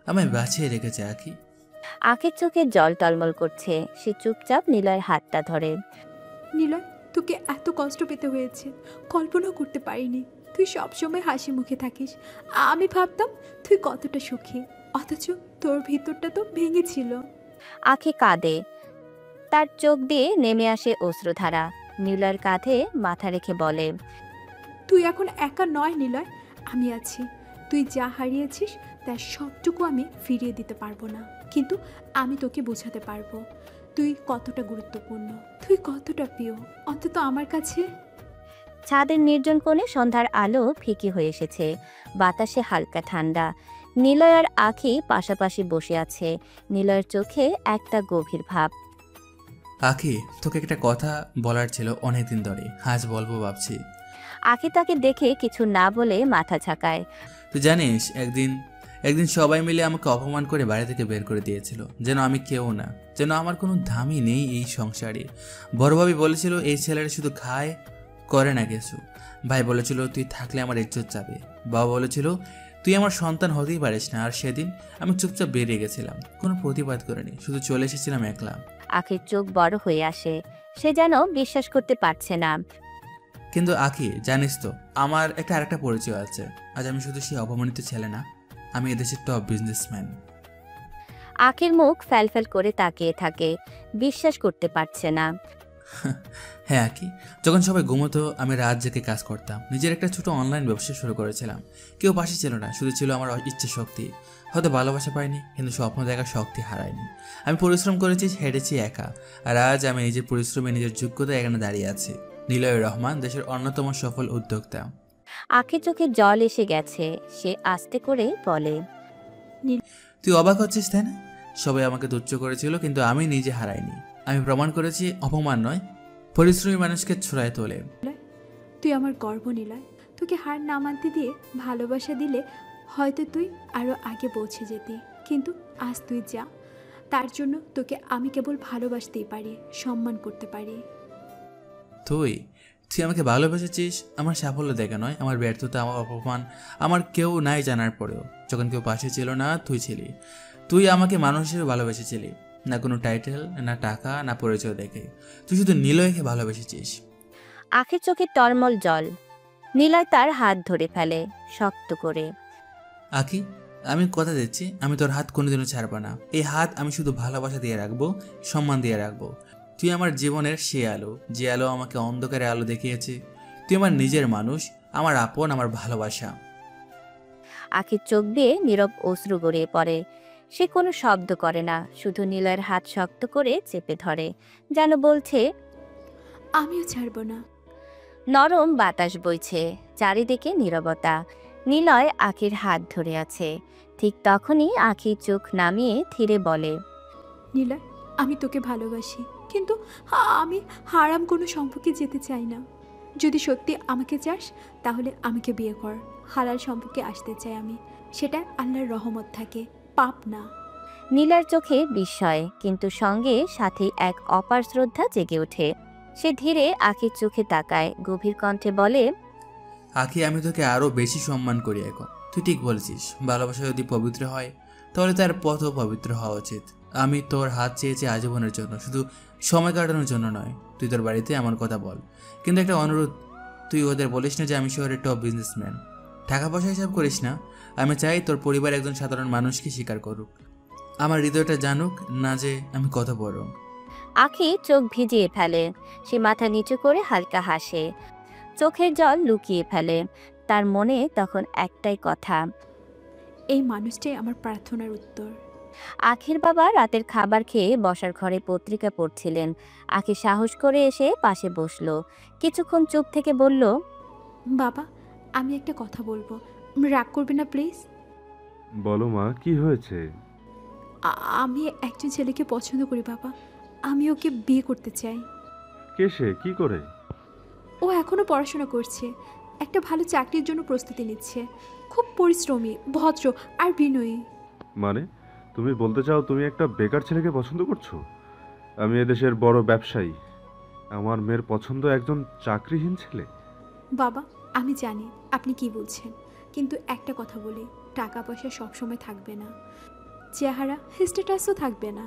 আমায় বাঁচিয়ে রেখেছে আঁকি। আঁখির চোখে জল টলমল করছে। সে চুপচাপ নিলয়ের হাতটা ধরে। নিলয়, তোকে এত কষ্ট পেতে হয়েছে কল্পনাও করতে পারিনি। তুই সবসময় হাসি মুখে থাকিস। আমি ভাবতাম তুই কতটা সুখী, অথচ তোর ভিতরটা তো ভেঙেছিল। আঁখি কাঁদে, তার চোখ দিয়ে নেমে আসে অশ্রুধারা। নিলয়ের কাঁধে মাথা রেখে বলে, তুই এখন একা নয় নিলয়, আমি আছি। তুই যা হারিয়েছিস তার সবটুকু আমি ফিরিয়ে দিতে পারবো না, কিন্তু আমি তোকে বোঝাতে পারবো তুই কতটা গুরুত্বপূর্ণ, তুই কতটা প্রিয়, অন্তত আমার কাছে। ছাদের নির্জন কোণে সন্ধ্যার আলো ফিকে হয়ে এসেছে। বাতাসে হালকা ঠান্ডা। নিলয় আর আঁখি পাশাপাশি বসে আছে। নিলয়ের চোখে একটা গভীর ভাব। আঁকি, তোকে একটা কথা বলার ছিল অনেকদিন ধরে, আজ বলবো ভাবছি। আঁখি তাকে দেখে কিছু না বলে মাথা ঝাঁকায়। তুই জানিস, একদিন সবাই মিলে আমাকে অপমান করে বাড়ি থেকে বের করে দিয়েছিল, যেন আমি কেউ না, যেন আমার কোনো দামই নেই এই সংসারে। বড়ভাবি বলেছিল এই ছেলেটা শুধু খায়, করে না কিছু। ভাই বলেছিল তুই থাকলে আমার ইজ্জত যাবে। বাবা বলেছিল তুই আমার সন্তান হতেই পারিস না। আর সেদিন আমি চুপচাপ বেরিয়ে গেছিলাম, কোনো প্রতিবাদ করিনি, শুধু চলে এসেছিলাম একলা। আঁখির চোখ বড় হয়ে আসে। সে যেন বিশ্বাস করতে পারছে না। কিন্তু আঁকি, জানিস তো আমার আরেকটা পরিচয় আছে। আজ আমি শুধু সেই অপমানিত ছেলে না, আমি এদেশের টপ বিজনেসম্যান। আঁখির মুখ ফ্যালফ্যাল করে তাকিয়ে থাকে, বিশ্বাস করতে পারছে না। হ্যাঁ আঁকি, যখন সবাই ঘুমোতো আমি রাত জেগে কাজ করতাম। নিজের একটা ছোট অনলাইন ব্যবসা শুরু করেছিলাম। কেউ পাশে ছিল না, শুধু ছিল আমার ইচ্ছে শক্তি। হয়তো ভালোবাসা পাইনি, কিন্তু স্বপ্ন দেখার শক্তি হারাইনি। আমি পরিশ্রম করেছি, হেঁটেছি একা, আর আজ আমি নিজের পরিশ্রমে নিজের যোগ্যতায় এখানে দাঁড়িয়ে আছি। নিলয় রহমান, দেশের অন্যতম সফল উদ্যোক্তা। আঁখির চোখে জল এসে গেছে। সে আস্তে করে বলে, তুই অবাক হচ্ছিস তাই না? সবাই আমাকে তুচ্ছ করেছিল, কিন্তু আমি নিজে হারাইনি। আমি প্রমাণ করেছি অপমান নয়, পরিশ্রমী মানুষকে ছড়ায় তোলে। তুই আমার গর্ব নিলয়। তোকে হার না মানতে দিয়ে ভালোবাসা দিলে হয়তো তুই আরো আগে পৌঁছে যেতি, কিন্তু আজ তুই যা, তার জন্য তোকে আমি কেবল ভালোবাসতেই পারি, সম্মান করতে পারি। তুই আমাকে ভালোবেসেছিস আমার সাফল্য দেখা নয়, আমার ব্যর্থতা, আমার অপমান, আমার কেউ নাই জানার পরেও। যখন কেউ পাশে ছিল না তুই ছিলি। তুই আমাকে মানুষ হিসেবে ভালোবেসেছিলি, না কোনো টাইটেল, না টাকা, না পরিচয় দেখে। তুই শুধু নিলয়কে ভালোবেসেছিস। আঁখির চোখে টলমল জল। নিলয় তার হাত ধরে ফেলে শক্ত করে। আঁকি, আমি কথা দিচ্ছি, আমি তোর হাত কোনোদিনও ছাড়বো না। এই হাত আমি শুধু ভালোবাসা দিয়ে রাখবো, সম্মান দিয়ে রাখবো। তুই আমার জীবনের সে আলো, যে আলো আমাকে অন্ধকারে আলো দেখিয়েছে। তুই আমার নিজের মানুষ, আমার আপন, আমার ভালোবাসা। আঁখির চোখ দিয়ে নীরব অশ্রু গড়িয়ে পড়ে। সে কোনো শব্দ করে না, শুধু নিলয়ের হাত শক্ত করে চেপে ধরে, যেন বলছে, আমিও ছাড়বো না। নরম বাতাস বইছে, চারিদিকে নীরবতা। নিলয় আঁখির হাত ধরে আছে। ঠিক তখনই আঁখি চোখ নামিয়ে ধীরে বলে, নিলয়, আমি তোকে ভালোবাসি, কিন্তু আমি হারাম কোনো সম্পর্কে যেতে চাই না। যদি সত্যি আমাকে চাস তাহলে আমাকে বিয়ে কর। হালাল সম্পর্কে আসতে চাই আমি, সেটা আল্লাহর রহমত থাকে, পাপ না। নীলার চোখে বিস্ময়, কিন্তু সঙ্গে সাথে এক অপার শ্রদ্ধা জেগে ওঠে। সে ধীরে আঁখির চোখে তাকায়, গভীর কণ্ঠে বলে, আঁকি, আমি তোকে আরো বেশি সম্মান করি এখন। তুই ঠিক বলেছিস, ভালোবাসা যদি পবিত্র হয় তাহলে তার পথও পবিত্র হওয়া উচিত। আমি তোর হাত চেয়েছি আজীবনের জন্য, শুধু সময় কাটানোর জন্য নয়। তুই তোর বাড়িতে আমার কথা বল, কিন্তু একটা অনুরোধ, তুই ওদের বলিস না যে আমি শহরের টপ বিজনেসম্যান। টাকা পয়সা হিসাব করিস না। আমি চাই তোর পরিবার একজন সাধারণ মানুষকে স্বীকার করুক, আমার হৃদয়টা জানুক না যে আমি কত বড়। আঁখি চোখ ভিজিয়ে ফেলে। সে মাথা নিচু করে হালকা হাসে, চোখের জল লুকিয়ে ফেলে। তার মনে তখন একটাই কথা, এই মানুষটাই আমার প্রার্থনার উত্তর। আঁখির বাবা রাতের খাবার খেয়ে বসার ঘরে পত্রিকা পড়ছিলেন। আঁখি সাহস করে এসে পাশে বসলো। কিছুক্ষণ চুপ থেকে বলল, বাবা, আমি একটা কথা বলবো, রাগ করবে না প্লিজ? বলো মা, কি হয়েছে? আমি একজন ছেলেকে পছন্দ করি বাবা, আমি ওকে বিয়ে করতে চাই। কে সে, কি করে? ও এখনো পড়াশোনা করছে, একটা ভালো চাকরির জন্য প্রস্তুতি নিচ্ছে, খুব পরিশ্রমী, ভদ্র আর বিনয়ী। মানে তুমি বলতে চাও তুমি একটা বেকার ছেলেকে পছন্দ করছো? আমি এদেশের বড় ব্যবসায়ী, আমার মেয়ের পছন্দ একজন চাকরিহীন ছেলে? বাবা, আমি জানি আপনি কি বলছেন, কিন্তু একটা কথা বলি, টাকা পয়সা সবসময় থাকবে না, চেহারা স্ট্যাটাসও থাকবে না,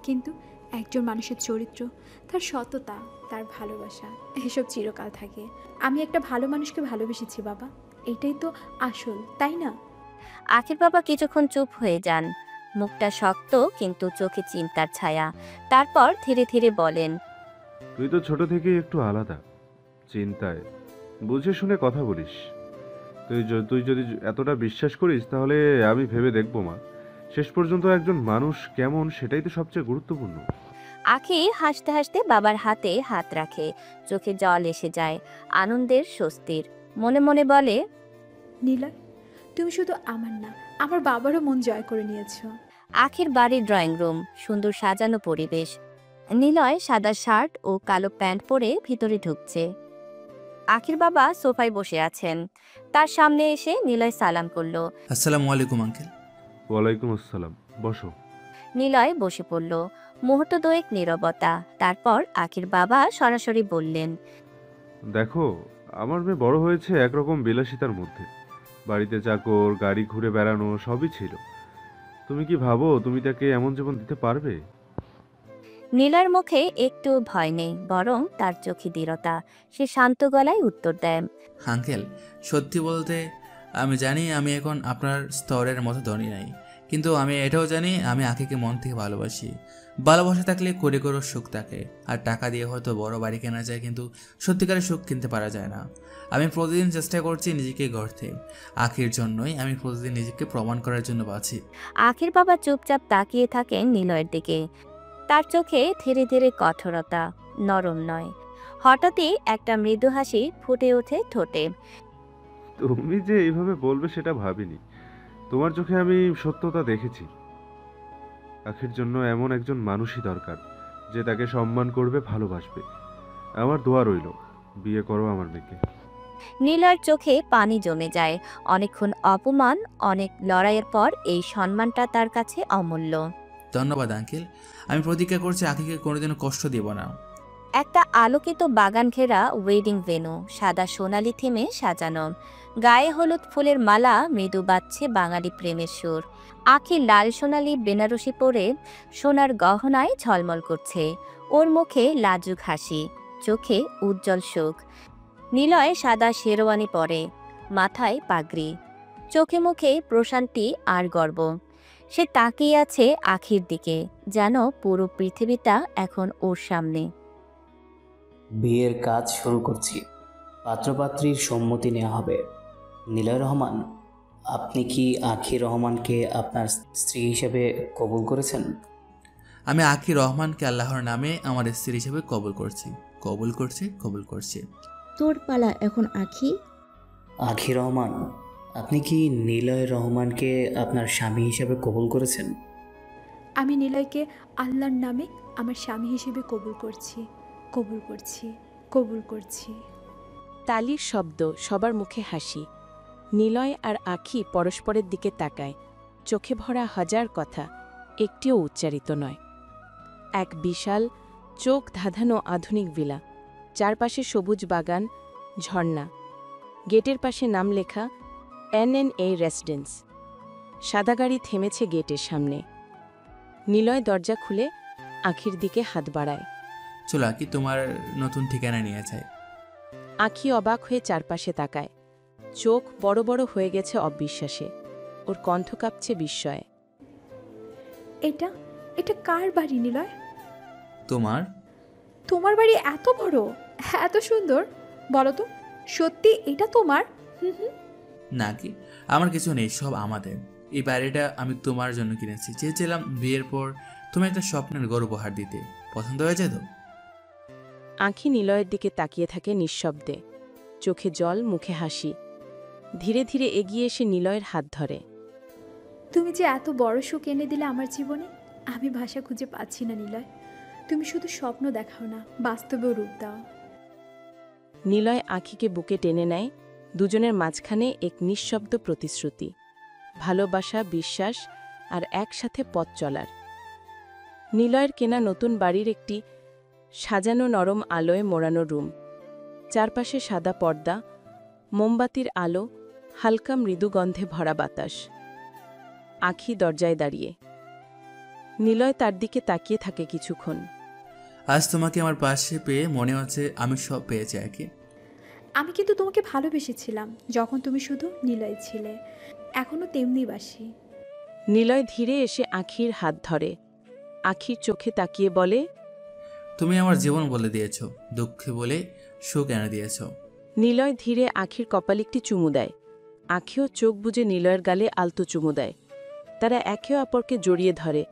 কিন্তু একজন মানুষের চরিত্র, তার সততা, তার ভালোবাসা, এসব চিরকাল থাকে। আমি একটা ভালো মানুষকে ভালোবেসেছি বাবা, এটাই তো আসল, তাই না? আখির বাবা কিছুক্ষণ চুপ হয়ে যান, মুখটা শক্ত কিন্তু চোখে চিন্তার ছায়া। তারপর ধীরে ধীরে বলেন, তুই তো ছোট থেকেই একটু আলাদা, চিন্তায় বুঝে শুনে কথা বলিস। তুই যদি এতটা বিশ্বাস করিস তাহলে আমি ভেবে দেখবো মা। শেষ পর্যন্ত একজন মানুষ কেমন সেটাই তো সবচেয়ে গুরুত্বপূর্ণ। আখি হাসতে হাসতে বাবার হাতে হাত রাখে, চোখে জল এসে যায়, আনন্দের স্বস্তির। মনে মনে বলে, নীলয়, তুমি শুধু আমার না, আমার বাবারও মন জয় করে নিয়েছো। আখির বাড়ির ড্রয়িং রুম, সুন্দর সাজানো পরিবেশ। নিলয় সাদা শার্ট ও কালো প্যান্ট পরে ভিতরে ঢুকছে। আখির বাবা সোফায় বসে আছেন, তার সামনে এসে নিলয় সালাম করলো। আসসালামু আলাইকুম আঙ্কেল। ওয়ালাইকুম আসসালাম, বসো। নিলয় বসে পড়ল। মুহূর্ত দুয়েক নীরবতা, তারপর আখির বাবা সরাসরি বললেন, দেখো, আমার মেয়ে বড় হয়েছে একরকম বিলাসিতার মধ্যে। বাড়িতে চাকর, গাড়ি ঘুরে বেড়ানো সবই ছিল। তুমি কি ভাবো তুমি তাকে এমন জীবন দিতে পারবে? নীলয়ের মুখে একটু ভয় নেই, বরং তার চোখে দৃঢ়তা। সে শান্ত গলায় উত্তর দেয়, আঙ্কেল, সত্যি বলতে আমি জানি আমি এখন আপনার স্তরের মতো ধনী নাই, কিন্তু আমি এটাও জানি আমি আখিকে মন থেকে ভালোবাসি। ভালোবাসা থাকলে করে করে সুখ থাকে, আর টাকা দিয়ে হয়তো বড় বাড়ি কেনা যায়, কিন্তু সত্যিকারের সুখ কিনতে পারা যায় না। আমি প্রতিদিন চেষ্টা করছি নিজেকে গড়তে, আখির জন্যই আমি প্রতিদিন নিজেকে প্রমাণ করার জন্য বাঁচি। আখির বাবা চুপচাপ তাকিয়ে থাকেন নিলয়ের দিকে। তার চোখে ধীরে ধীরে কঠোরতা, নরম নয়। হঠাৎই একটা মৃদু হাসি ফুটে ওঠে ঠোঁটে। তুমি যে এইভাবে বলবে সেটা ভাবিনি। তোমার চোখে আমি সত্যতা দেখেছি। আখির জন্য এমন একজন মানুষই দরকার যে তাকে সম্মান করবে, ভালোবাসবে। আমার দোয়া রইল, বিয়ে করো আমার মেয়েকে। নীলয়ের চোখে পানি জমে যায়। অনেকক্ষণ অপমান, অনেক লড়াইয়ের পর এই সম্মানটা তার কাছে অমূল্য। ধন্যবাদ আঙ্কেল, আমি প্রতিজ্ঞা করছি আখিকে কোনোদিনও কষ্ট দেব না। একটা আলোকিত বাগান ঘেরা ওয়েডিং ভেন্যু, সাদা সোনালি থিমে সাজানো। গায়ে হলুদ ফুলের মালা মৃদু বাজছে বাঙালি প্রেমের সুর। আখি লাল সোনালি বেনারসি পরে সোনার গহনায় ঝলমল করছে। ওর মুখে লাজুক হাসি, চোখে উজ্জ্বল সুখ। নিলয় সাদা শেরওয়ানি পরে, মাথায় পাগড়ি, চোখে মুখে প্রশান্তি আর গর্ব। সে তাকিয়ে আছে আখির দিকে, যেন পুরো পৃথিবীটা এখন ওর সামনে। বিয়ের কাজ শুরু করছি। পাত্রপাত্রীর সম্মতি নেওয়া হবে। নিলয় রহমান, আপনি কি আখি রহমানকে আপনার স্ত্রী হিসেবে কবুল করেছেন? আমি আখি রহমানকে আল্লাহর নামে আমার স্ত্রী হিসেবে কবুল করছি, কবুল করছি, কবুল করছি। তোর পালা এখন আখি। আখি রহমান, আপনি কি নিলয় রহমানকে আপনার স্বামী হিসেবে কবুল করেছেন? আমি নিলয়কে আল্লাহর নামে আমার স্বামী হিসেবে কবুল করছি, কবুল করছি, কবুল করছি। তালির শব্দ, সবার মুখে হাসি। নিলয় আর আখি পরস্পরের দিকে তাকায়, চোখে ভরা হাজার কথা, একটিও উচ্চারিত নয়। এক বিশাল, চোখ ধাঁধানো আধুনিক ভিলা, চারপাশে সবুজ বাগান, ঝর্ণা। গেটের পাশে নাম লেখা NNA রেসিডেন্স। সাদা গাড়ি থেমেছে গেটের সামনে। নিলয় দরজা খুলে আখির দিকে হাত বাড়ায়। চলো আখি, তোমার নতুন ঠিকানা নিয়ে যায়। আখি অবাক হয়ে চারপাশে তাকায়, চোখ বড় বড় হয়ে গেছে অবিশ্বাসে। ওর কণ্ঠ কাঁপছে বিস্ময়ে। এটা এটা কার বাড়ি নিলয়? তোমার। তোমার বাড়ি এত বড়, এত সুন্দর? বলো তো, সত্যি এটা তোমার? নাকি আমার কিছু নেই, সব আমাদের। এই বাড়িটা আমি তোমার জন্য কিনেছি। চেয়েছিলাম বিয়ের পর তুমি একটা স্বপ্নের ঘর উপহার দিতে। পছন্দ হয়েছে তো? আঁখি নিলয়ের দিকে তাকিয়ে থাকে নিঃশব্দে, চোখে জল, মুখে হাসি। ধীরে ধীরে এগিয়ে এসে নিলয়ের হাত ধরে। তুমি যে এত বড় সুখ এনে দিলে আমার জীবনে, আমি ভাষা খুঁজে পাচ্ছি না নিলয়। তুমি শুধু স্বপ্ন দেখাও না, বাস্তবেও রূপ দাও। নিলয় আঁখিকে বুকে টেনে নেয়। দুজনের মাঝখানে এক নিঃশব্দ প্রতিশ্রুতি, ভালোবাসা, বিশ্বাস আর একসাথে পথ চলার। নিলয়ের কেনা নতুন বাড়ির একটি সাজানো নরম আলোয় মোড়ানো রুম, চারপাশে সাদা পর্দা, মোমবাতির আলো, হালকা মৃদু গন্ধে ভরা বাতাস। আখি দরজায় দাঁড়িয়ে। নিলয় তার দিকে তাকিয়ে থাকে কিছুক্ষণ। আজ তোমাকে আমার পাশে পেয়ে মনে হচ্ছে আমি সব পেয়েছি আঁকি। আমি কিন্তু তোমাকে ভালোবেসেছিলাম যখন তুমি শুধু নিলয় ছিলে, এখনও তেমনি বাসি। নিলয় ধীরে এসে আখির হাত ধরে, আখির চোখে তাকিয়ে বলে, তুমি আমার জীবন বলে দিয়েছ, দুঃখে বলে সুখ এনে দিয়েছ। নিলয় ধীরে আখির কপালে একটি চুমু দেয়। আখিও চোখ বুজে নিলয়ের গালে আলতো চুমু দেয়। তারা একে অপরকে জড়িয়ে ধরে,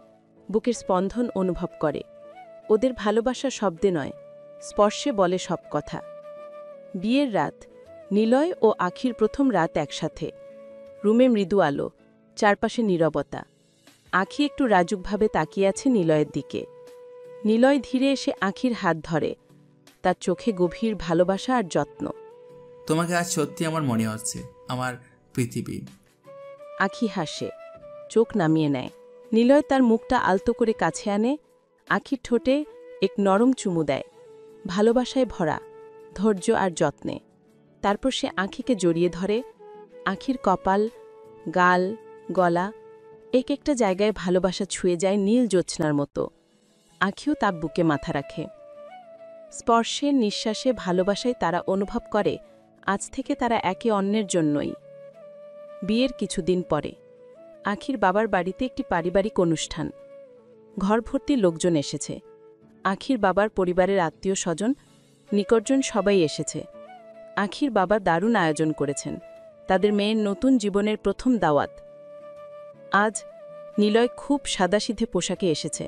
বুকের স্পন্দন অনুভব করে। ওদের ভালোবাসা শব্দে নয়, স্পর্শে বলে সব কথা। বিয়ের রাত, নিলয় ও আখির প্রথম রাত একসাথে। রুমে মৃদু আলো, চারপাশে নীরবতা। আখি একটু রাজুকভাবে তাকিয়ে আছে নিলয়ের দিকে। নিলয় ধীরে এসে আখির হাত ধরে, তার চোখে গভীর ভালোবাসা আর যত্ন। তোমাকে আজ সত্যি আমার মনে হচ্ছে, আমার পৃথিবী। আখি হাসে, চোখ নামিয়ে নেয়। নিলয় তার মুখটা আলতো করে কাছে আনে, আখির ঠোঁটে এক নরম চুমু দেয়, ভালোবাসায় ভরা, ধৈর্য আর যত্নে। তারপর সে আখিকে জড়িয়ে ধরে। আখির কপাল, গাল, গলা, এক একটা জায়গায় ভালোবাসা ছুঁয়ে যায় নীল জ্যোৎস্নার মতো। আখিও তার বুকে মাথা রাখে। স্পর্শে, নিঃশ্বাসে, ভালোবাসায় তারা অনুভব করে আজ থেকে তারা একে অন্যের জন্যই। বিয়ের কিছুদিন পরে আখির বাবার বাড়িতে একটি পারিবারিক অনুষ্ঠান। ঘর ভর্তি লোকজন এসেছে। আখির বাবার পরিবারের আত্মীয় স্বজন, নিকটজন সবাই এসেছে। আখির বাবা দারুণ আয়োজন করেছেন, তাদের মেয়ের নতুন জীবনের প্রথম দাওয়াত। আজ নিলয় খুব সাদাসিধে পোশাকে এসেছে,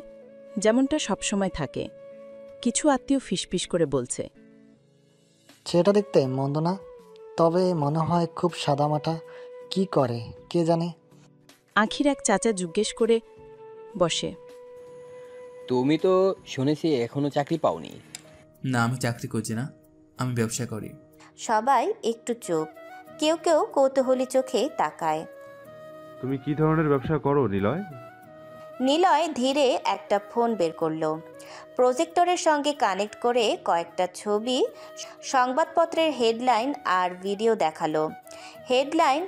যেমনটা সবসময় থাকে। কিছু আত্মীয় ফিসফিস করে বলছে, সেটা দেখতে মন্দ না, তবে মনে হয় খুব সাদামাটা। কি করে কে জানে। আখির এক চাচা জিজ্ঞেস করে বসে, তুমি তো শুনেছি এখনো চাকরি পাওনি। না, আমি চাকরি করছি না, আমি ব্যবসা করি। সবাই একটু চুপ, কেউ কেউ কৌতূহলী চোখে তাকায়। তুমি কি ধরনের ব্যবসা করো নিলয়? নিলয় ধীরে একটা ফোন বের করলো, প্রজেক্টরের সঙ্গে কানেক্ট করে কয়েকটা ছবি, সংবাদপত্রের হেডলাইন আর ভিডিও দেখালো। হেডলাইন,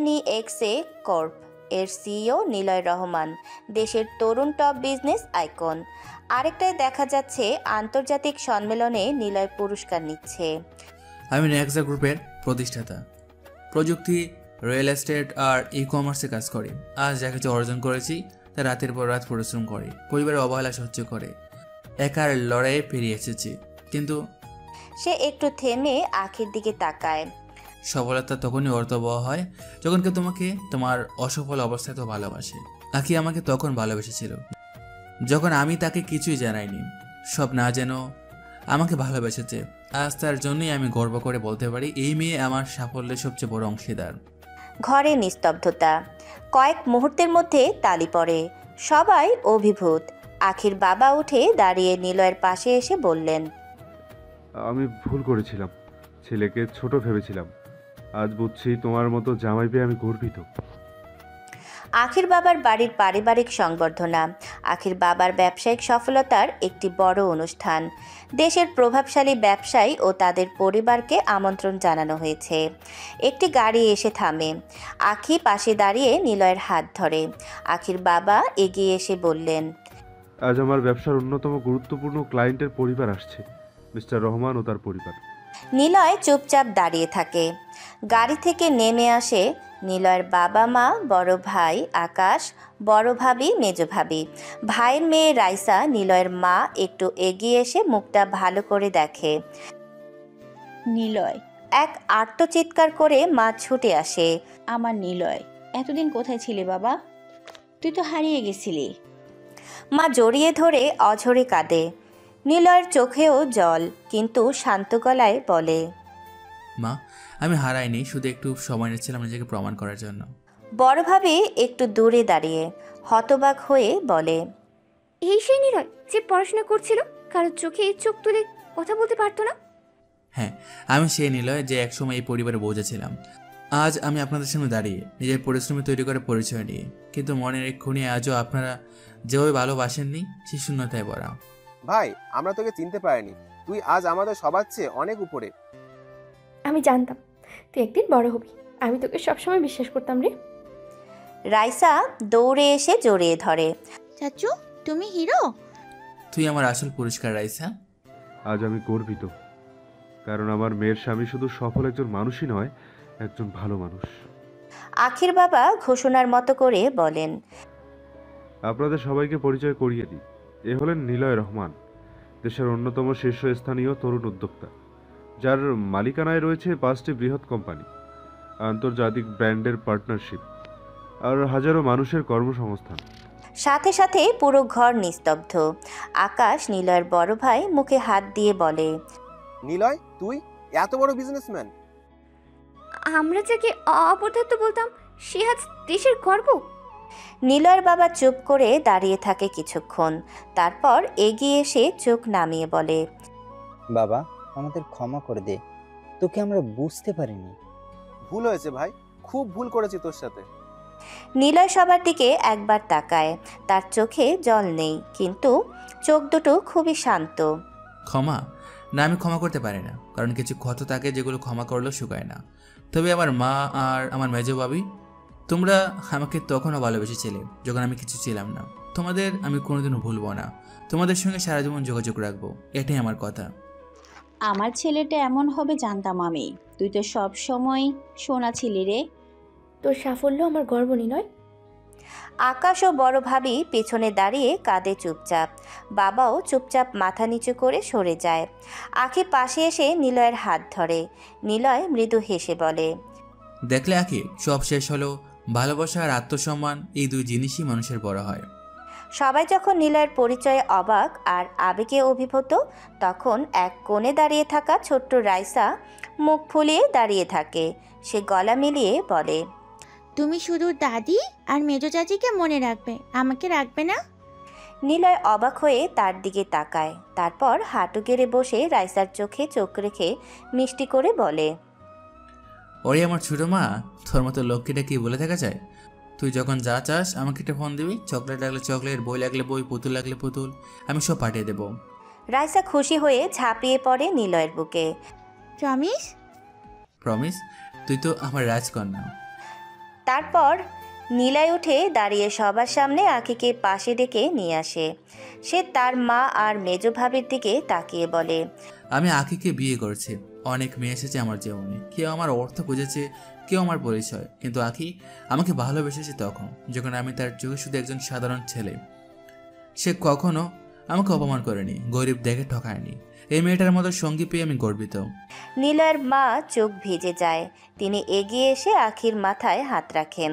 NEXA কর্প এর সিইও নিলয় রহমান, দেশের তরুণ টপ বিজনেস আইকন। আরেকটায় দেখা যাচ্ছে আন্তর্জাতিক সম্মেলনে নিলয় পুরস্কার নিচ্ছে। আমি নেক্সা গ্রুপের প্রতিষ্ঠাতা, প্রযুক্তি, রিয়েল এস্টেট আর ই-কমার্সে কাজ করি। আজ যা কিছু অর্জন করেছি তা রাতের পর রাত পরিশ্রম করে, পরিবারের অবহেলা সহ্য করে একার লড়াইয়ে পেরিয়ে এসেছি। কিন্তু সে একটু থেমে আখির দিকে তাকায়। সফলতা তখনই অর্থবহ হয় যখন কেউ তোমাকে তোমার অসফল অবস্থায় তো ভালোবাসে। আখি আমাকে তখন ভালোবেসেছিল যখন আমি তাকে কিছুই জানাইনি, সব না যেন আমাকে ভালোবেসেছে। আজ তার জন্যই আমি গর্ব করে বলতে পারি এই মেয়ে আমার সাফল্যের সবচেয়ে বড় অংশীদার। ঘরে নিস্তব্ধতা, কয়েক মুহূর্তের মধ্যে তালি পড়ে। সবাই অভিভূত। আখির বাবা উঠে দাঁড়িয়ে নিলয়ের পাশে এসে বললেন, আমি ভুল করেছিলাম, ছেলেকে ছোট ভেবেছিলাম। আজ বুঝছি তোমার মতো জামাই পেয়ে আমি গর্বিত। আখির বাবার বাড়ির পারিবারিক সংবর্ধনা, আখির বাবার ব্যবসায়িক সফলতার একটি বড় অনুষ্ঠান। দেশের প্রভাবশালী ব্যবসায়ী ও তাদের পরিবারকে আমন্ত্রণ জানানো হয়েছে। একটি গাড়ি এসে থামে। আখি পাশে দাঁড়িয়ে নিলয়ের হাত ধরে। আখির বাবা এগিয়ে এসে বললেন, আজ আমার ব্যবসার অন্যতম গুরুত্বপূর্ণ ক্লায়েন্টের পরিবার আসছে, মিস্টার রহমান ও তার পরিবার। নিলয় চুপচাপ দাঁড়িয়ে থাকে। গাড়ি থেকে নেমে আসে নিলয়ের বাবা মা, বড় ভাই আকাশ, বড় ভাবি, মেজ ভাবি, ভাইয়ের মেয়ে রাইসা। নিলয়ের মা একটু এগিয়ে এসে মুখটা ভালো করে দেখে। নিলয়, এক আর্তচিৎকার করে মা ছুটে আসে। আমার নিলয়, এতদিন কোথায় ছিলি বাবা? তুই তো হারিয়ে গেছিলি। মা জড়িয়ে ধরে অঝরে কাঁদে। নিলয়ের চোখেও জল, কিন্তু শান্ত গলায় বলে, মা, আমি হারাইনি, শুধু একটু সময় নিচ্ছিলাম নিজেকে প্রমাণ করার জন্য। বড় ভাবি একটু দূরে দাঁড়িয়ে হতবাক হয়ে বলে, এই সেই নিলয় যে পড়াশোনা করছিল, কারোর চোখে চোখ তুলে কথা বলতে পারতো না? হ্যাঁ, আমি সেই নিলয় যে একসময় এই পরিবারে বোঝা ছিলাম। আজ আমি আপনাদের সামনে দাঁড়িয়ে নিজের পরিশ্রমে তৈরি করে পরিচয় নিয়ে, কিন্তু মনের এক খুনি আজও আপনারা যেভাবে ভালোবাসেননি সেই শূন্যতায় ভরা। ভাই, আমরা তোকে চিনতে পারিনি। তুই আজ আমাদের সবার চেয়ে অনেক উপরে। আমি জানতাম তুই একদিন বড় হবি। আমি তোকে সবসময় বিশ্বাস করতাম রে। রাইসা দৌড়ে এসে জড়িয়ে ধরে। চাচু, তুমি হিরো? তুই আমার আসল পুরস্কার রাইসা। আজ আমি গর্বিত, কারণ আমার মেয়ের স্বামী শুধু সফল একজন মানুষই নয়, একজন ভালো মানুষ। আখির বাবা ঘোষণার মতো করে বলেন, আপনাদের সবাইকে পরিচয় করিয়ে দিই। এ হলেন নিলয় রহমান, দেশের অন্যতম শীর্ষস্থানীয় তরুণ উদ্যোক্তা, যার মালিকানায় রয়েছে 5টি বৃহৎ কোম্পানি, আন্তর্জাতিক ব্র্যান্ডের পার্টনারশিপ আর হাজারো মানুষের কর্মসংস্থান। সাথে সাথে পুরো ঘর নিস্তব্ধ। আকাশ নিলয়ের বড় ভাই মুখে হাত দিয়ে বলে, নিলয়, তুই এত বড় বিজনেসম্যান? আমরা যাকে অপদার্থ বলতাম সে আজ দেশের গর্ব। নিলয়ের বাবা চুপ করে দাঁড়িয়ে থাকে কিছুক্ষণ, তারপর এগিয়ে এসে চোখ নামিয়ে বলে, বাবা, আমাদের ক্ষমা করে দে, তোকে আমরা বুঝতে পারিনি। ভুল হয়েছে ভাই, খুব ভুল করেছি তোর সাথে। নিলয় সবার দিকে একবার তাকায়। তার চোখে জল নেই, কিন্তু চোখ দুটো খুবই শান্ত। ক্ষমা না, আমি ক্ষমা করতে পারি না, কারণ কিছু ক্ষত থাকে যেগুলো ক্ষমা করলেও শুকায় না। তবে আমার মা আর আমার মেজ ভাবি, তোমরা আমাকে তখনও ভালোবেসেছিলে যখন আমি কিছু ছিলাম না। তোমাদের আমি কোনোদিনও ভুলবো না, তোমাদের সঙ্গে সারা জীবন যোগাযোগ রাখবো, এটাই আমার কথা। আমার ছেলেটা এমন হবে জানতাম আমি। তুই তো সব সময় শোনা ছিলি রে। তোর সাফল্য আমার গর্ব নিলয়। আকাশ ও বড় ভাবি পেছনে দাঁড়িয়ে কাঁদে চুপচাপ। বাবাও চুপচাপ মাথা নিচু করে সরে যায়। আখি পাশে এসে নিলয়ের হাত ধরে। নিলয় মৃদু হেসে বলে, দেখলে আখি, সব শেষ হলো। ভালোবাসা আর আত্মসম্মান, এই দুই জিনিসই মানুষের বড় হয়। সবাই যখন নিলয়ের পরিচয়ে অবাক আর আবেগে অভিভূত, তখন এক কোণে দাঁড়িয়ে থাকা ছোট্ট রাইসা মুখ ফুলিয়ে দাঁড়িয়ে থাকে। সে গলা মিলিয়ে বলে, তুমি শুধু দাদি আর মেজো চাচিকে মনে রাখবে, আমাকে রাখবে না? নিলয় অবাক হয়ে তার দিকে তাকায়, তারপর হাঁটু গেড়ে বসে রাইসার চোখে চোখ রেখে মিষ্টি করে বলে, ওরে আমার ছোটো মা, তোর মতো লক্ষ্মীটা কি বলে থাকা যায়? তুই যখন যা চাস আমাকে একটা ফোন দিবি, চকলেট লাগলে চকলেট, বই লাগলে বই, পুতুল লাগলে পুতুল, আমি সব পাঠিয়ে দেবো। রাইসা খুশি হয়ে ঝাঁপিয়ে পড়ে নিলয়ের বুকে। প্রমিস? প্রমিস? তুই তো আমার রাজকন্যা। তারপর নিলয় উঠে দাঁড়িয়ে সবার সামনে আখিকে পাশে ডেকে নিয়ে আসে। সে তার মা আর মেজো ভাবির দিকে তাকিয়ে বলে, আমি আখিকে বিয়ে করছি। অনেক মেয়ে এসেছে আমার জীবনে, কেউ আমার অর্থ বুঝেছে, কেউ আমার পরিচয়, কিন্তু আখি আমাকে ভালোবেসেছে তখন যখন আমি তার চোখে শুধু একজন সাধারণ ছেলে। সে কখনো আমাকে অপমান করেনি, গরিব দেখে ঠকায়নি। এই মেয়েটার মতো সঙ্গী পেয়ে আমি গর্বিত। নিলয়ের মা চোখ ভিজে যায়। তিনি এগিয়ে এসে আখির মাথায় হাত রাখেন।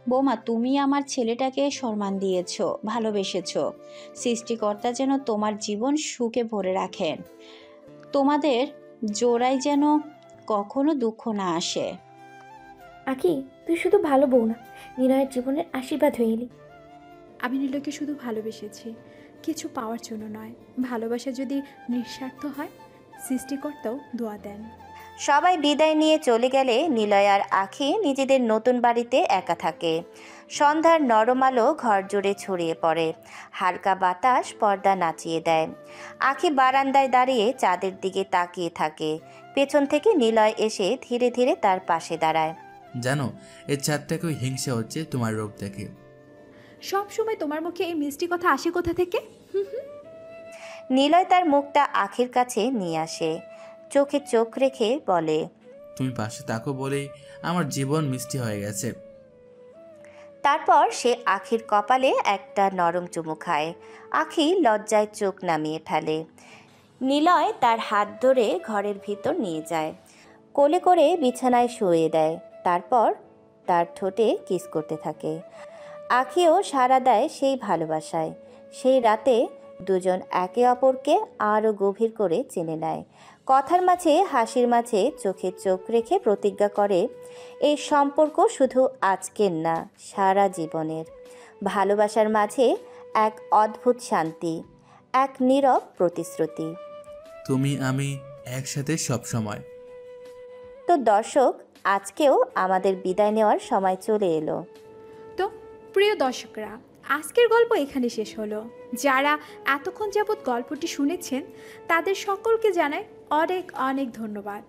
বৌমা, তুমি আমার ছেলেটাকে সম্মান দিয়েছ, ভালোবেসেছ। সৃষ্টিকর্তা যেন তোমার জীবন সুখে ভরে রাখেন। তোমাদের জোড়ায় যেন কখনো দুঃখ না আসে। আকি, তুই শুধু ভালো বউ না, নিলয়ের জীবনের আশীর্বাদ হয়ে এলি। আমি নিলয়কে শুধু ভালোবেসেছি, কিছু পাওয়ার জন্য নয়। ভালোবাসা যদি নিঃস্বার্থ হয়, সৃষ্টিকর্তাও দোয়া দেন। সবাই বিদায় নিয়ে চলে গেলে নিলয় আর আখি নিজেদের নতুন বাড়িতে একা থাকে। সন্ধ্যার নরম আলো ঘর জুড়ে ছড়িয়ে পড়ে, হালকা বাতাস পর্দা নাচিয়ে দেয়। আখি বারান্দায় দাঁড়িয়ে চাঁদের দিকে তাকিয়ে থাকে। পেছন থেকে নিলয় এসে ধীরে ধীরে তার পাশে দাঁড়ায়। জানো, এই চাঁদটাকেও হিংসা হচ্ছে তোমার রূপ দেখে। সব সময় তোমার মুখে এই মিষ্টি কথা আসে কোথা থেকে? নিলয় তার মুখটা আখির কাছে নিয়ে আসে, চোখে চোখ রেখে বলে, তুমি পাশে থাকো বলেই আমার জীবন মিষ্টি হয়ে গেছে। তারপর সে আখির কপালে একটা নরম চুমু খায়। আখি লজ্জায় চোখ নামিয়ে ফেলে। নিলয় তার হাত ধরে ঘরের ভিতর নিয়ে যায়, কোলে করে বিছানায় শুয়ে দেয়, তারপর তার ঠোঁটে কিস করতে থাকে। আখিও সাড়া দেয় সেই ভালোবাসায়। সেই রাতে দুজন একে অপরকে আরও গভীর করে চেনে নেয়। কথার মাঝে হাসির মাঝে চোখে চোখ রেখে প্রতিজ্ঞা করে, এই সম্পর্ক শুধু আজকের না, সারা জীবনের। ভালোবাসার মাঝে এক অদ্ভুত শান্তি, এক নীরব প্রতিশ্রুতি। তুমি আমি একসাথে সব সময়। তো দর্শক, আজকেও আমাদের বিদায় নেওয়ার সময় চলে এলো। তো প্রিয় দর্শকরা, আজকের গল্প এখানে শেষ হলো। যারা এতক্ষণ যাবৎ গল্পটি শুনেছেন তাদের সকলকে জানাই অনেক অনেক ধন্যবাদ।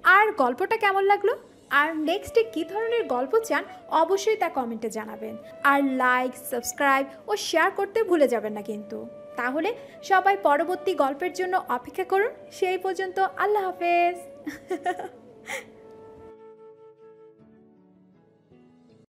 আর গল্পটা কেমন লাগলো, আর নেক্সটে কী ধরনের গল্প চান অবশ্যই তা কমেন্টে জানাবেন। আর লাইক, সাবস্ক্রাইব ও শেয়ার করতে ভুলে যাবেন না কিন্তু। তাহলে সবাই পরবর্তী গল্পের জন্য অপেক্ষা করুন। সেই পর্যন্ত আল্লাহ হাফেজ।